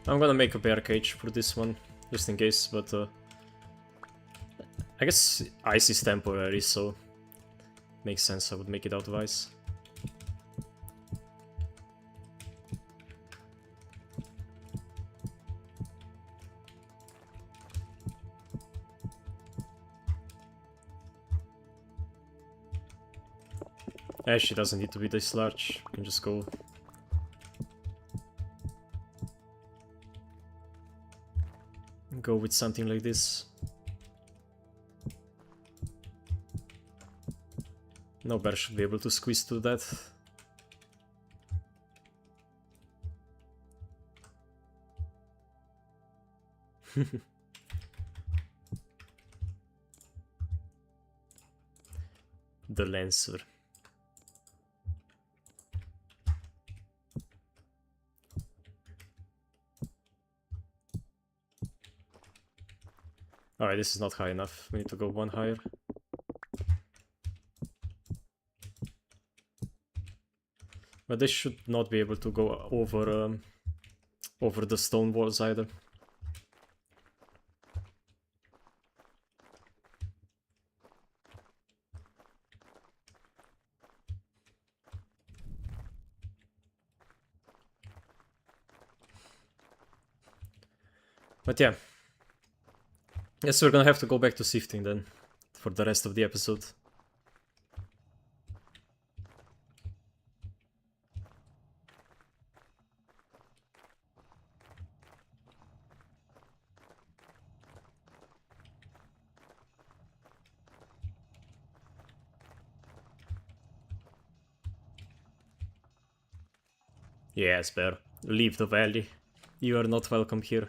I'm gonna make a bear cage for this one, just in case, but I guess ice is temporary, so makes sense I would make it out of ice. Actually, doesn't need to be this large, you can just go. Go with something like this. No bear should be able to squeeze through that. The Lancer. Alright, this is not high enough. We need to go one higher. But this should not be able to go over over the stone walls either. But yeah. Yes, we're gonna have to go back to sifting then, for the rest of the episode. Yes, bear. Leave the valley. You are not welcome here.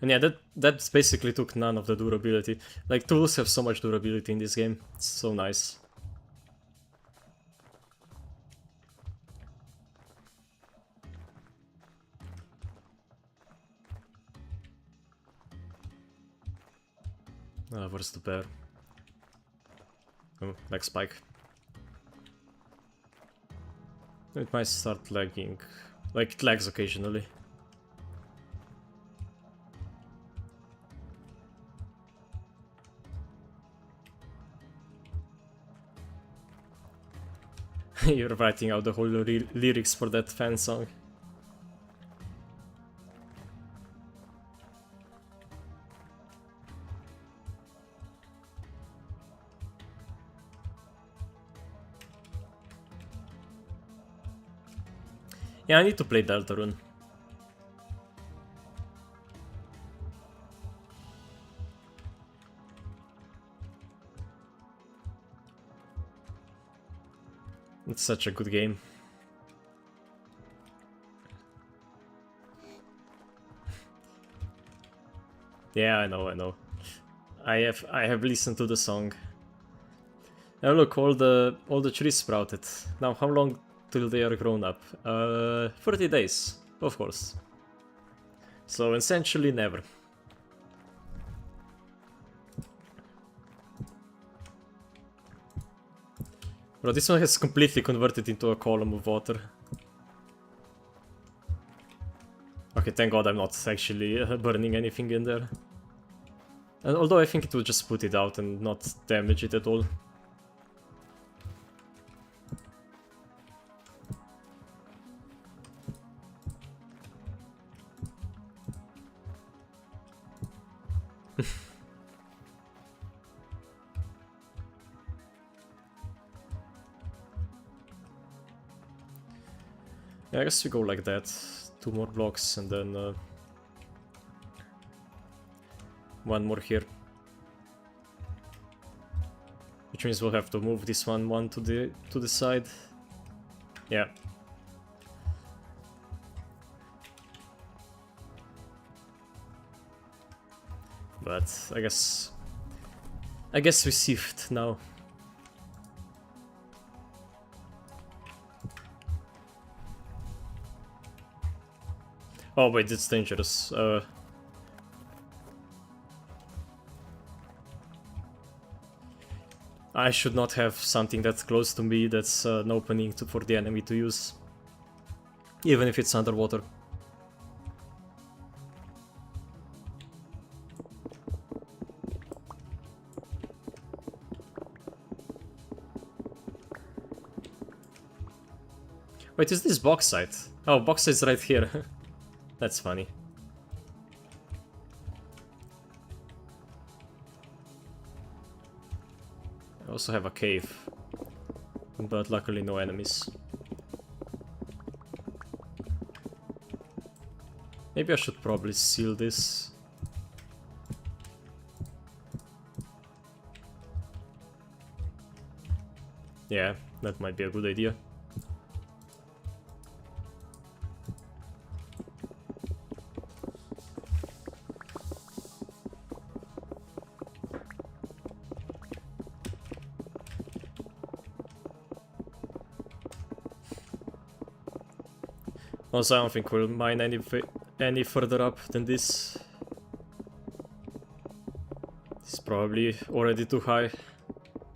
And yeah, that basically took none of the durability. Like, tools have so much durability in this game. It's so nice. Where's the bear? Oh, lag spike. It might start lagging. Like, it lags occasionally. You're writing out the whole lyrics for that fan song. Yeah, I need to play Deltarune. It's such a good game. Yeah, I know. I have listened to the song. Now look, all the trees sprouted. Now how long till they are grown up? 30 days, of course. So essentially never. Bro, this one has completely converted into a column of water. Okay, thank god I'm not actually burning anything in there. And although I think it will just put it out and not damage it at all. Yeah, I guess we go like that. 2 more blocks and then one more here. Which means we'll have to move this one to the side. Yeah. But I guess we sift now. Oh wait, it's dangerous. I should not have something that's close to me that's an opening for the enemy to use. Even if it's underwater. Wait, is this bauxite? Oh, bauxite's right here. That's funny. I also have a cave, but luckily no enemies. Maybe I should probably seal this. Yeah, that might be a good idea. Also, I don't think we'll mine any further up than this. It's probably already too high.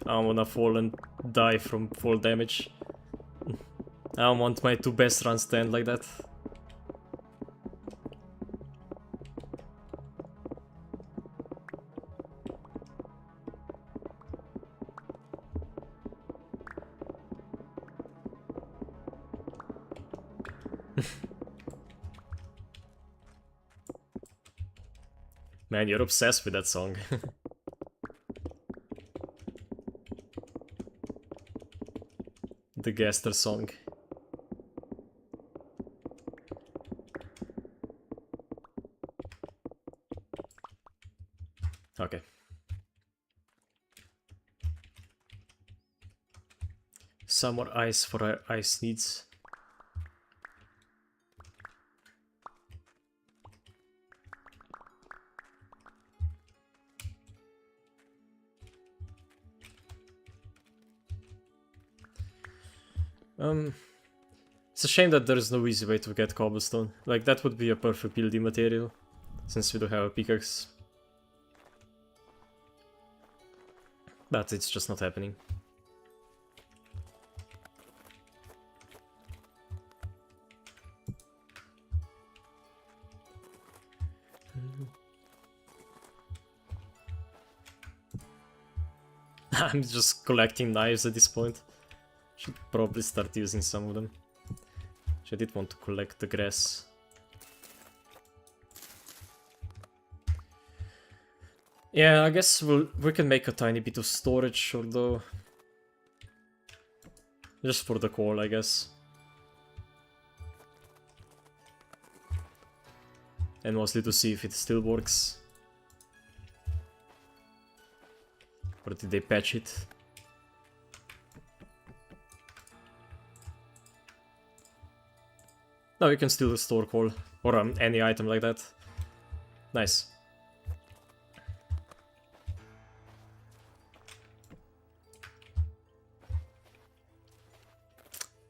I don't wanna fall and die from fall damage. I don't want my 2 best runs to end like that. Man, you're obsessed with that song. The Gaster song. Okay. Some more ice for our ice needs. It's a shame that there is no easy way to get cobblestone. Like, that would be a perfect building material, since we do have a pickaxe. But it's just not happening. I'm just collecting knives at this point. Should probably start using some of them. I did want to collect the grass. Yeah, I guess we can make a tiny bit of storage, although just for the coal, I guess. And mostly to see if it still works. Or did they patch it? No, you can still store coal, or any item like that. Nice.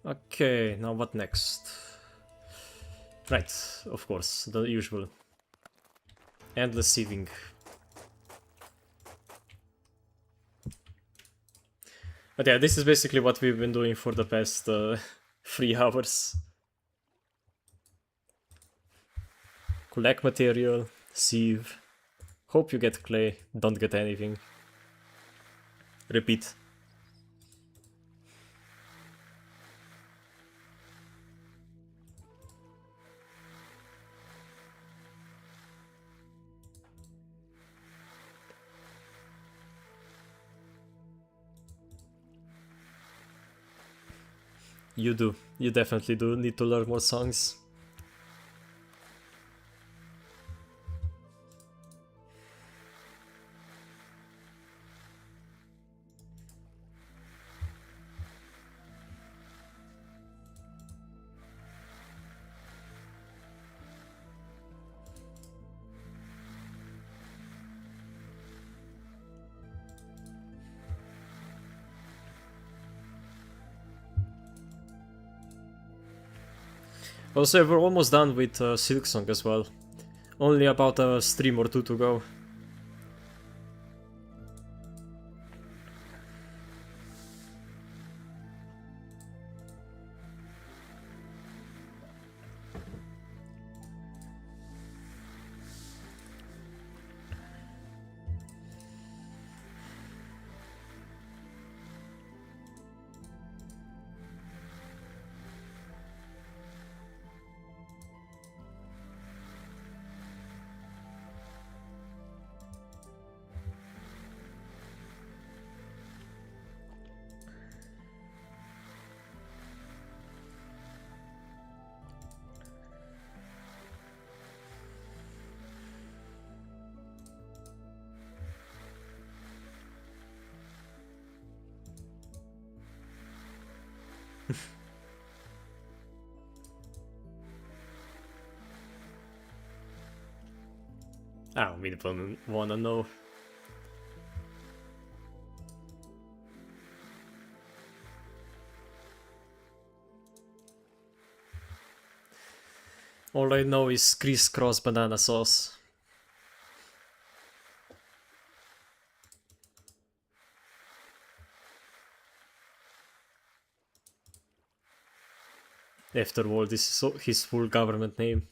Okay, now what next? Right, of course, the usual. Endless sieving. But yeah, this is basically what we've been doing for the past 3 hours. Collect material, sieve. Hope you get clay, don't get anything. Repeat. You do. You definitely do need to learn more songs. Also, we're almost done with Silksong as well. Only about a stream or two to go. I don't even wanna know. All I know is crisscross banana sauce. After all, this is his full government name.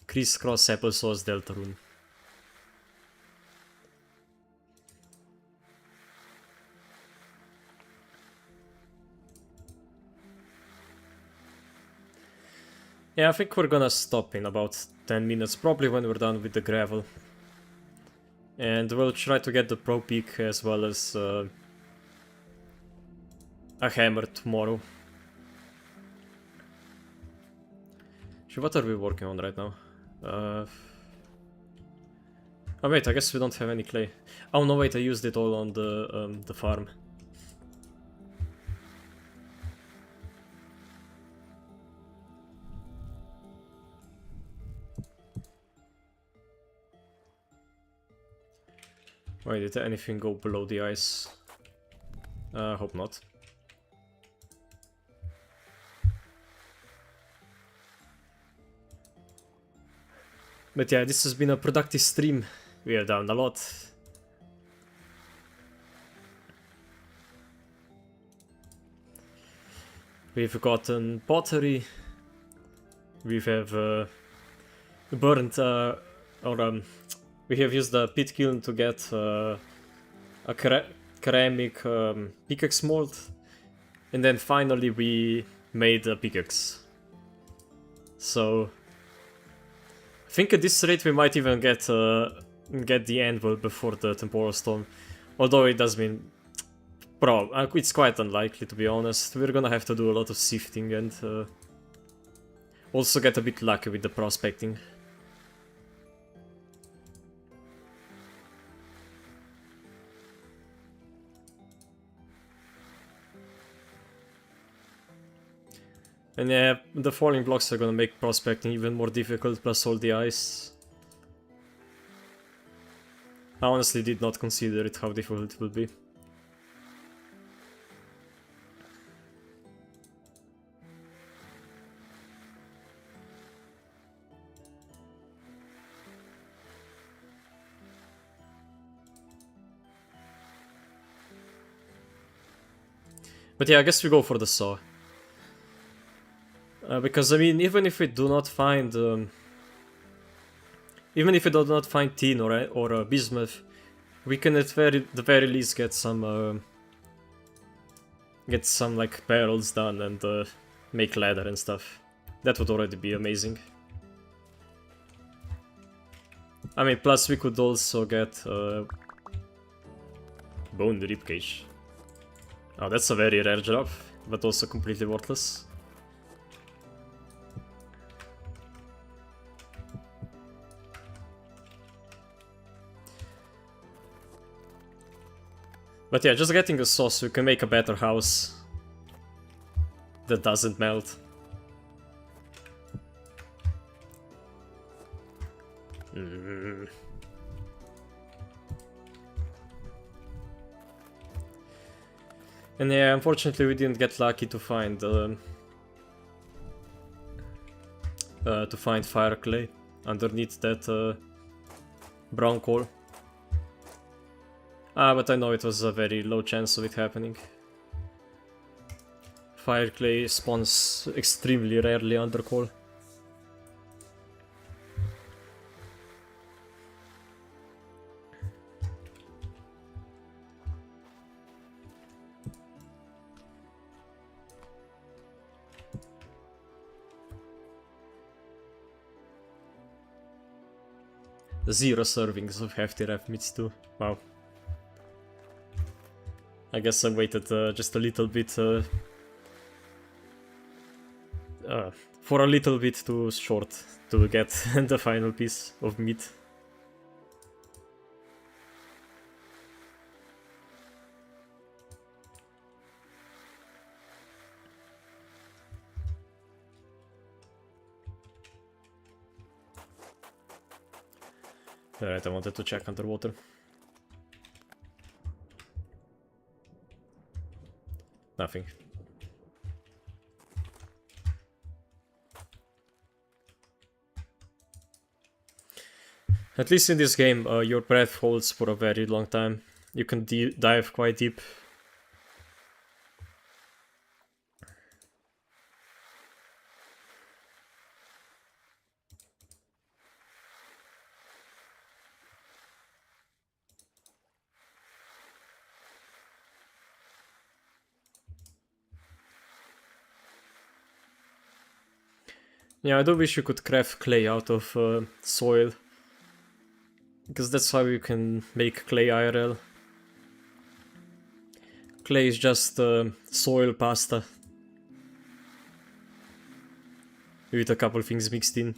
Crisscross applesauce Deltarune. Yeah, I think we're gonna stop in about 10 minutes, probably when we're done with the gravel. And we'll try to get the pro pick as well as a hammer tomorrow. So what are we working on right now? Oh wait, I guess we don't have any clay. Oh no, wait, I used it all on the farm. Wait, did anything go below the ice? Hope not. But yeah, this has been a productive stream. We have done a lot. We've gotten pottery. We have burnt we have used the pit kiln to get a ceramic pickaxe mold, and then finally we made a pickaxe. So I think at this rate we might even get the anvil before the temporal storm, although it does mean it's quite unlikely, to be honest. We're gonna have to do a lot of sifting and also get a bit lucky with the prospecting. And yeah, the falling blocks are gonna make prospecting even more difficult, plus all the ice. I honestly did not consider it, how difficult it will be. But yeah, I guess we go for the saw. Because I mean, even if we do not find Tin or bismuth, we can at the very least get some like barrels done and make leather and stuff. That would already be amazing. I mean, plus we could also get bone ribcage. Oh, that's a very rare job, but also completely worthless. But yeah, just getting a saw so you can make a better house that doesn't melt. And yeah, unfortunately we didn't get lucky to find fire clay underneath that brown coal. But I know it was a very low chance of it happening. Fire clay spawns extremely rarely under coal. Zero servings of hefty ref meats too. Wow. I guess I waited just a little bit for a little bit too short to get the final piece of meat. Alright, I wanted to check underwater. Nothing. At least in this game, your breath holds for a very long time. You can dive quite deep. Yeah, I do wish you could craft clay out of soil. Because that's how you can make clay IRL. Clay is just soil pasta. With a couple things mixed in.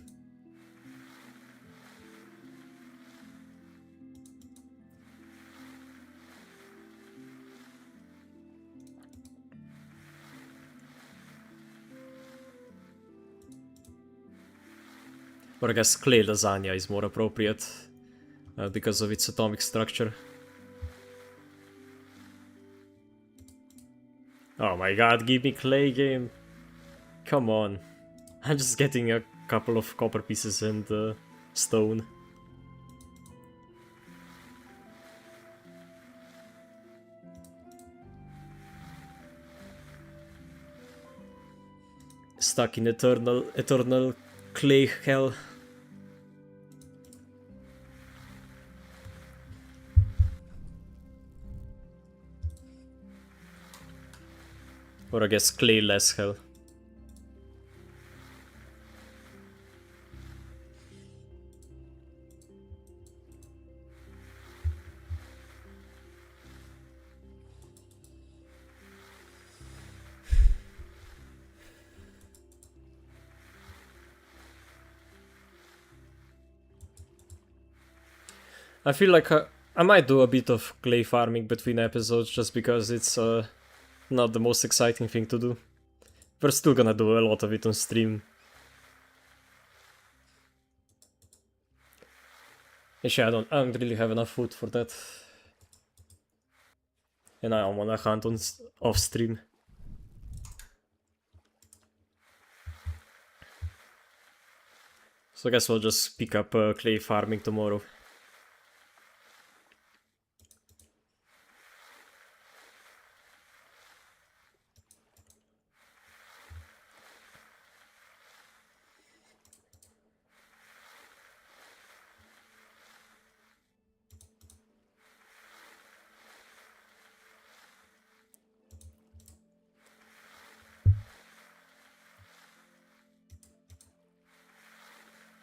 Or I guess clay lasagna is more appropriate because of its atomic structure. Oh my god, give me clay game. Come on. I'm just getting a couple of copper pieces and stone. Stuck in eternal clay hell. Or I guess clayless hell. I feel like I might do a bit of clay farming between episodes just because it's not the most exciting thing to do. We're still gonna do a lot of it on stream. Actually, I don't really have enough food for that. And I wanna hunt off stream. So I guess we'll just pick up clay farming tomorrow.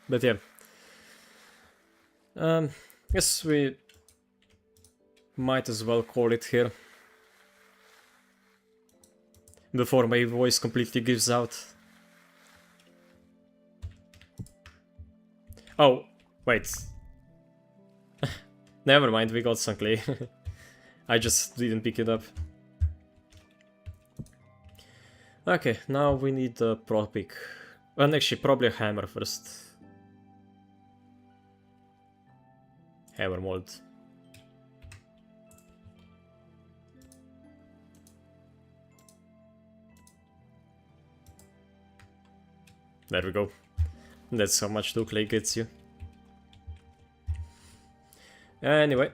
But yeah. Guess we might as well call it here. Before my voice completely gives out. Oh, wait. Never mind, we got some clay. I just didn't pick it up. Okay, now we need a pro pick. Well, actually, probably a hammer first. Hammer mold. There we go. That's how much 2 clay gets you. Anyway,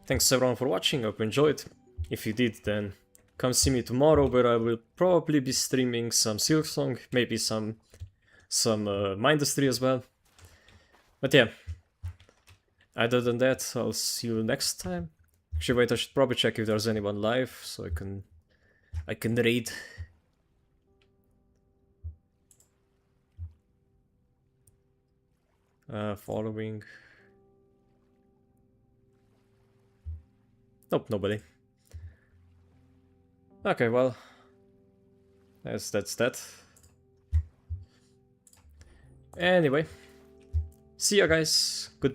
thanks everyone for watching, hope you enjoyed. If you did, then come see me tomorrow, where I will probably be streaming some Silksong, maybe some Mindustry as well. But yeah, other than that, I'll see you next time. Actually, wait, I should probably check if there's anyone live, so I can raid. Following. Nope, nobody. Okay, well, that's that. Anyway, see ya guys, goodbye.